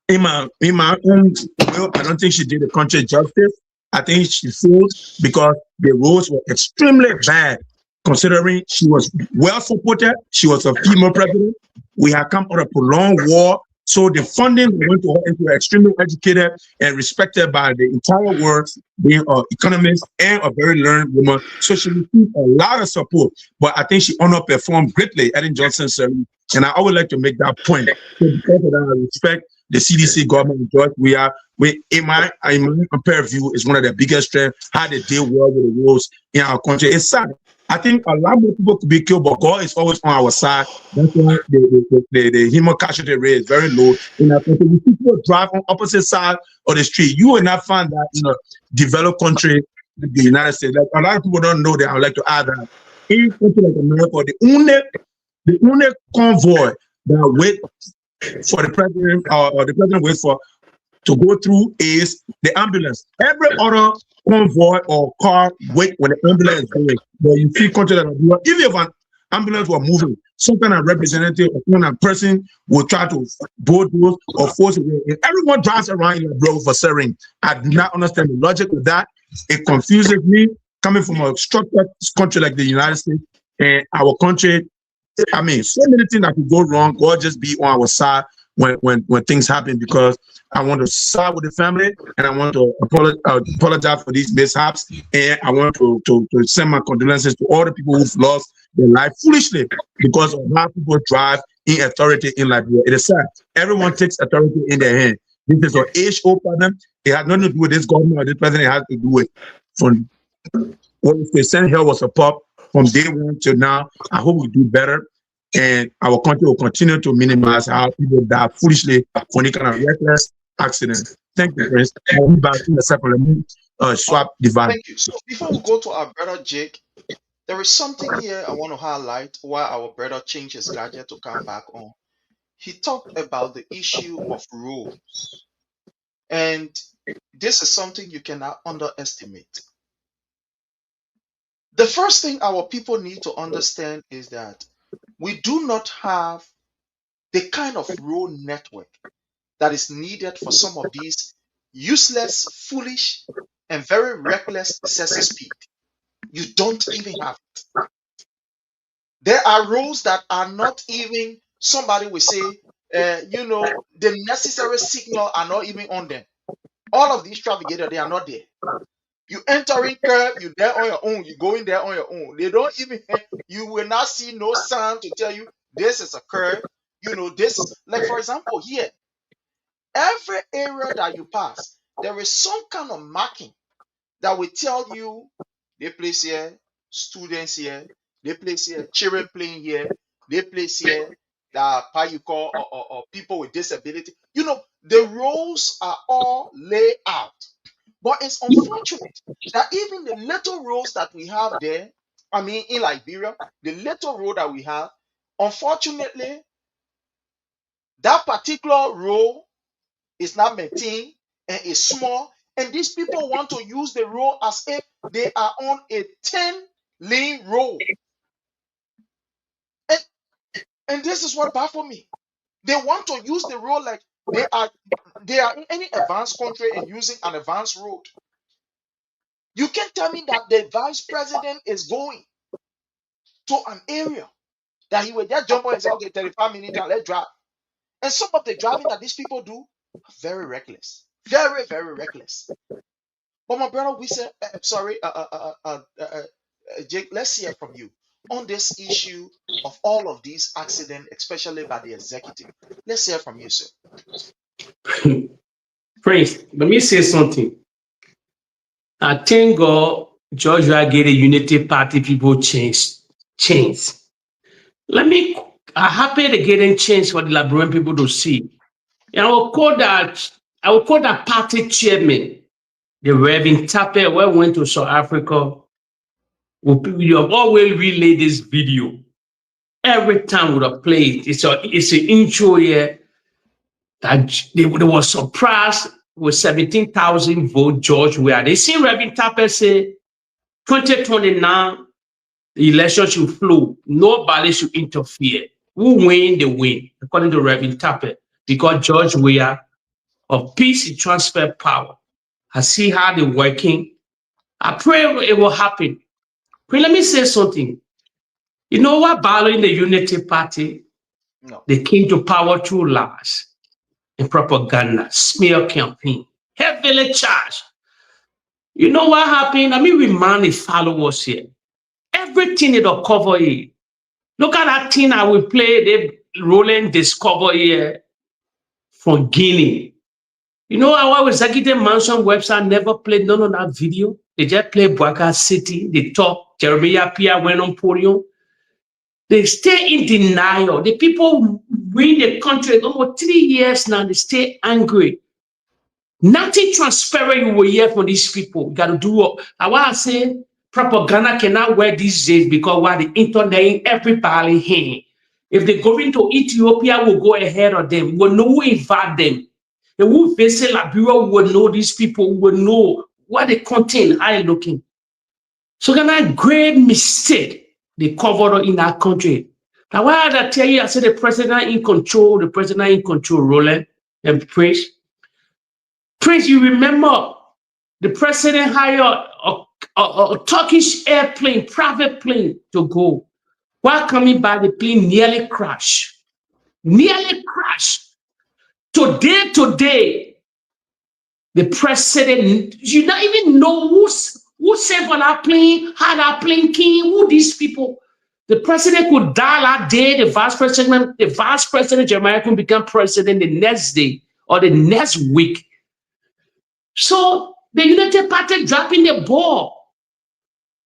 In my own will, I don't think she did the country justice. I think she failed because the roads were extremely bad, considering she was well supported. She was a female president. We had come out of a prolonged war. So the funding went to her into extremely educated and respected by the entire world, being an economist and a very learned woman. So she received a lot of support, but I think she underperformed greatly, Ellen Johnson. And I always like to make that point. So because of that, I respect the CDC government. In my compared view, is one of the biggest strengths, how they deal well with the roads in our country. It's sad. I think a lot more people could be killed, but God is always on our side. That's why the human casualty rate is very low in our country. When people drive on opposite side of the street, you will not find that in a developed country like the United States. Like, a lot of people don't know that. I would like to add that in a country like America, the only convoy that wait for the president or the president waits for to go through is the ambulance. Every other convoy or car wait when the ambulance is going. But you see countries that are doing, even if an ambulance were moving, some kind of representative or some kind of person will try to bulldoze or force it. And everyone drives around in a blow for serving. I do not understand the logic of that. It confuses me coming from a structured country like the United States and our country. I mean, so many things that could go wrong. God just be on our side. when things happen, because I want to side with the family and I want to apologize for these mishaps, and I want to send my condolences to all the people who've lost their life foolishly because of how people drive in authority in Liberia. It is sad. Everyone takes authority in their hand. This is an age-old problem. It has nothing to do with this government or this president. It has to do with from what they sent here was a pup from day one till now. I hope we do better, and our country will continue to minimize how people die foolishly for any kind of reckless accident. Thank you, Prince. I'll be back in a second. Let me swap device. Thank you. So before we go to our brother Jake, there is something here I want to highlight why our brother changed his gadget to come back on. He talked about the issue of roles. And this is something you cannot underestimate. The first thing our people need to understand is that we do not have the kind of road network that is needed for some of these useless, foolish, and very reckless excessive speed. You don't even have it. There are roads that are not even, somebody will say, the necessary signal are not even on them. All of these traffic gators, they are not there. You entering curve, you there on your own, you going there on your own. They don't even, you will not see no sign to tell you this is a curve. This is, like for example, here, every area that you pass, there is some kind of marking that will tell you they place here, students here, they place here, children playing here, they place here, that how you call or people with disability. The roads are all laid out. But it's unfortunate that even the little roads that we have there, in Liberia, the little road that we have, unfortunately, that particular road is not maintained and is small. And these people want to use the road as if they are on a 10-lane road. And this is what baffles me. They want to use the road like they are in any advanced country and using an advanced road. You can't tell me that the vice president is going to an area that he will just jump on and say, okay, 35 minutes and let's drive. And some of the driving that these people do are very reckless. Very, very reckless. But my brother, we said, Jake, let's hear from you on this issue of all of these accidents, especially by the executive. Let's hear from you, sir. Prince, let me say something. I thank God Georgia get a unity party people change. I'm happy to get a change for the Liberian people to see. And I will call that party chairman, the Reverend Tappe, when we went to South Africa. We have always relayed this video. Every time we have played, it's an intro here that they was surprised with 17,000 vote George where they see Reverend Tappe say 2029 the election should flow, nobody should interfere. Who win, they win, according to Reverend Tappe, because George Weah of Peace and Transfer Power. I see how they're working. I pray it will happen. But let me say something. You know what battling the Unity Party? No. They came to power through lies and propaganda, smear campaign, heavily charged. You know what happened? We remind the followers here. Everything it'll cover it. Look at that thing I will play, they rolling discover here from Guinea. You know our executive mansion website never played none of that video. They just play Boakai City, they talk, Jeremiah Pia went on podium. They stay in denial. The people win the country almost 3 years now, they stay angry. Nothing transparent you will hear from these people. You got to do what I say. Propaganda cannot work these days because while the internet in everybody hand. If they go into Ethiopia, will go ahead of them. We'll know who invite them. And who visit Liberia will know these people, will know what they contain, how they looking. So can I great mistake they covered in our country. Now why did I tell you I said the president in control, Roland and Prince. Prince, you remember the president hired a Turkish airplane, private plane to go. While coming by, the plane nearly crashed. Today, the president, you don't even know who sent for that plane, how that plane came, who these people. The president could die that day, the vice president Jeremiah could become president the next day or the next week. So the United Party dropping the ball.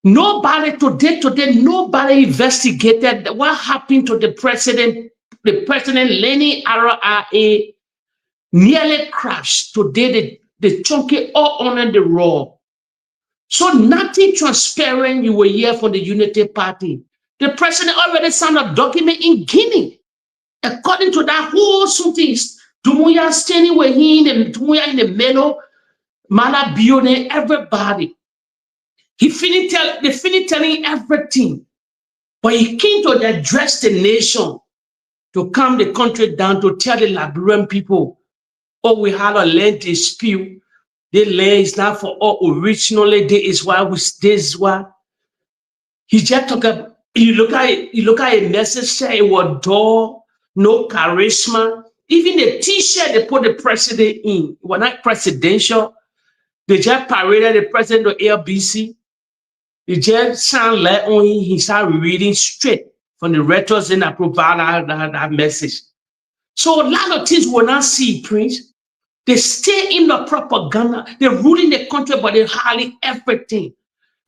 Nobody today, nobody investigated what happened to the president Lenny RRA nearly crashed. Today, the chunky all under the roll. So nothing transparent you will hear from the Unity Party. The president already signed a document in Guinea. According to that whole something, Dumuya standing with him and Dumuya in the middle, Mala building everybody. They finished telling everything. But he came to address the nation, to calm the country down, to tell the Liberian people, oh, we had a land dispute. The land is not for all. Originally, this is why. He just talk about, you look at a message, say it was dull, no charisma. Even the t-shirt they put the president in, it was not presidential. They just paraded the president of LBC. They just sound like only he started reading straight from the rhetoric and I provide that message. So a lot of things will not see, Prince. They stay in the propaganda. They're ruling the country, but they're hardly everything.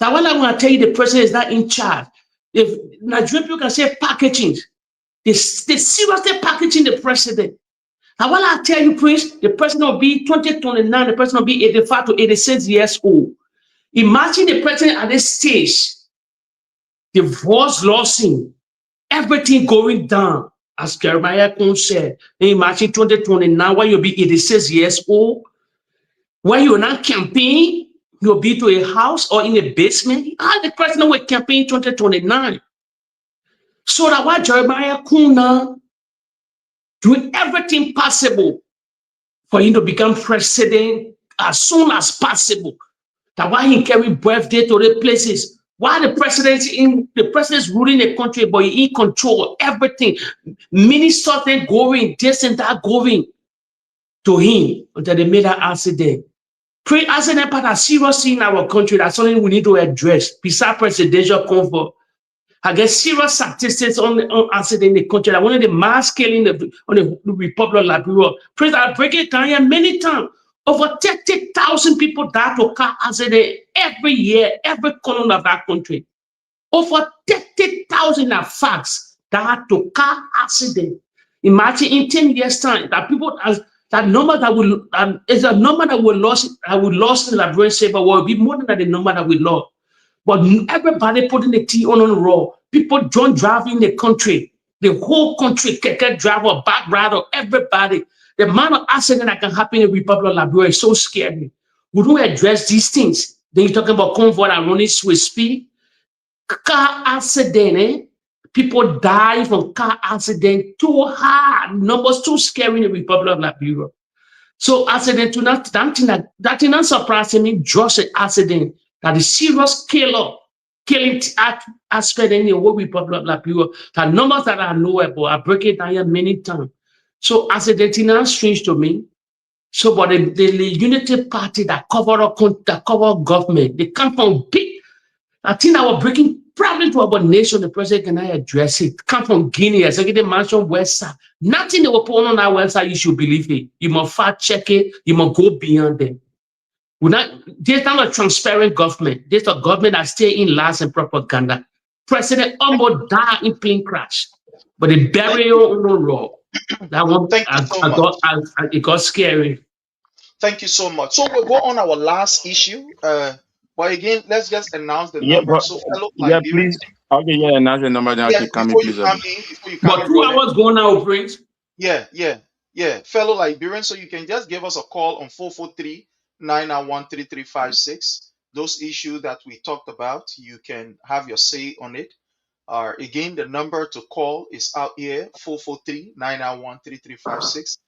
That's why I want to tell you the president is not in charge. If Nigerian people can say packaging, they seriously packaging the president. Now, while I tell you, Prince, the president will be 2029, the president will be 85 to 86 years old. Imagine the president at this stage, divorce lawsuit, everything going down, as Jeremiah Kuhn said. Imagine 2029, when you'll be 86 years old, when you're not campaigning, you'll be to a house or in a basement. How the president will campaign 2029? So that why Jeremiah Kuhn now doing everything possible for him to become president as soon as possible. That's why he carry birthday to the places. Why the president's ruling the country, but he control everything. Ministers then going, this and that going to him until they made an accident. Pre-accident part are serious in our country. That's something we need to address. Besides presidential comfort, I guess serious statistics on accident in the country. That one of the mass killing on the Republic of Liberia. Please, I break it down here many times. Over 30,000 people die to car accident every year, every corner of that country. Over 30,000 are facts die to car accident. Imagine in 10 years' time that people that number that will is a number that we lost in the Liberian civil war will be more than the number that we lost. But everybody putting the T on the roll. People don't drive in the country. The whole country, keke driver, back rider, everybody. The amount of accident that can happen in the Republic of Liberia is so scary. We don't address these things. Then you're talking about convoy and running with speed. Car accident, people die from car accident too hard. Numbers too scary in the Republic of Liberia. So accident to not that thing not surprising me, just an accident. That is serious killing aspect in the whole Republic of Liberia. The numbers that I know about, I break it down here many times. So accident is not strange to me. So, but the Unity Party that cover government, they come from big. I think I was breaking problem to our nation. The president can I address it? Come from Guinea, executive mansion, West Side. Nothing they will put on our website. You should believe it. You must fact check it. You must go beyond them. There's not a transparent government. There's a government that stay in lies and propaganda. President almost died in plane crash, but the burial on the road. That one, it got scary. Thank you so much. So we'll go on our last issue. But again, let's just announce the number. So fellow Liberians. Please. Okay, announce the number. Then I can come in, please. But 2 hours going now, Prince. Yeah. Fellow Liberians, so you can just give us a call on 443-991-3356. Those issues that we talked about, you can have your say on it. Again, the number to call is out here, 443-991-3356 is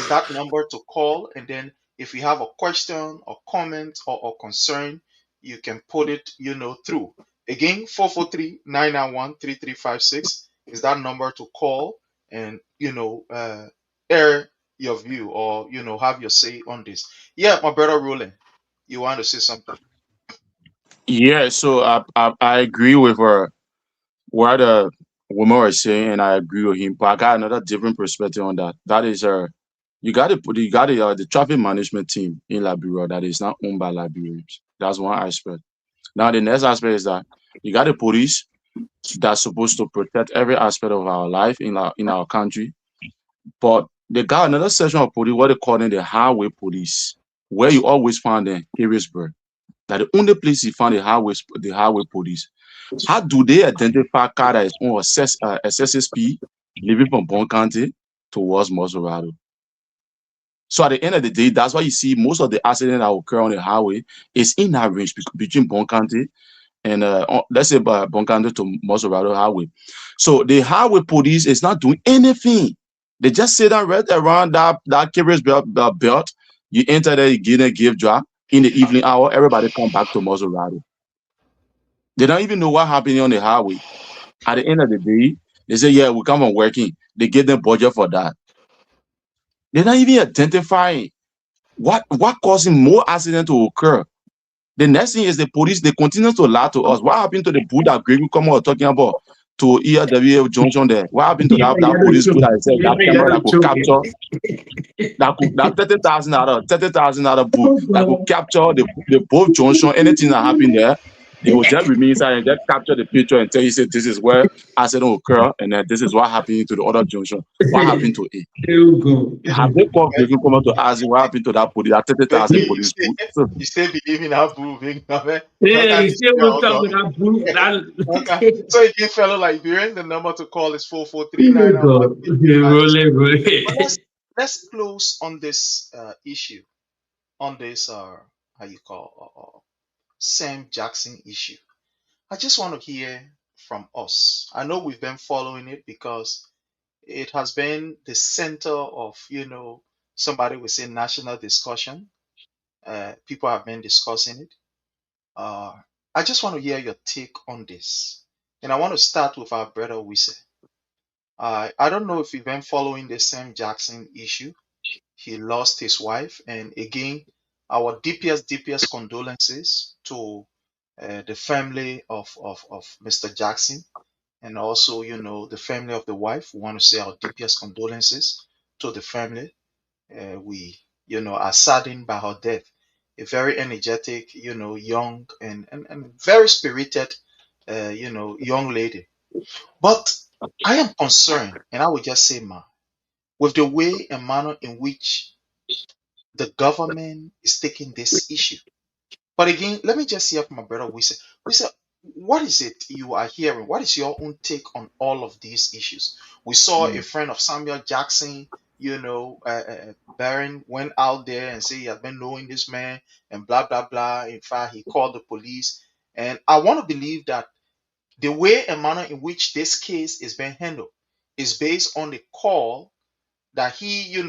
that number to call. And then if you have a question or comment or concern, you can put it, through. Again, 443-991-3356 is that number to call and, air your view or have your say on this. Yeah, my brother Roland, you want to say something? Yeah, so I agree with what the woman was saying, and I agree with him. But I got another different perspective on that. That is, you got the traffic management team in Liberia that is not owned by Liberians. That's one aspect. Now the next aspect is that you got the police that's supposed to protect every aspect of our life in our country. But they got another section of police, what they call them the highway police, where you always find them Harrisburg. That the only place you find the highway police. How do they identify car that is on SSSP leaving from Bon County towards Maserati? So at the end of the day, that's why you see most of the accidents that occur on the highway is in that range between Bon County and let's say Bon County to Maserati Highway. So the highway police is not doing anything. They just sit down right around that carriage belt. You enter there, you give them gift drop in the evening hour. Everybody come back to Maserati. They don't even know what happening on the highway. At the end of the day, they say, yeah, we come from working. They give them budget for that. They're not even identifying what causing more accident to occur. The next thing is the police, they continue to lie to us. What happened to the boot that Greg come out talking about to ERW Junction there? What happened to that police boot that said that camera that could capture that 30,000 out of boot that could capture the both junction, anything that happened there, they will just remain inside and just capture the picture and tell you, say, this is where accident occur, and then this is what happened to the other junction. What happened to it? Have they called Greg come out to ask you what happened to that police, that 30,000 police boot? You still believe in that moving? Yeah, you still wake up with that boot. Okay. So again, fellow Liberians, the number to call is 443 Rolling. But let's close on this issue, on this how you call Sam Jackson issue. I just want to hear from us. I know we've been following it because it has been the center of somebody would say national discussion. People have been discussing it. Uh, I just want to hear your take on this, and I want to start with our brother Wise. I don't know if you've been following the Sam Jackson issue. He lost his wife, and again, our deepest condolences to the family of Mr. Jackson, and also the family of the wife. We want to say our deepest condolences to the family. We are saddened by her death. A very energetic, young and very spirited, young lady. But I am concerned, and I would just say, ma, with the way and manner in which the government is taking this issue. But again, let me just hear from my brother Wise. Wise, what is it you are hearing? What is your own take on all of these issues? We saw a friend of Samuel Jackson, Barron went out there and said he had been knowing this man and blah, blah, blah. In fact, he called the police. And I want to believe that the way and manner in which this case is being handled is based on the call that he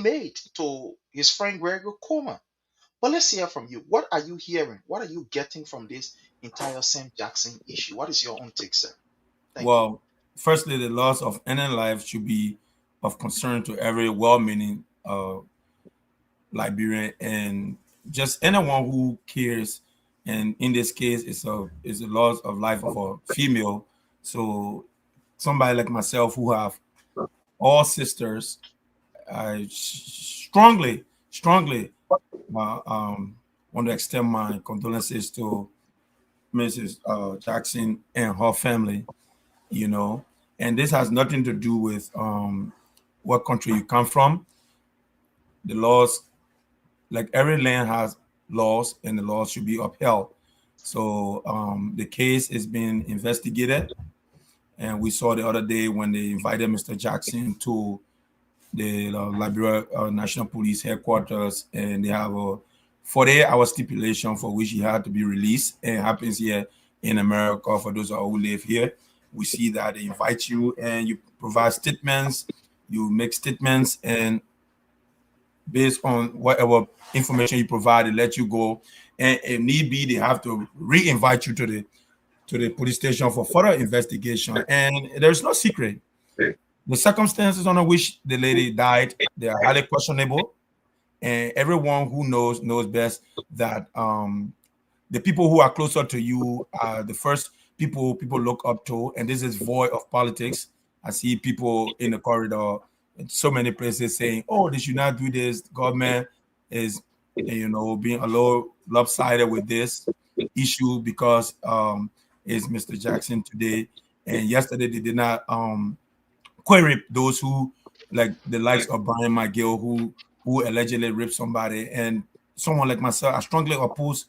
made to his friend Gregor Coleman. But let's hear from you. What are you hearing? What are you getting from this entire Sam Jackson issue? What is your own take, sir? Thank you. Well, firstly, the loss of any life should be of concern to every well-meaning Liberian and just anyone who cares. And in this case, it's a loss of life of a female. So somebody like myself who have all sisters, I strongly want to extend my condolences to Mrs. Jackson and her family, and this has nothing to do with what country you come from. The laws, like every land has laws, and the laws should be upheld. So the case is being investigated, and we saw the other day when they invited Mr. Jackson to the Liberia National Police headquarters, and they have a 48-hour stipulation for which he had to be released. And it happens here in America for those who live here. We see that they invite you and you provide statements, you make statements, and based on whatever information you provide, they let you go. And if need be, they have to re-invite you to the police station for further investigation. And there's no secret. The circumstances under which the lady died, they are highly questionable, and everyone who knows best that the people who are closer to you are the first people look up to, and this is void of politics. I see people in the corridor in so many places saying, "Oh, they should not do this. Government is, being a little lopsided with this issue because it's Mr. Jackson today, and yesterday they did not query those who like the likes of Brian McGill who allegedly raped somebody, and someone like myself. I strongly oppose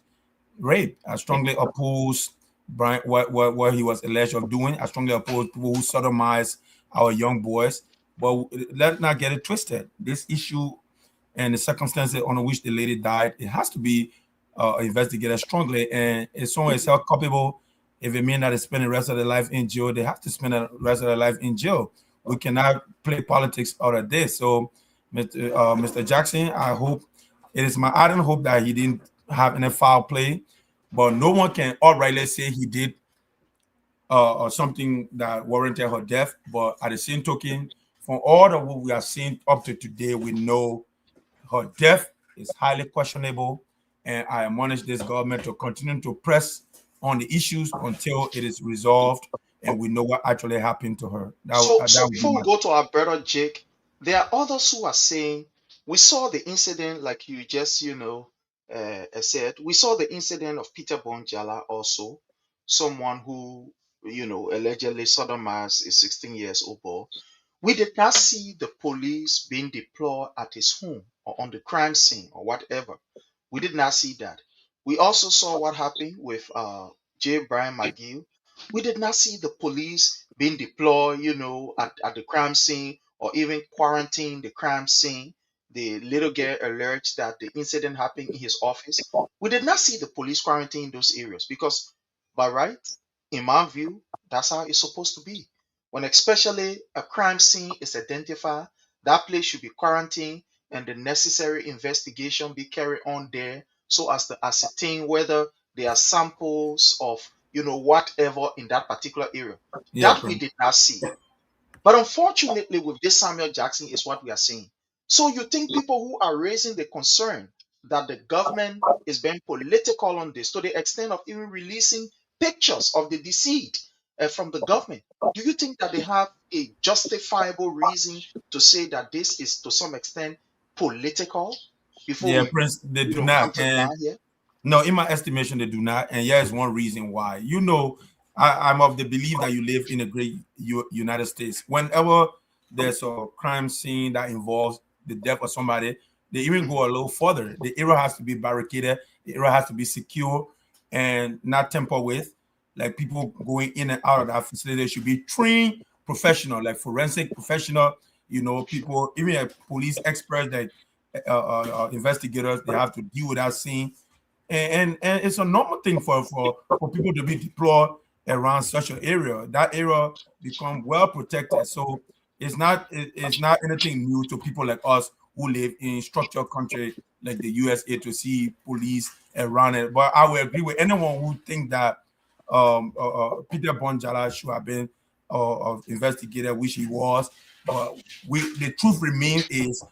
rape. I strongly oppose Brian what he was alleged of doing. I strongly oppose people who sodomize our young boys. But let's not get it twisted. This issue and the circumstances under which the lady died, it has to be investigated strongly. And if someone is held culpable, if it means that they spend the rest of their life in jail, they have to spend the rest of their life in jail. We cannot play politics out of this. So, Mr. Jackson, I hope it is my ardent hope that he didn't have any foul play, but no one can outrightly say he did or something that warranted her death. But at the same token, from all that what we are seeing up to today, we know her death is highly questionable, and I admonish this government to continue to press on the issues until it is resolved and we know what actually happened to her. So That would be before we my go to our brother Jake, there are others who are saying we saw the incident, like you just said. We saw the incident of Peter Bonjala also, someone who allegedly sodomized a 16 years old boy. We did not see the police being deployed at his home or on the crime scene or whatever. We did not see that. We also saw what happened with J. Brian McGill. We did not see the police being deployed, at the crime scene or even quarantine the crime scene. The little girl alleged that the incident happened in his office. We did not see the police quarantine those areas because, by right, in my view, that's how it's supposed to be. When especially a crime scene is identified, that place should be quarantined and the necessary investigation be carried on there so as to ascertain whether there are samples of whatever in that particular area. yeah, That we Prince. did not see. But unfortunately, with this Samuel Jackson is what we are seeing. So you think people who are raising the concern that the government is being political on this to the extent of even releasing pictures of the deceased from the government, do you think that they have a justifiable reason to say that this is to some extent political before Yeah, we Prince, they do come not. to the And line here? no, in my estimation, they do not. And here is one reason why. I'm of the belief that you live in a great United States. Whenever there's a crime scene that involves the death of somebody, they even go a little further. The area has to be barricaded, the area has to be secure and not tampered with. Like people going in and out of that facility should be trained professional, like forensic professional, people, even police experts that investigators, they have to deal with that scene, and it's a normal thing for people to be deployed around such an area. That area become well protected, so it's not anything new to people like us who live in structured country like the USA to see police around it. But I will agree with anyone who think that Peter Bonjala should have been investigated, which he was. But the truth remains is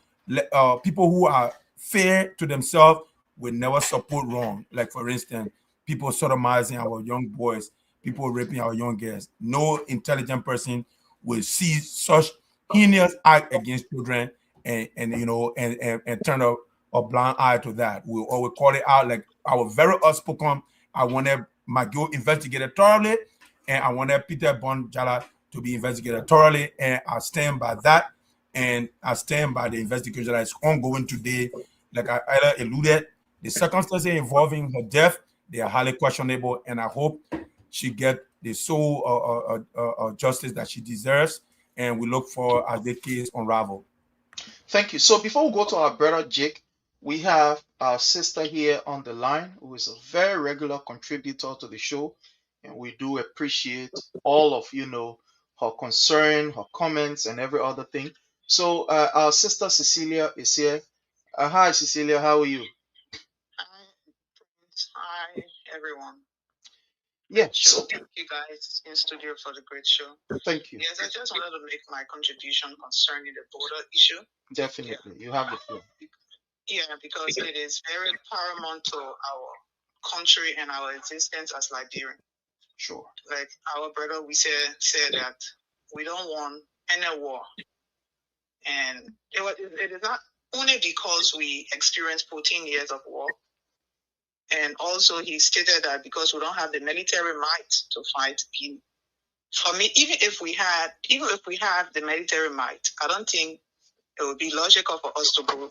people who are fair to themselves will never support wrong. Like for instance, people sodomizing our young boys, people raping our young girls. No intelligent person will see such heinous act against children and turn a blind eye to that. We'll always call it out. Like our very outspoken, I wanted McGill investigated thoroughly, and I wanted Peter Bonjala to be investigated thoroughly, and I stand by that, and I stand by the investigation that is ongoing today. Like I earlier alluded, the circumstances involving her death, they are highly questionable, and I hope she get the sole justice that she deserves, and we look for as the case unravel. Thank you. So before we go to our brother Jake, we have our sister here on the line who is a very regular contributor to the show, and we do appreciate all of her concern, her comments, and every other thing. So our sister Cecilia is here. Hi, Cecilia. How are you? Hi, everyone. Yeah. Sure. So Thank you guys in studio for the great show. thank you. Yes, I just wanted to make my contribution concerning the border issue. Definitely. You have the floor. Yeah, because it is very paramount to our country and our existence as Liberian. Sure. Like our brother, we said that we don't want any war, and it is not only because we experienced 14 years of war, and also he stated that because we don't have the military might to fight him. For me, even if we have the military might, I don't think it would be logical for us to go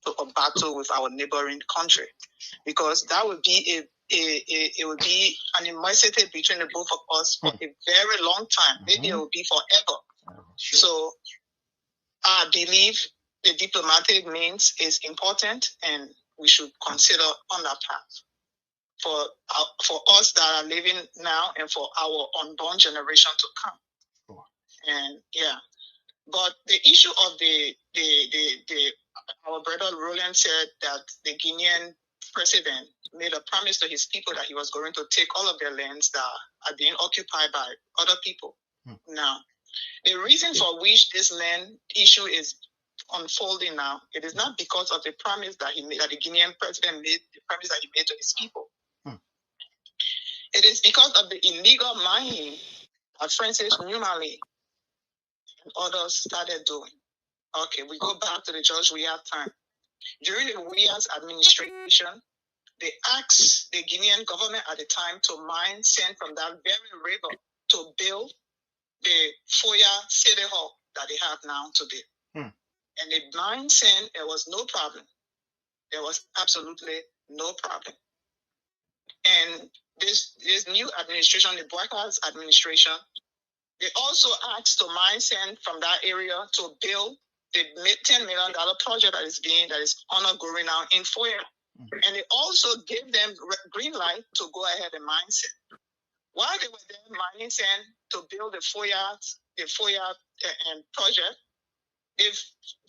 to a battle with our neighboring country, because that would be it would be an animosity between the both of us for a very long time. Maybe it will be forever. Sure. So I believe the diplomatic means is important, and we should consider on that path for us that are living now and for our unborn generation to come. Sure. And yeah, but the issue of the our brother Roland said that the Guinean president made a promise to his people that he was going to take all of their lands that are being occupied by other people. Now, the reason for which this land issue is unfolding now, it is not because of the promise that he made, that the Guinean president made, the promise that he made to his people. It is because of the illegal mining that Francis Newmally and others started doing. Okay, we go back to the George Weah time. During the Weah's administration, they asked the Guinean government at the time to mine sand from that very river to build the Foya City Hall that they have now today. And the mine sand, there was no problem. There was absolutely no problem. And this new administration, the Boakai's administration, they also asked to mine sand from that area to build the $10 million project that is ongoing now in Foya. And they also gave them green light to go ahead and mine sand. While they were there mining sand to build the Foya project, they've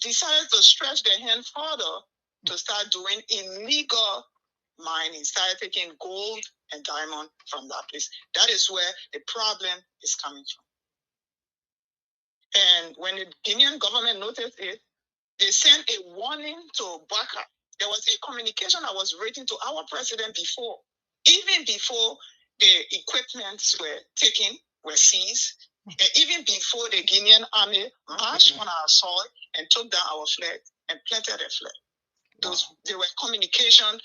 decided to stretch their hand further to start doing illegal mining, started taking gold and diamond from that place. That is where the problem is coming from. And when the Guinean government noticed it, they sent a warning to Boakai. There was a communication that was written to our president before, even before the equipments were seized, and even before the Guinean army marched on our soil and took down our flag and planted a flag. There were communications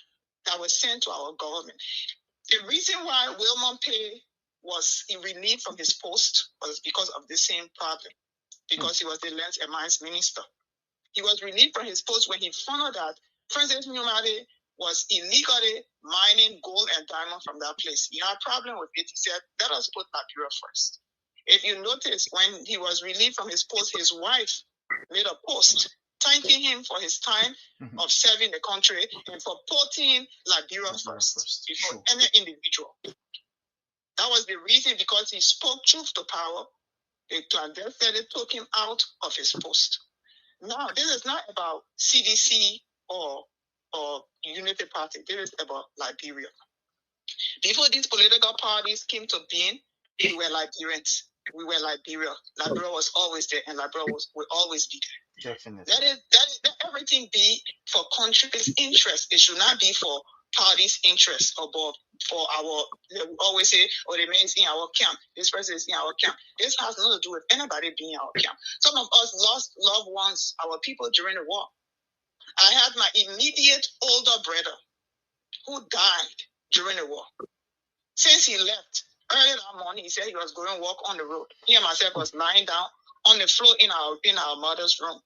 that were sent to our government. The reason why Wilmon Pay was relieved from his post was because of the same problem, because he was the Lands and Mines Minister. He was relieved from his post when he found out that Francis Newmally was illegally mining gold and diamond from that place. He had a problem with it. He said, let us put Liberia first. If you notice, when he was relieved from his post, his wife made a post thanking him for his time of serving the country and for putting Liberia first before any individual. That was the reason, because he spoke truth to power. The clandestine took him out of his post. Now, this is not about CDC or Unity Party. This is about Liberia. Before these political parties came to being, we were Liberians. We were Liberia. Liberia was always there, and Liberia will always be there. Definitely. Let everything be for country's interest. It should not be for party's interest or for our, we always say, oh, the man is in our camp. This person is in our camp. This has nothing to do with anybody being in our camp. Some of us lost loved ones, our people, during the war. I had my immediate older brother who died during the war. Since he left, early that morning, he said he was going to walk on the road. He and myself was lying down on the floor in our mother's room.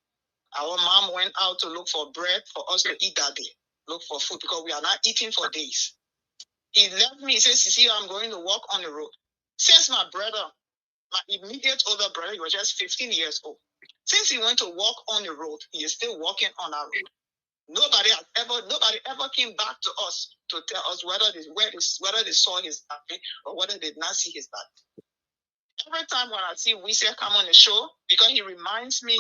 Our mom went out to look for bread for us to eat that day, look for food, because we are not eating for days. He left me. He says, "Sisi, I'm going to walk on the road." Since my brother, my immediate older brother, he was just 15 years old. Since he went to walk on the road, he is still walking on our road. Nobody ever came back to us to tell us whether they saw his body or whether they did not see his body. Every time when I see Wise come on the show, because he reminds me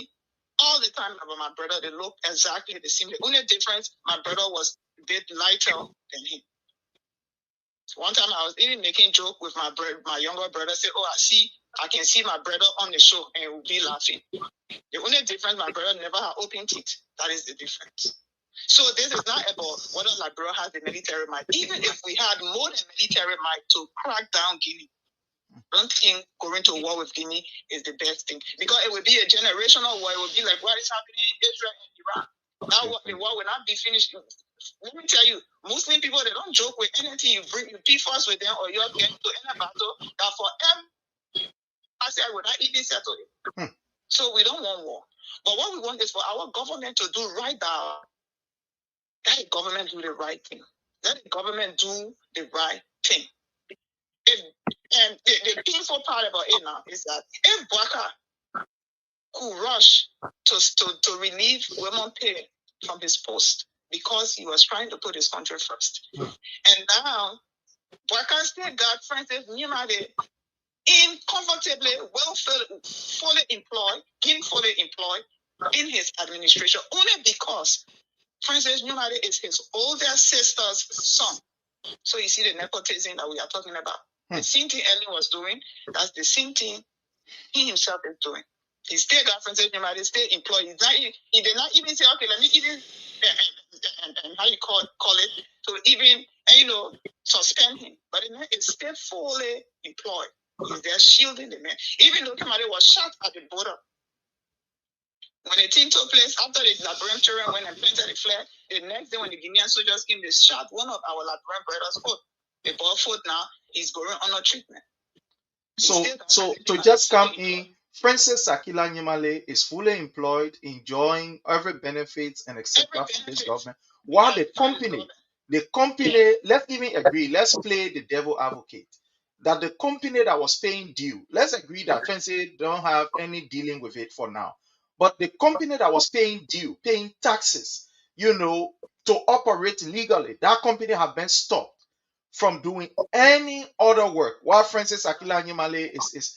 all the time about my brother, they look exactly the same. The only difference, my brother was a bit lighter than him. One time I was even making joke with my younger brother. Say, "Oh, I can see my brother on the show," and we'll be laughing. The only difference, my brother never had open teeth. That is the difference. So this is not about whether Liberia has the military might. Even if we had more than military might to crack down Guinea, I don't think going to war with Guinea is the best thing, because it would be a generational war. It would be like what is happening in Israel and Iran. The war will not be finished. Let me tell you, Muslim people, they don't joke with anything. You be forced with them, or you're getting to any battle that forever, I said, I would not even settle it. So we don't want war. But what we want is for our government to do right now. Let the government do the right thing. Let the government do the right thing. And the peaceful part about it now is that if Boakai could rush to relieve Raymond Pay from his post because he was trying to put his country first. And now, Boakai still got Francis Nimade comfortably, fully employed in his administration, only because Francis Nimade is his older sister's son. So you see the nepotism that we are talking about. The same thing Ellen was doing, that's the same thing he himself is doing. He still got Francis Nimade, still employed. He did not even say, okay, let me even, and how you call it, to even, suspend him. But the man is still fully employed. He's there shielding the man. Even though Nimade was shot at the border, when the thing took place, after the Liberian children went and planted the flag, the next day when the Guinean soldiers came, they shot one of our Liberian brothers' foot. The ball foot now, he's going under treatment. So to just come in, Francis Sakila Nyimale is fully employed, enjoying every benefits and etc. from this government, while the company, let's even agree, let's play the devil advocate, that the company that was paying due, let's agree that Francis don't have any dealing with it for now, but the company that was paying due, paying taxes, to operate legally, that company have been stopped from doing any other work, while Francis Akila Nyimale is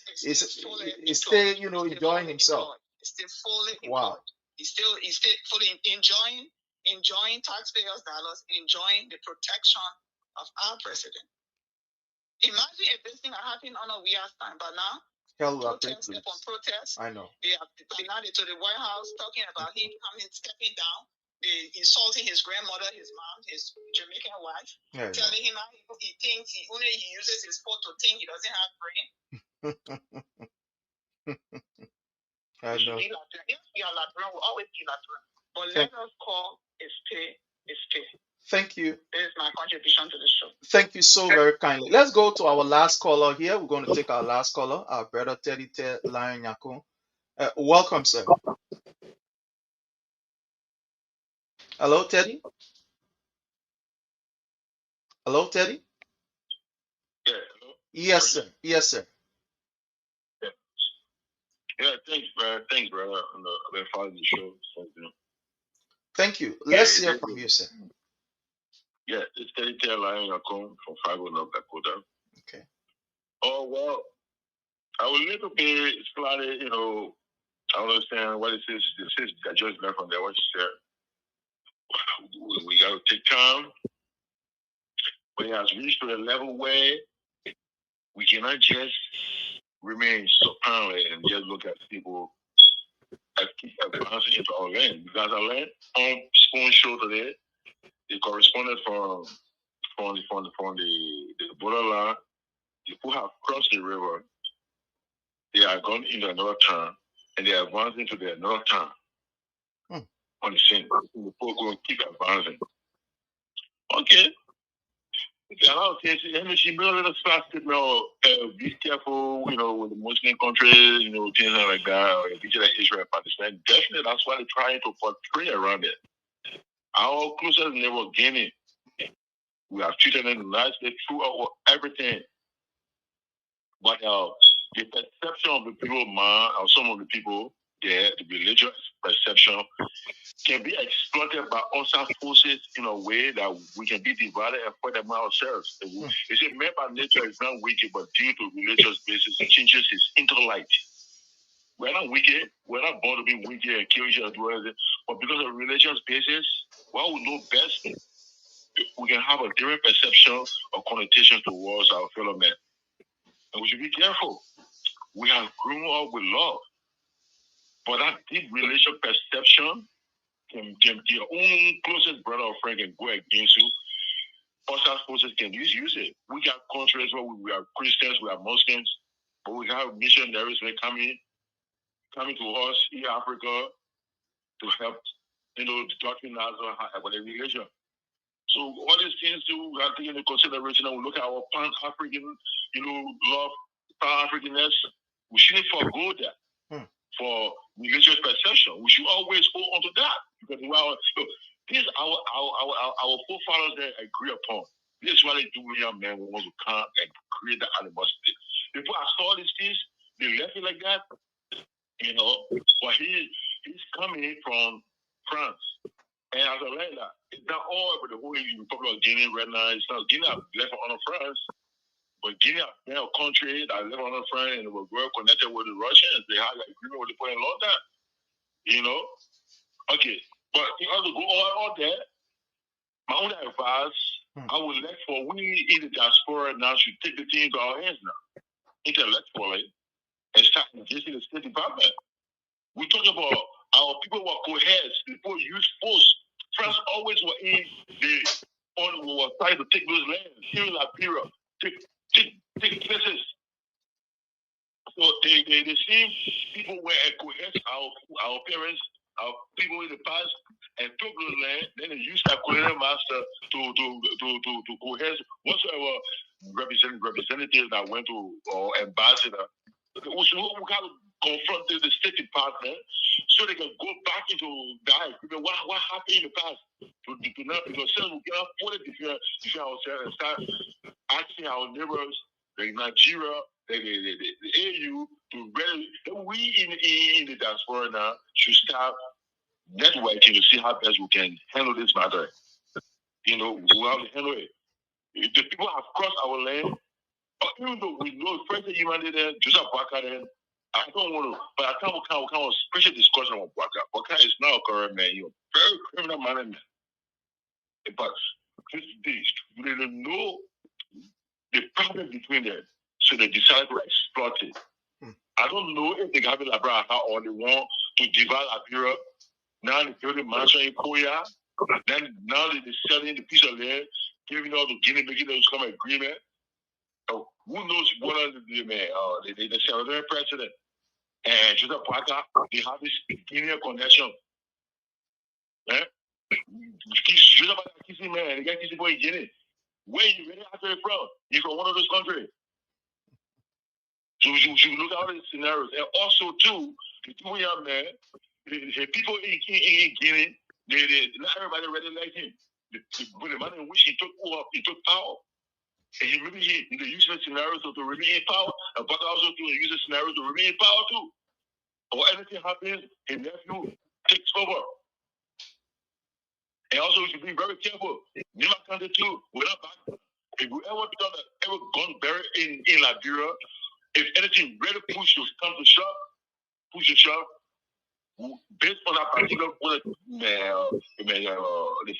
still enjoying himself. He's still fully employed. Wow. He's still fully enjoying taxpayers' dollars, enjoying the protection of our president. Imagine if this thing had happened on a weird time, but now protest upon protest. I know. By now they to the White House talking about him stepping down. They insulting his grandmother, his mom, his Jamaican wife, telling him how he thinks he uses his foot to think he doesn't have brain. I know. If we are Lateran, we'll always be Lateran. But let us call a spade a spade. Thank you. This is my contribution to the show. Thank you so very kindly. Let's go to our last caller here. We're going to take our last caller, our brother Teddy Lion Yakun. Welcome, sir. Hello, Teddy. Hello, Teddy. Yeah. Hello? Yes, sir. Yes, sir. Yeah, thanks, brother. Thanks, brother. I've been following the show. So, Thank you. Let's hear from you, sir. Yeah, it's Teddy Lion Yakun from Fargo, North Dakota. Okay. Oh, well, I was a little bit slightly, I understand what it is. This is I just learned from there. What you said. We got to take time. But it has reached to a level where we cannot just remain supine and just look at people that keep advancing into our land. Because our land on Spoon Show today, the correspondent from the borderline, people have crossed the river. They are gone into another town, and they are advancing to another town. On the scene, people going to keep advancing. Okay. She made a little statement, be careful, with the Muslim countries, things like that, or things like Israel, Palestine. Definitely, that's why they're trying to portray around it. Our closest neighbor, Guinea, we have treated them nicely through everything. But the perception of the people, or some of the people there, the religious perception, can be exploited by outside forces in a way that we can be divided and fight them ourselves. You see, man by nature is not wicked, but due to religious basis, it changes his intellect. We're not wicked. We're not born to be wicked and kill each other, but because of religious basis, what we know best we can have a different perception or connotation towards our fellow men. And we should be careful. We have grown up with love. But that deep relational perception can your own closest brother or friend can go against you. Us as forces can use it. We got countries where we are Christians, we are Muslims, but we have missionaries that coming to us in Africa to help, doctrine us about the religion. So all these things we have to take into consideration and we look at our Pan-African, love, Pan-Africanness. We shouldn't forgo that for religious perception. We should always hold on to that because this our forefathers there agree upon. This is why they do young men who want to come and create the animosity. Before I saw these things, they left it like that, but he's coming from France. And as a later, it's not all over the whole Republic of Guinea right now. It's not Guinea left on France, but Guinea, a country that left on France and was well connected with the Russians. They had an agreement with the point a long time, Okay, but in order to go all there, my own advice, I would like for we in the diaspora now should take the thing into our hands now, intellectually, and start engaging the State Department. We talk about our people were coerced, people use force. France always were in were trying to take those lands, here in Liberia, take places. So they seem people were coerced our parents, our people in the past, and took those land. Then they used that colonial master to coerce whatsoever representative that went to or ambassador. We got to confront the State Department so they can go back into that agreement. What happened in the past? Because we cannot fully defend ourselves and start asking our neighbors, like Nigeria, the AU, to really, we in the diaspora now should start networking to see how best we can handle this matter. We have to handle it. If the people have crossed our land, even though we know French human there, Joseph Boakai there, I don't want to, but I can't special discussion on Boakai. Boakai is now a correct man, very criminal man. But they don't know the problem between them, so they decide to exploit it. I don't know if they have a Liberia or they want to divide Liberia. Now they're building mansion in Korea. Then now they're selling the piece of land, giving all the Guinea, making those come agreement. So who knows what are the Salvadorian president and Joseph Boakai, they have this Guinea connection. Joseph Boakai kissing man, they got kissing boy in Guinea. Where you really after it from? You're from one of those countries. So we should look at all these scenarios. And also, too, the two young men, the people in Guinea, not everybody really like him. But the manner in which he took power, and he used the scenarios to remain in power, and Boakai also use the scenarios to remain in power, too. Or anything happens, his nephew takes over. And also, we should be very careful. Nima Kante, too, we're not back. If we ever gone buried in Liberia, if anything really push to shove, based on that particular the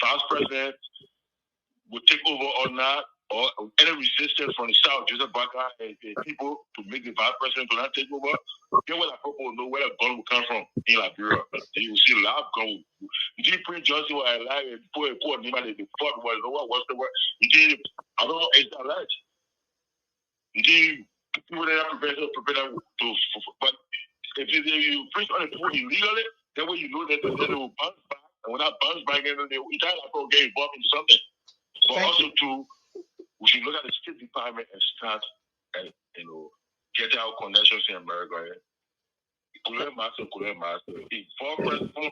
vice president will take over or not, or any resistance from the South, Joseph Boakai and people to make the vice president to not take over, then when people will know where the gun will come from in Liberia. You will see a lot of gun. You see Prince Johnson was alive and poor Nima, the fought was what's the word? I don't know, it's not right. People that are prepared to, but if you print on the people illegally, that way you know that they will bounce back, and when that bounce back, then they will get involved into something. But also, too, we should look at the State Department and start and get our connections in America. Former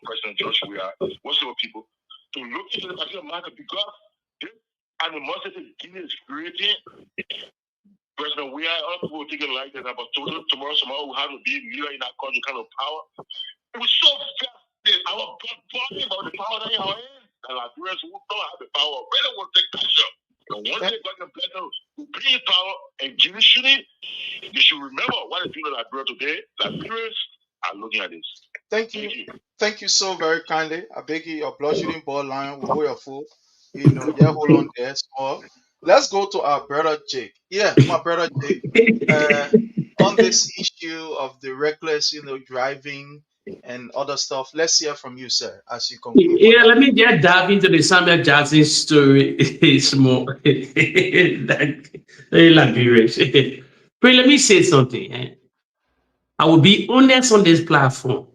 President George Weah, what's your people to look into the particular matter because this animosity Guinea is creating. President Weah, other people will take it like that, but tomorrow will have to be leader in that country, kind of power. It was so fast. Our body about the power that in our hands. And Liberians who don't have the power really will take action. And once they got the better to bring power and give it shooting, they should remember what they do in Liberia today. Liberians are looking at this. Thank you. Thank you so very kindly. I beg you, your blood shooting ball line will hold your full. Yeah, hold on there small. Let's go to our brother Jake. Yeah, my brother Jake. On this issue of the reckless, driving and other stuff, let's hear from you, sir, as you conclude for Yeah, now. let me just dive into the Samuel Jackson story. It's more like very laborious. But let me say something. I will be honest on this platform.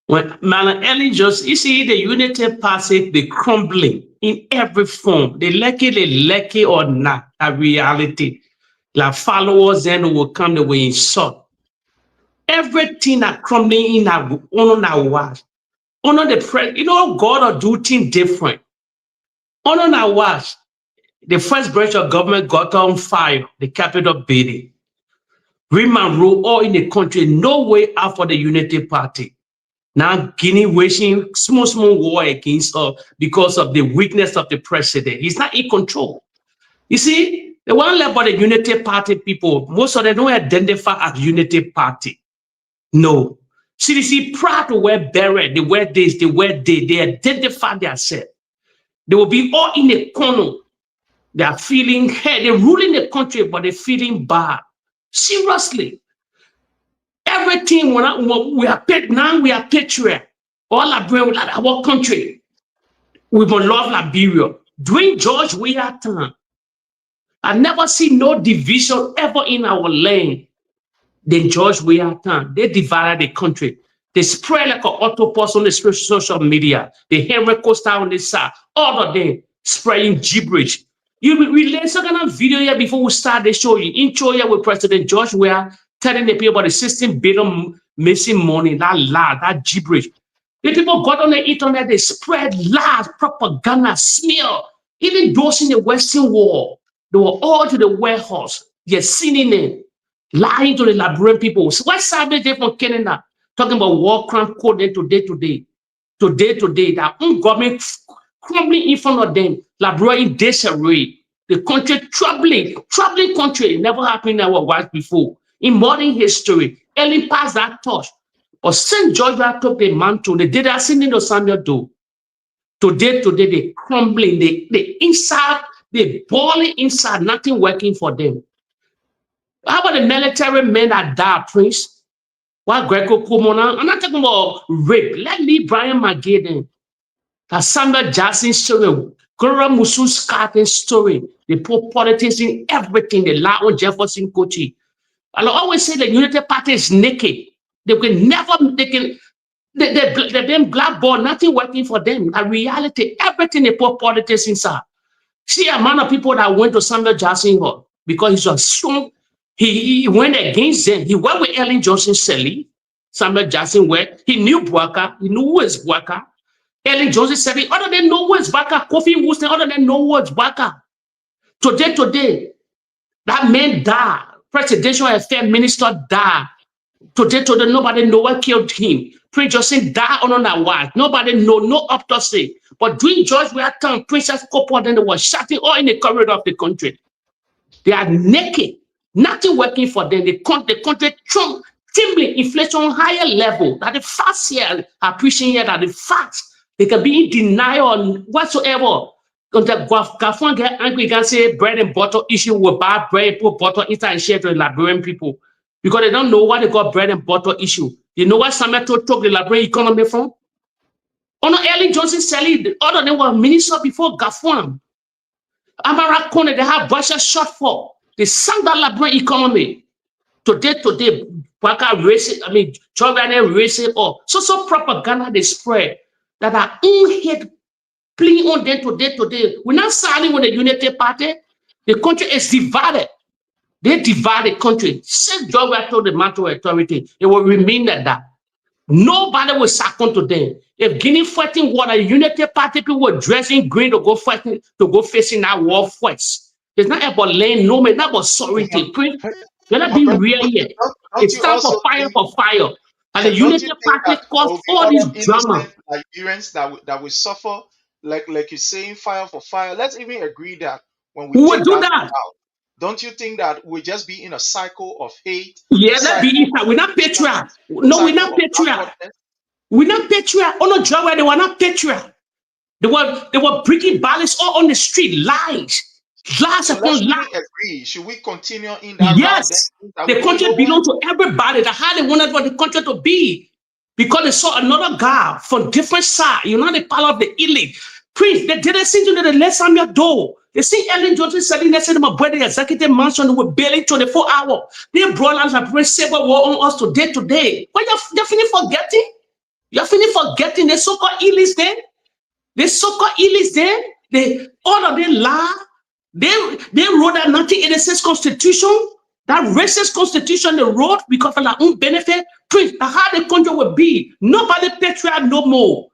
When Malan Ellen just, you see the Unity Party, they crumbling in every form. They like it or not, a reality. Like followers then will come, they will insult. Everything that crumbling in our on our watch. On the press, God will do things different. On our watch, the first branch of government got on fire, the capital building. Women rule all in the country, no way out for the Unity Party. Now Guinea waging small war against us because of the weakness of the president. He's not in control. You see, the one left by the Unity Party people, most of them don't identify as Unity Party. No. CDC proud to wear beret, they wear this, they wear this, they identify themselves. They will be all in a corner. They are feeling, hey, they're ruling the country, but they're feeling bad. Seriously. Everything we are now we are patriot. All our country. We will love Liberia. During George Weah time, I never see no division ever in our land. Then George Weah time, they divided the country. They spread like an octopus on the social media. The Henry Costa on the side, all of them spreading gibberish. We learned some kind of video here before we start the show. You intro here with President George Weah telling the people about the 16 billion missing money, that gibberish. The people got on the internet, they spread lies, propaganda, smear. Even those in the Western world, they were all to the warehouse. They're sinning in, lying to the Liberian people. So what Saturday they from Canada talking about war crime code today, that government crumbling in front of them, Liberia in disarray. The country troubling country, never happened in our life before. In modern history, Ellen passed that torch. But St. George took the mantle. They did that same thing to Samuel do. Today, they crumbling, they inside, they boiling inside, nothing working for them. How about the military men that died, Prince? What Greco Kumona? I'm not talking about rape. Let me Brian McGaden. That Samuel Jackson story, Gloria Musu's Scarton story. They put politics in everything. They lie on Jefferson Kochi. I always say the Unity Party is naked. They've been blackboard, nothing working for them. A reality, everything they put politics inside. See the amount of people that went to Samuel Jackson Hall because he was strong. He went against them. He went with Ellen Johnson Sally. Samuel Jackson went. He knew Boakai. He knew who is Boakai. Ellen Johnson Sally. Other than know who is Boakai. Kofi Woolston. Other than know who is Boakai. Today, that man died. Presidential Affairs Minister died. Today, nobody know what killed him. Prince Joseph died on that wife. Nobody know, no autopsy. But during George Weah time, Princess Coppola, then they were shouting all in the corridor of the country. They are naked, nothing working for them. The country trembling, inflation on higher level. That the facts here are preaching here that the facts, they can be in denial whatsoever. When the Gafan get angry, can say bread and butter issue with buy bread, put butter inside and share to the Liberian people. Because they don't know what they got bread and butter issue. You know what Samuel took the Liberian economy from? On Ellen Johnson Sally, the other than were minister before Gafan. Amara Kone, they have budget shortfall. They sank the Liberian economy. Today, Boakai racing, Jordan racing all. So propaganda they spread that are unhate playing on them today. We're not siding with the Unity Party. The country is divided. They divide the country. Since Georgia told the mantle authority, it will remain like that. Nobody will succumb to them. If Guinea fighting war, the Unity Party people were dressing green to go fighting, to go facing that war first. It's not about land, no man, not about sovereignty. You're not being real here. It's time for fire for fire. And the Don't Unity you think Party that there will caused be all this other drama. innocent Liberians that will suffer, like you're saying, fire for fire? Let's even agree that when we Who will take do that that? out, don't you think that we'll just be in a cycle of hate, a Yeah, let's be cycle inside. of We're not patriot. a No, we're cycle not of patriot. backwardness? We're not patriot. Oh no, Georgia, they were not patriot. They were breaking ballots all on the street, lies So let's upon lies. really agree. Should we continue in that route? Yes, Then the we going country nowhere. belonged to everybody. That's how they wanted the country to be. Because they saw another guy from different side, not the power of the elite. Prince, they didn't see you to the left on your door. They see Ellen Johnson sitting there saying, my brother, executive mansion with barely 24 hours. They brought us a Prince civil war on us today. But you're finna forgetting? You're finna forgetting the so-called elites then? The so-called elites then? All of them lie. They wrote that 1986 constitution, that racist constitution they wrote because of their own benefit. Prince, how the country will be. Nobody patriot no more.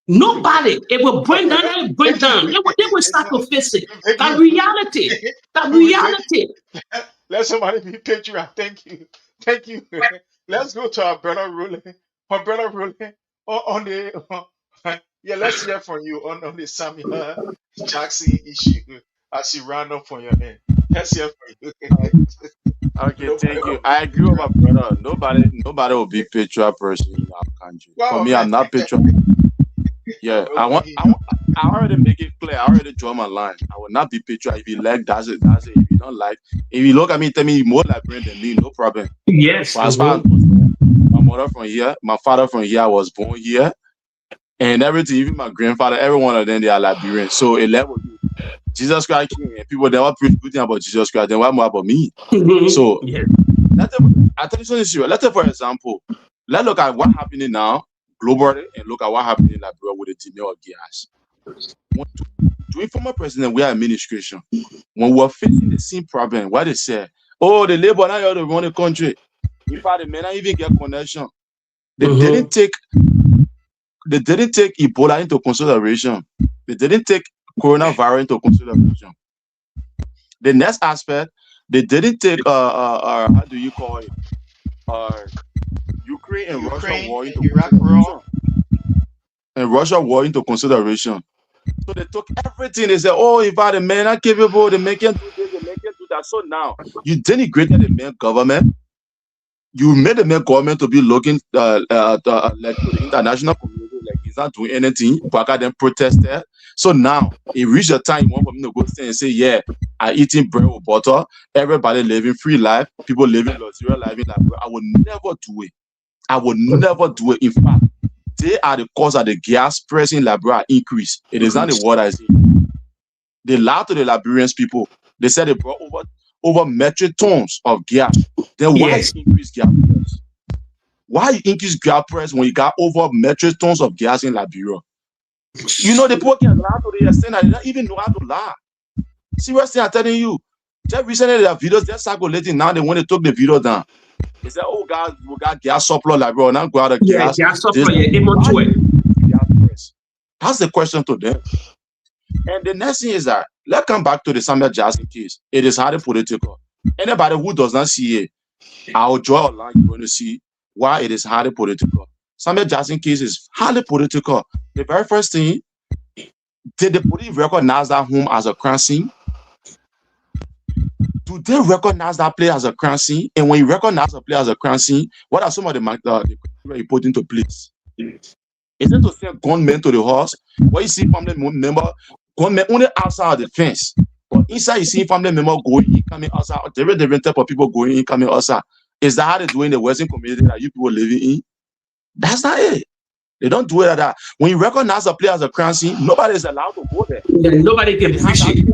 Nobody. It will bring down, it will bring down. They will start to face it. That reality. That reality. Let somebody be patriot. Thank you. Thank you. Let's go to our brother ruling. Our brother ruling on the yeah, let's hear from you on the Samuel Jackson issue as you round up on your end. Let's hear from you. Okay, thank you. I agree with my brother. Nobody will be patriot person in our country. For me, I'm not patriot. Yeah, I already make it clear. I already draw my line. I will not be patriot. If you like, that's it. That's it. If you don't like, if you look at me, tell me you're more Liberian than me, no problem. Yes. But as far as my mother from here, my father from here, I was born here, and everything. Even my grandfather, every one of them, they are Liberian. So a level, Jesus Christ King, and people never preach good thing about Jesus Christ. Then what more about me? So I tell you something. Let's say, for example, let's look at what's happening now globally and look at what happened in Liberia with the demand of gas. During former president, we are administration. When we were facing the same problem, what they said, oh, the labor now they run the country. In fact, they may not even get connection. They didn't take Ebola into consideration. They didn't take coronavirus into consideration. The next aspect, they didn't take how do you call it? Ukraine and Russia war into consideration. And Russia war into consideration. So they took everything. They said, oh, if the men are capable, they make it do this, they make it do that. So now you denigrated the main government. You made the main government to be looking like to the international community, like he's not doing anything. Boakai then protested. So now it reached a time you want for me to go stand and say, yeah, I eating bread with butter, everybody living free life, people living luxurious life in Liberia. I would never do it. I would never do it. In fact, they are the cause of the gas price in Liberia increase. It is not the word I say. They lied to the Liberians people. They said they brought over metric tons of gas. Then why increase gas price? Why you increase gas price when you got over metric tons of gas in Liberia? You know, the people can lie to the extent that they don't even know how to lie. Seriously, I'm telling you. Just recently, their videos, they're circulating now. They want to take the video down. They said, oh, God, we got gas supply, Liberia. Now go out of gas. Gas supply, That's the question to them. And the next thing is that, let's come back to the Samuel Jackson case. It is highly political. Anybody who does not see it, I'll draw a line. You're going to see why it is highly political. Samuel Jackson case is highly political. The very first thing, did the police recognize that home as a crime scene? Do they recognize that place as a crime scene? And when you recognize a place as a crime scene, what are some of the criteria you put into place? Is it to send gunmen to the house? Where you see family member, gunmen only outside of the fence. But inside you see family member going in, coming outside. Different type of people going in, coming outside. Is that how they do in the Western community that you people living in? That's not it. They don't do it like that. When you recognize a place as a crime scene, nobody is allowed to go there. Nobody can push it.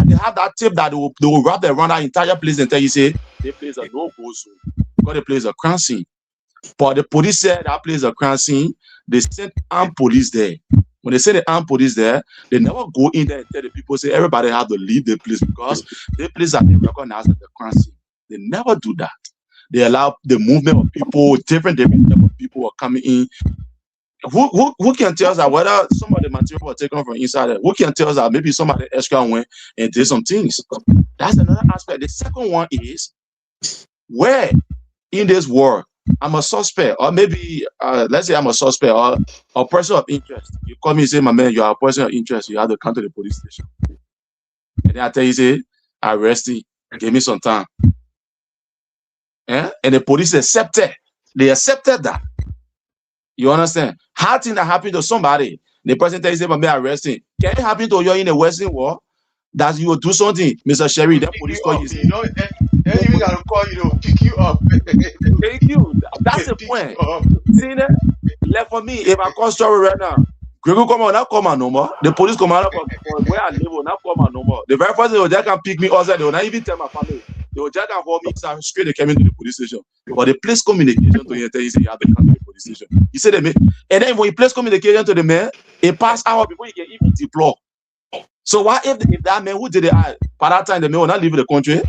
They have that tape that they will wrap around that entire place and tell you, say, this place is a no-go zone because the place is a crime scene. But the police said that place is a crime scene. They sent armed police there. When they send the armed police there, they never go in there and tell the people, say, everybody have to leave the place because the place has been recognized as a crime scene. They never do that. They allow the movement of people, different type of people are coming in. Who can tell us that whether some of the material was taken from inside there? Who can tell us that maybe somebody extra went and did some things? That's another aspect. The second one is where in this world I'm a suspect, or maybe let's say I'm a suspect or a person of interest. You call me and say, my man, you are a person of interest. You have to come to the police station. And then I tell you, say, arrest you, give me some time. Yeah? And the police accepted. They accepted that. You understand? How thing that happened to somebody, the person tells them about arresting. Can it happen to you in the Western world? That you will do something, Mr. Sherry, then Pick police you call up. you. You know, they even gotta call you to pick you up. Thank you. That's the Pick point. you up. See that? Left for me, if I call story right now, Gregor come on, not come on no more. The police commander for where I live will not come on no more. The very first thing they will just can pick me outside, they will not even tell my family. They will just can call me inside, straight they came into the police station. But the place communication to you and tell you, say you have to come to the police station. You say the man, and then when you place communication to the man, it pass hour before you can even deploy. So what if that man who did it by that time the man will not leave the country?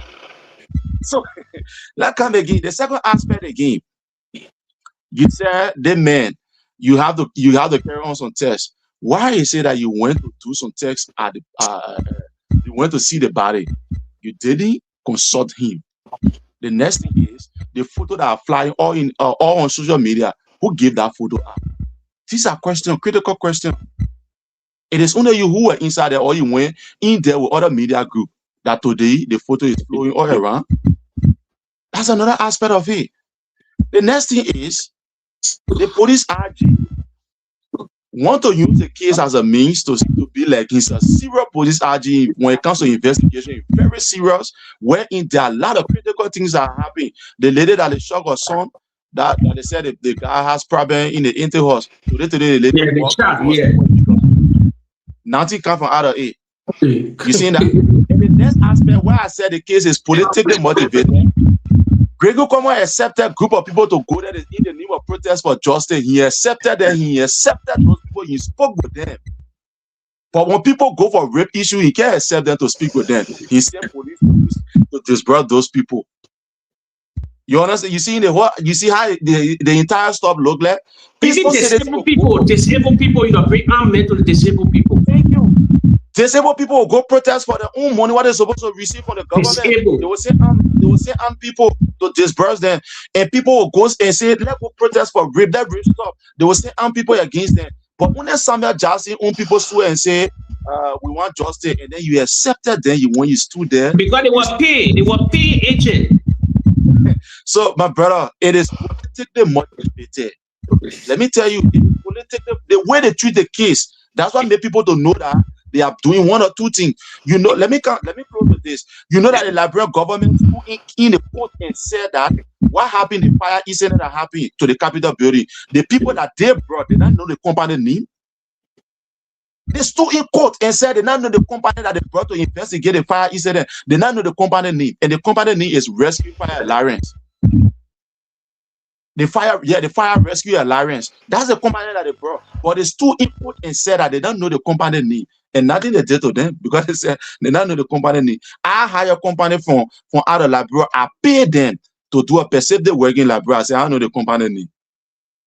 So let's come again. The second aspect again, you said the man, you have to carry on some tests. Why you say that you went to do some tests at the you went to see the body? You didn't consult him. The next thing is the photo that are flying all on social media. Who gave that photo out? These are questions, critical questions. It is only you who were inside there or you went in there with other media group that today the photo is flowing all around. That's another aspect of it. The next thing is the police RG want to use the case as a means to be like he's a serious police RG when it comes to investigation, very serious, wherein there are a lot of critical things that are happening. The lady that they shot her son, that they said the guy has problem in the interhouse. Today the lady walked nothing come from out of it. You see that? And the next aspect where I said the case is politically motivated. Gregor Como accepted a group of people to go there in the name of protest for justice. He accepted them. He accepted those people. He spoke with them. But when people go for rape issue, he can't accept them to speak with them. He sent police to disperse those people. You understand? You see you see how the entire stuff look like? Even disabled people, you are very mental disabled people. Thank you. Disabled people will go protest for their own money, what they're supposed to receive from the government. Disabled. They will say armed people to disperse them. And people will go and say, let's go protest for rape, let rape stop. They will say armed people against them. But when Samuel Jackson own people swear and say, we want justice, and then you accepted them when you stood there. Because they were paid agent. So, my brother, it is politically motivated. Let me tell you, it is politically, the way they treat the case, that's what made people to know that they are doing one or two things. You know, let me close with this. You know that the Liberian government in the court and said that what happened, the fire incident that happened to the Capitol building, the people that they brought, they don't know the company name. They stood in court and said they don't know the company that they brought to investigate the fire incident. They don't know the company name, and the company name is Rescue Fire Alliance. The Fire Rescue Alliance. That's the company that they brought. But they stood in court and said that they don't know the company name. And nothing they did to them because they said they don't know the company name. I hire a company from out of Liberia. I pay them to do a perceived work in Liberia. I say, I don't know the company name.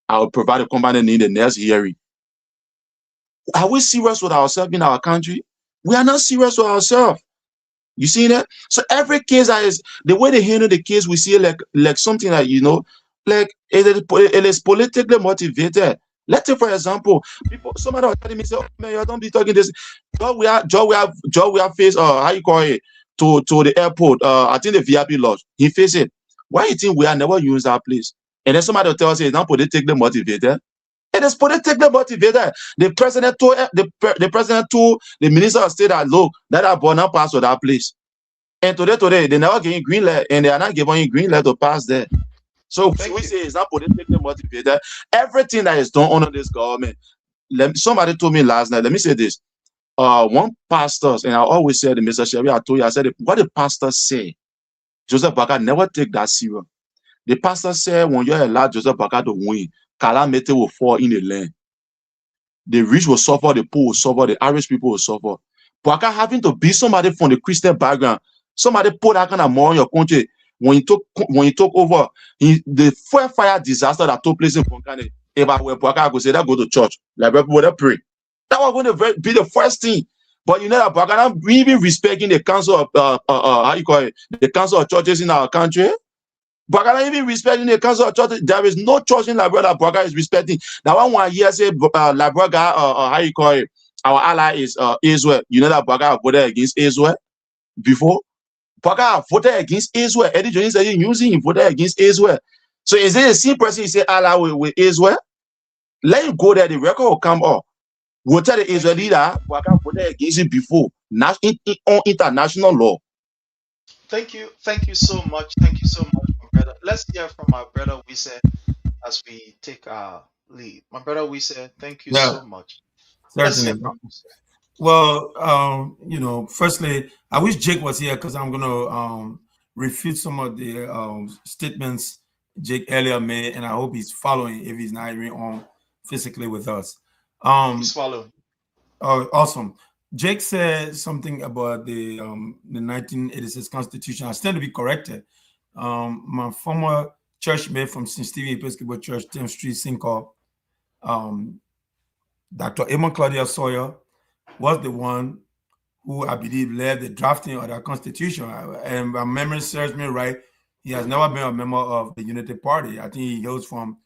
I will provide the company name in the next hearing. Are we serious with ourselves in our country? We are not serious with ourselves. You see that? So every case that is the way they handle the case, we see like something that, you know, like it is politically motivated. Let's say, for example, somebody was telling me, say, oh, man, you don't be talking this. We have faced how you call it to the airport. I think the VIP lodge. He faced it. Why you think we are never use that place? And then somebody will tell us it's not politically motivated. It is politically motivated. The president told the minister of state that look, that I born not pass to that place. And today they never giving green light, and they are not giving you green light to pass there. So we say it's not politically motivated. Everything that is done under this government. Somebody told me last night. Let me say this. One pastor, and I always said to Mr. Sherry, I told you, I said, what the pastor say, Joseph Boakai never take that serious. The pastor said, when you allow Joseph Boakai to win, calamity will fall in the land. The rich will suffer, the poor will suffer, the Irish people will suffer. Boakai having to be somebody from the Christian background, somebody put that kind of more in your country. When you took over, the fire disaster that took place in Boakai, if I were Boakai, I could say that go to church. Like people would pray. That was going to be the first thing. But you know that Boakai not even respecting the council of how you call it, the council of churches in our country. Boakai not even respecting the council of churches. There is no church in Liberia that Boakai is respecting. Now one year say Liberia, how you call it, our ally is Israel. You know that Boakai voted against Israel before. Boakai voted against Israel. Eddie Jones said he voted against Israel. So is it the same person you say ally with Israel? let you go there, the record will come up. We'll tell the Israeli that we can put it against it before on international law. Thank you so much. Thank you so much, my brother. Let's hear from our brother Wise as we take our lead. My brother Wise, thank you so much. Let's hear Certainly. from you, sir. Well, you know, firstly, I wish Jake was here because I'm gonna refute some of the statements Jake earlier made, and I hope he's following if he's not even on physically with us. He's following. Oh, awesome. Jake said something about the 1986 Constitution. I stand to be corrected. My former church mate from St. Stephen Episcopal Church, 10th Street, Cinco, Dr. Emma Claudia Sawyer was the one who I believe led the drafting of that Constitution. And my memory serves me right, he has never been a member of the Unity Party. I think he hails from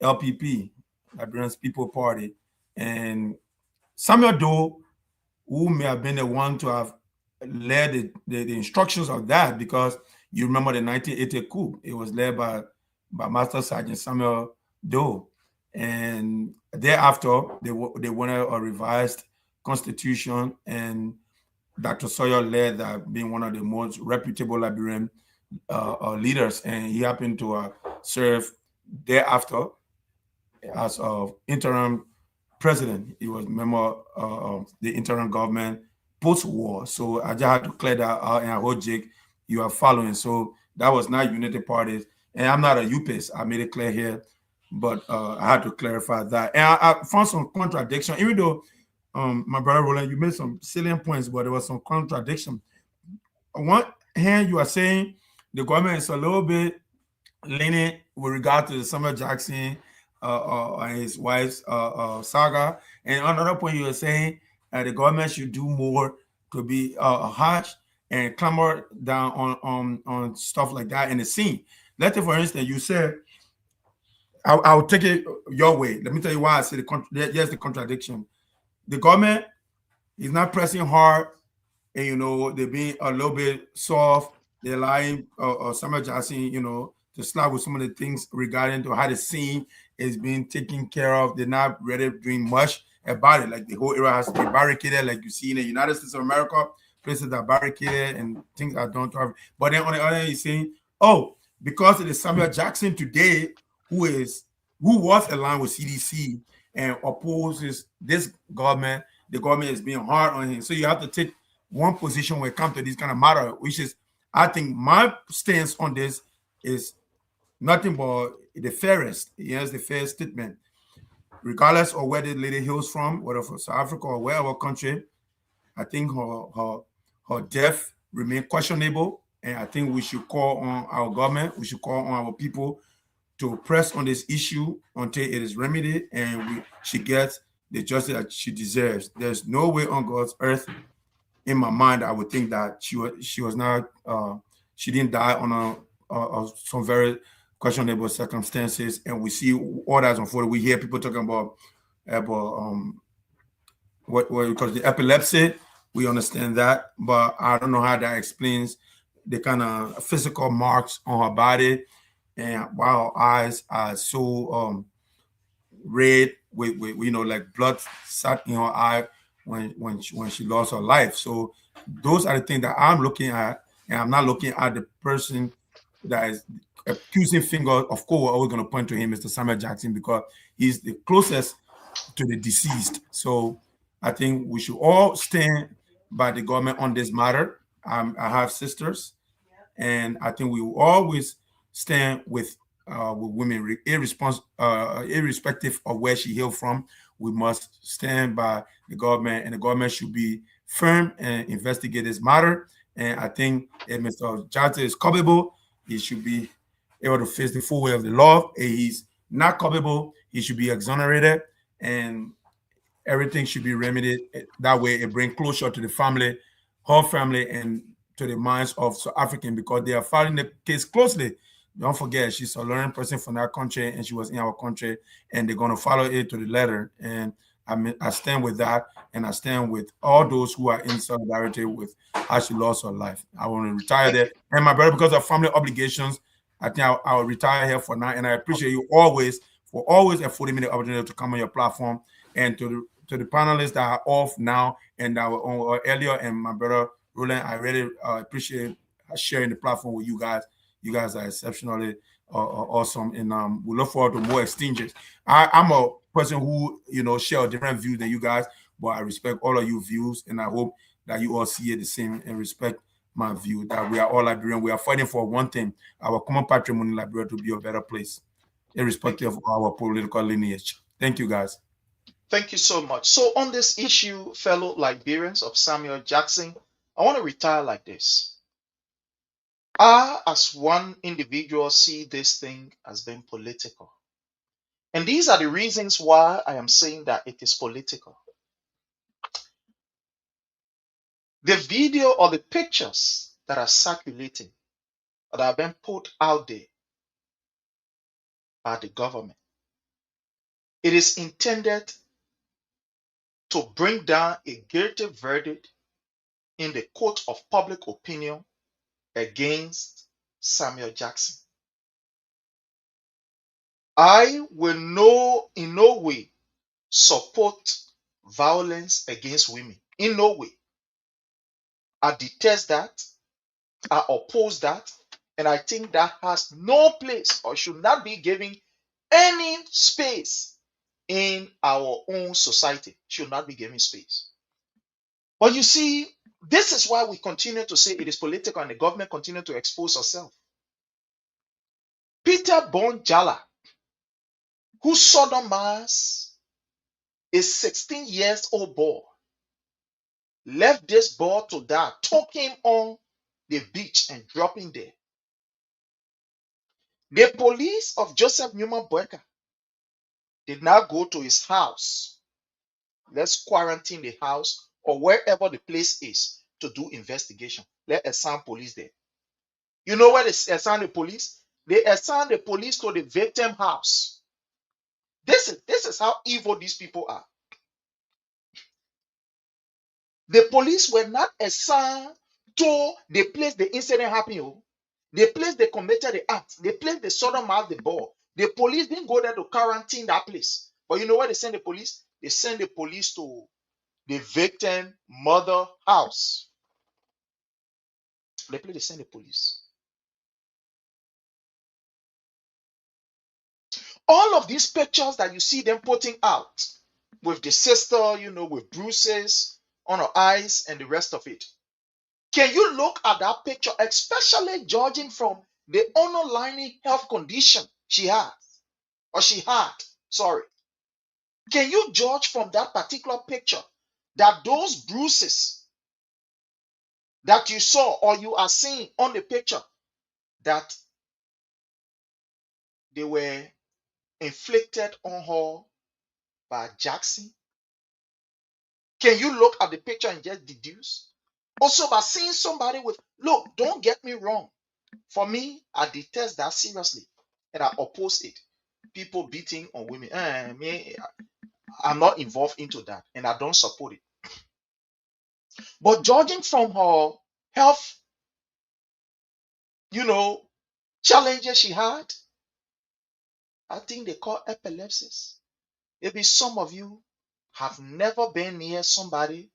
LPP, Liberian People Party. And Samuel Doe, who may have been the one to have led the instructions of that, because you remember the 1980 coup, it was led by Master Sergeant Samuel Doe. And thereafter, they wanted a revised constitution, and Dr. Sawyer led that, being one of the most reputable Liberian leaders, and he happened to serve thereafter as interim president. He was a member of the interim government post-war. So I just had to clear that out, and I hope, Jake, you are following. So that was not Unity Party, and I'm not a UPIS. I made it clear here, but I had to clarify that. And I found some contradiction, even though my brother Roland, you made some salient points, but there was some contradiction. On one hand, you are saying the government is a little bit lenient with regard to the Samuel Jackson and his wife's saga. And on another point, you are saying the government should do more to be harsh and clamor down on stuff like that in the scene. Let's say, for instance, you said, I'll take it your way. Let me tell you why I say the contradiction. The government is not pressing hard, and you know they're being a little bit soft. They're lying, Samuel Jackson, you know, to slap with some of the things regarding to how the scene is being taken care of. They're not really doing much about it. Like the whole area has to be barricaded, like you see in the United States of America, places are barricaded and things are done to have. But then on the other hand, he's saying, oh, because it is Samuel Jackson today who was aligned with CDC and opposes this government, the government is being hard on him. So you have to take one position when it comes to this kind of matter, which is, I think my stance on this is nothing but the fairest. Here's the fair statement. Regardless of where the lady hails from, whether from South Africa or wherever country, I think her death remains questionable. And I think we should call on our government, we should call on our people to press on this issue until it is remedied and she gets the justice that she deserves. There's no way on God's earth, in my mind, I would think that she was not, she didn't die on some very questionable circumstances. And we see all that's unfolded. We hear people talking about because the epilepsy, we understand that, but I don't know how that explains the kind of physical marks on her body. And while her eyes are so red with you know, like blood sat in her eye when she lost her life. So those are the things that I'm looking at, and I'm not looking at the person that is accusing finger. Of course, we're always going to point to him, Mr. Samuel Jackson, because he's the closest to the deceased. So I think we should all stand by the government on this matter. I have sisters, and I think we will always stand with women, irrespective of where she hailed from. We must stand by the government, and the government should be firm and investigate this matter. And I think if Mr. Jackson is culpable, he should be able to face the full way of the law. If he's not culpable, he should be exonerated, and everything should be remedied. That way, it brings closure to the family, her family, and to the minds of South African, because they are following the case closely. Don't forget, she's a learning person from that country, and she was in our country, and they're going to follow it to the letter. And I stand with that, and I stand with all those who are in solidarity with how she lost her life. I want to retire there. And my brother, because of family obligations, I think I'll retire here for now. And I appreciate you always for always affording me the opportunity to come on your platform, and to the panelists that are off now and that were on earlier, and my brother Roland. I really appreciate sharing the platform with you guys. You guys are exceptionally awesome, and we look forward to more exchanges. I'm a person who share a different view than you guys, but I respect all of your views, and I hope that you all see it the same and respect my view that we are all Liberian. We are fighting for one thing: our common patrimony in Liberia to be a better place, irrespective of our political lineage. Thank you, guys. Thank you so much. So on this issue, fellow Liberians of Samuel Jackson, I want to retire like this. I, as one individual, see this thing as being political. And these are the reasons why I am saying that it is political. The video or the pictures that are circulating, that have been put out there by the government, it is intended to bring down a guilty verdict in the court of public opinion against Samuel Jackson. I will in no way support violence against women. In no way. I detest that. I oppose that. And I think that has no place or should not be given any space in our own society. Should not be given space. But you see, this is why we continue to say it is political and the government continue to expose herself. Peter Bon Jala, who sodomized a 16 years old boy, left this boy to die, took him on the beach and dropped him there. The police of Joseph Newman Boakai did not go to his house. Let's quarantine the house or wherever the place is to do investigation. Let assign police there. You know where they assign the police? They assign the police to the victim house. This is how evil these people are. The police were not assigned to the place the incident happened. The place they committed the act. The place they sodomized the boy. The police didn't go there to quarantine that place. But you know where they send the police? They send the police to the victim mother house. The place they send the police. All of these pictures that you see them putting out with the sister, with bruises on her eyes and the rest of it. Can you look at that picture, especially judging from the underlying health condition she has, or she had, sorry. Can you judge from that particular picture that those bruises that you saw or you are seeing on the picture, that they were inflicted on her by Jackson? Can you look at the picture and just deduce? Also, by seeing somebody with, look, don't get me wrong. For me, I detest that seriously, and I oppose it. People beating on women. I'm not involved into that, and I don't support it. But judging from her health, challenges she had, I think they call epilepsy. Maybe some of you have never been near somebody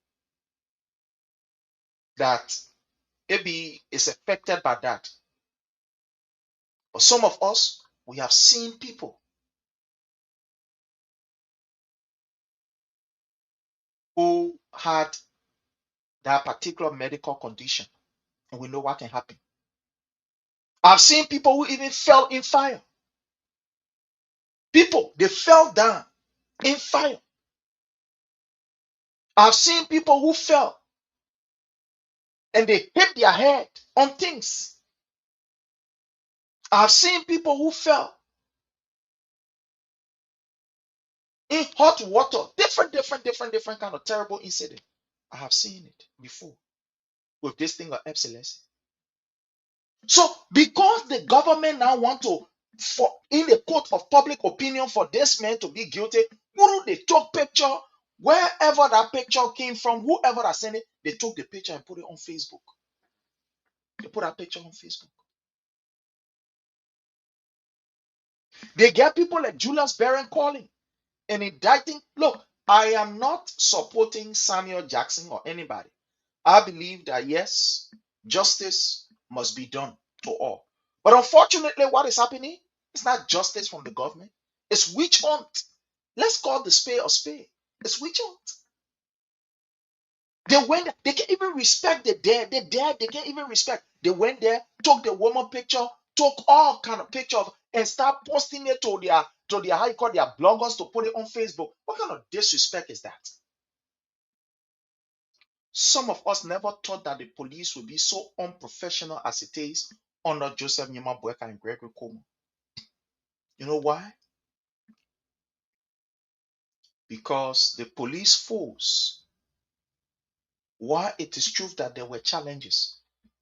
that maybe is affected by that. But some of us, we have seen people who had that particular medical condition, and we know what can happen. I've seen people who even fell in fire. People, they fell down in fire. I've seen people who fell and they hit their head on things. I've seen people who fell in hot water. Different kind of terrible incident. I have seen it before with this thing of epilepsy. So because the government now want to, in the court of public opinion, for this man to be guilty, they took picture wherever that picture came from, whoever that sent it, they took the picture and put it on Facebook. They put that picture on Facebook. They get people like Julius Barron calling and indicting. Look, I am not supporting Samuel Jackson or anybody. I believe that yes, justice must be done to all. But unfortunately, what is happening? It's not justice from the government. It's witch hunt. Let's call the spade a spade. It's witch hunt. They went, they can't even respect the dead. The dead, they can't even respect. They went there, took the woman picture, took all kind of pictures, and start posting it to their how you call their bloggers to put it on Facebook. What kind of disrespect is that? Some of us never thought that the police would be so unprofessional as it is under Joseph Nyuma Boakai and Gregory Como. You know why? Because the police force, while it is true that there were challenges,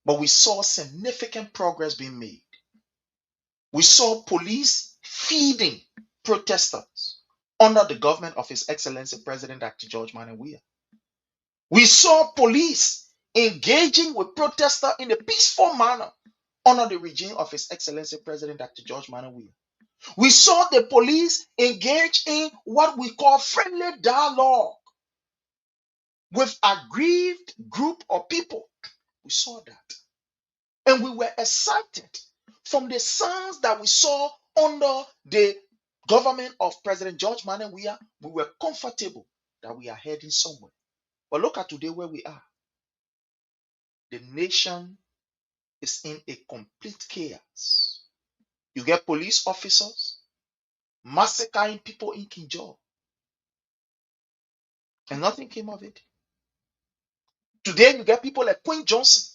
but we saw significant progress being made. We saw police feeding protesters under the government of His Excellency President Dr. George Weah. We saw police engaging with protesters in a peaceful manner under the regime of His Excellency President Dr. George Weah. We saw the police engage in what we call friendly dialogue with aggrieved group of people. We saw that. And we were excited from the signs that we saw under the government of President George Weah. We were comfortable that we are heading somewhere. But look at today where we are. The nation is in a complete chaos. You get police officers massacring people in Kinjor, and nothing came of it. Today you get people like Queen Johnson,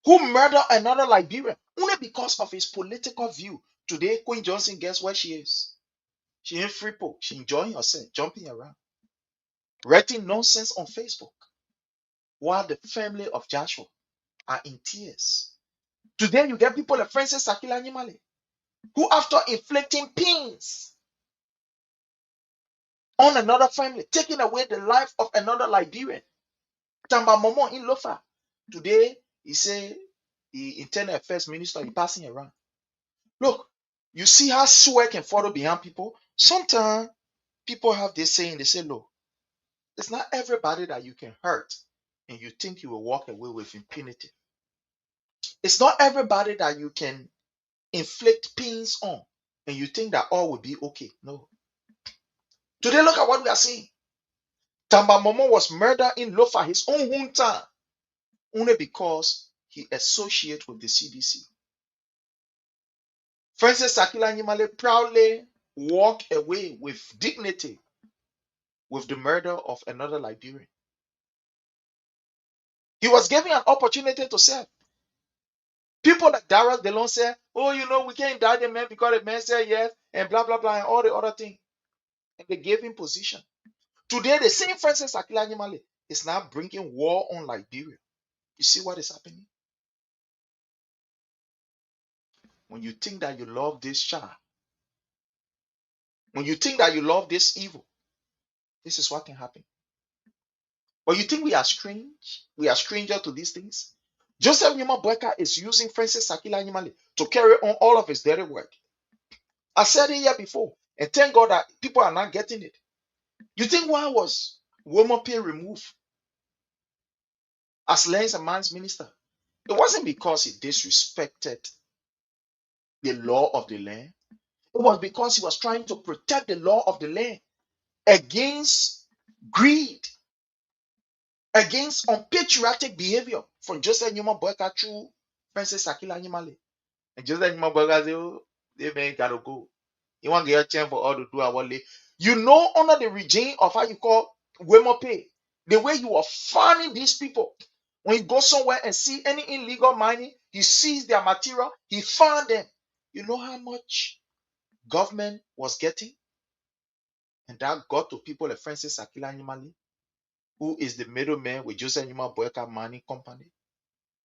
who murdered another Liberian only because of his political view. Today, Queen Johnson, guess where she is? She in Freeport. She enjoying herself, jumping around, writing nonsense on Facebook, while the family of Joshua are in tears. Today, you get people like Francis Sakila Nyimale, who after inflicting pains on another family, taking away the life of another Liberian, Tamba Momo in Lofa. Today, he say the internal affairs minister is passing around. Look, you see how swag can follow behind people? Sometimes people have this saying, they say, look, it's not everybody that you can hurt and you think you will walk away with impunity. It's not everybody that you can inflict pains on and you think that all will be okay. No. Today, look at what we are seeing. Tamba Momo was murdered in Lofa, his own hometown, only because he associates with the CDC. Francis Sakila Nyimale proudly walked away with dignity with the murder of another Liberian. He was given an opportunity to serve. People like Darius Delon said, oh, you know, we can't indict the man because the man said yes, and blah, blah, blah, and all the other things. And they gave him position. Today, the same Francis Akila Nyimale is now bringing war on Liberia. You see what is happening? When you think that you love this child, when you think that you love this evil, this is what can happen. But you think we are strange? We are stranger to these things? Joseph Nyuma Boakai is using Francis Akila Nyimale to carry on all of his dirty work. I said it here before, and thank God that people are not getting it. You think why was Womope removed as lands and mines minister? It wasn't because he disrespected the law of the land. It was because he was trying to protect the law of the land against greed, against unpatriotic behavior from Joseph Nyuma Boakai through Francis Akila Nyimale. And Joseph Nyuma Boakai said, oh, they man gotta go. You want to get a chance for all to do our day. You know, under the regime of how you call Wemope, the way you are farming these people. When you go somewhere and see any illegal mining, he sees their material, he found them. You know how much government was getting? And that got to people like Francis Akila Nyimale, who is the middleman with Joseph Nyuma Boakai Mining Company.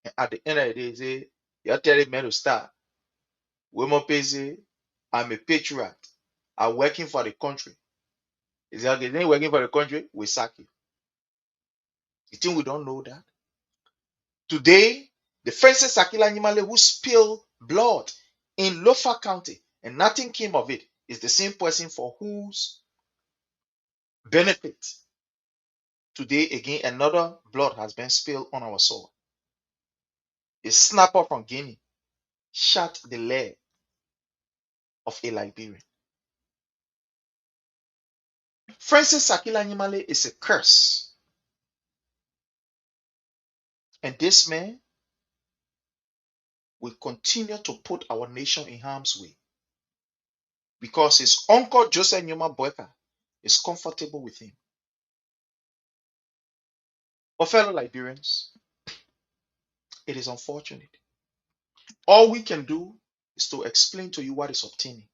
And at the end of the day, he say, you're telling me to start. Wemope say, I'm a patriot. I'm working for the country. He said, okay, then working for the country, we sack you. You think we don't know that? Today, the Francis Akila Nyimale who spilled blood in Lofa County and nothing came of it, is the same person for whose benefit today again another blood has been spilled on our soil. A snapper from Guinea shot the leg of a Liberian. Francis Sakila Nyimale is a curse. And this man will continue to put our nation in harm's way because his uncle Joseph Nyuma Boakai is comfortable with him. But fellow Liberians, it is unfortunate. All we can do is to explain to you what is obtaining.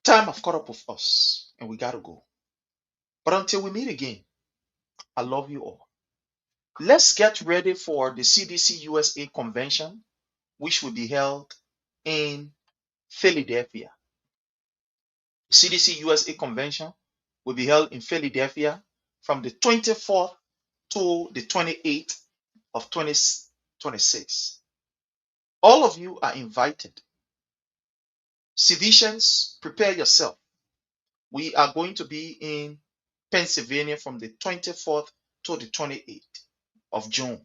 Time have caught up with us and we gotta go. But until we meet again, I love you all. Let's get ready for the CDC USA convention, which will be held in Philadelphia. CDC USA convention will be held in Philadelphia from the 24th to the 28th of 2026. All of you are invited. Civilians, prepare yourself. We are going to be in Pennsylvania from the 24th to the 28th of June.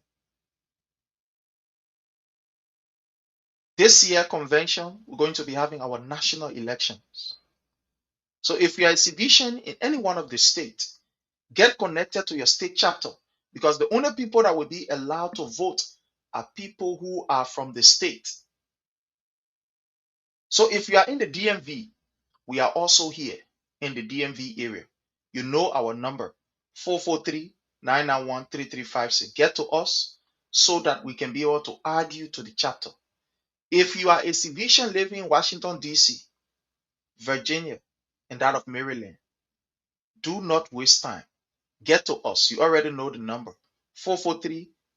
This year convention, we're going to be having our national elections. So if you are a civilian in any one of the states, get connected to your state chapter because the only people that will be allowed to vote are people who are from the state. So if you are in the DMV, we are also here in the DMV area. You know our number, 443-991-3356. Get to us so that we can be able to add you to the chapter. If you are a civilian living in Washington, D.C., Virginia, and that of Maryland, do not waste time. Get to us. You already know the number,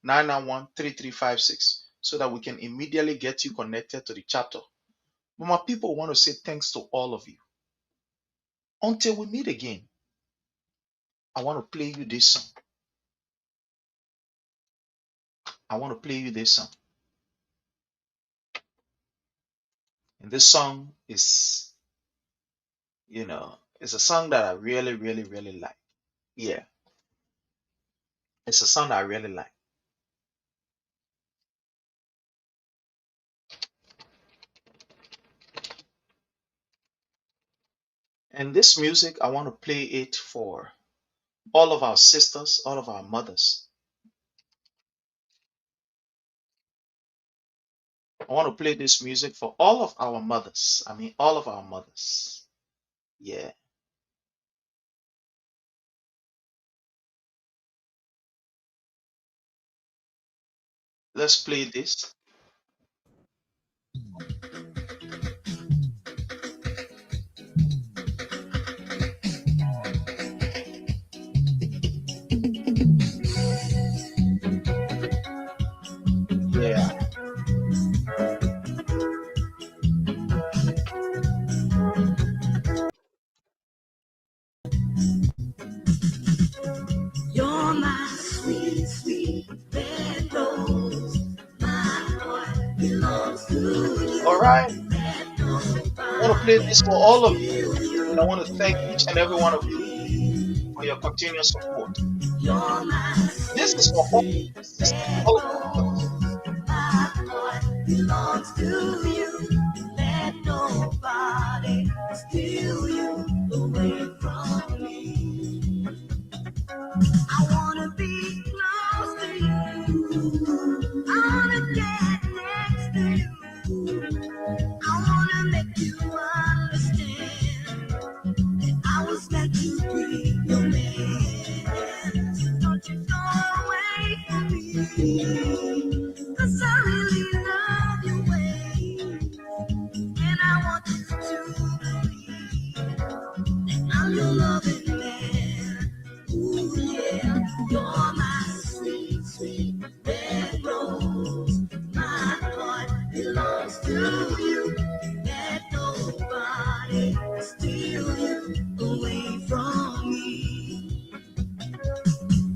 443-991-3356, so that we can immediately get you connected to the chapter. But my people want to say thanks to all of you. Until we meet again, I want to play you this song. And this song is, it's a song that I really, really, really like. Yeah. It's a song that I really like. And this music, I want to play it for all of our sisters, all of our mothers. I want to play this music for all of our mothers. I mean, all of our mothers. Yeah. Let's play this. Yeah. You're my sweet, sweet red rose. My heart belongs to you. All right. I want to play this for all of you. And I want to thank each and every one of you for your continued support. This is for all of us. My heart belongs to you. Let nobody steal you away from me. I wanna be close to you. I wanna get next to you. I wanna make you understand that I was meant to be your man. Don't you go away from me, 'cause I really love your way, and I want you to believe that I'm your loving man. Ooh yeah, you're my sweet, sweet red rose. My heart belongs to you. Let nobody steal you away from me.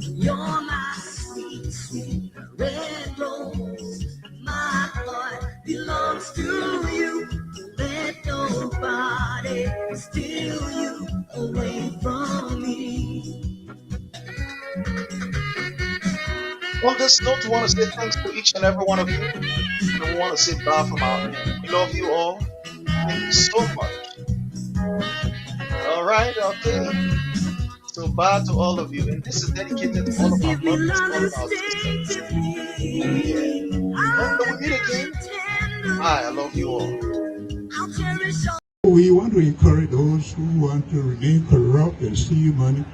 You're my sweet, sweet red rose. My heart belongs to you. away from me. On this note, we want to say thanks to each and every one of you. And we want to say bye from our end. We love you all. Thank you so much. All right, okay. So bye to all of you. And this is dedicated to all of our brothers, all of our sisters. Yeah. Until we meet again, bye. I love you all. We want to encourage those who want to remain corrupt and steal money,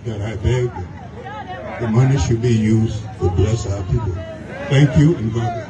that I beg them. The money should be used to bless our people. Thank you and God bless.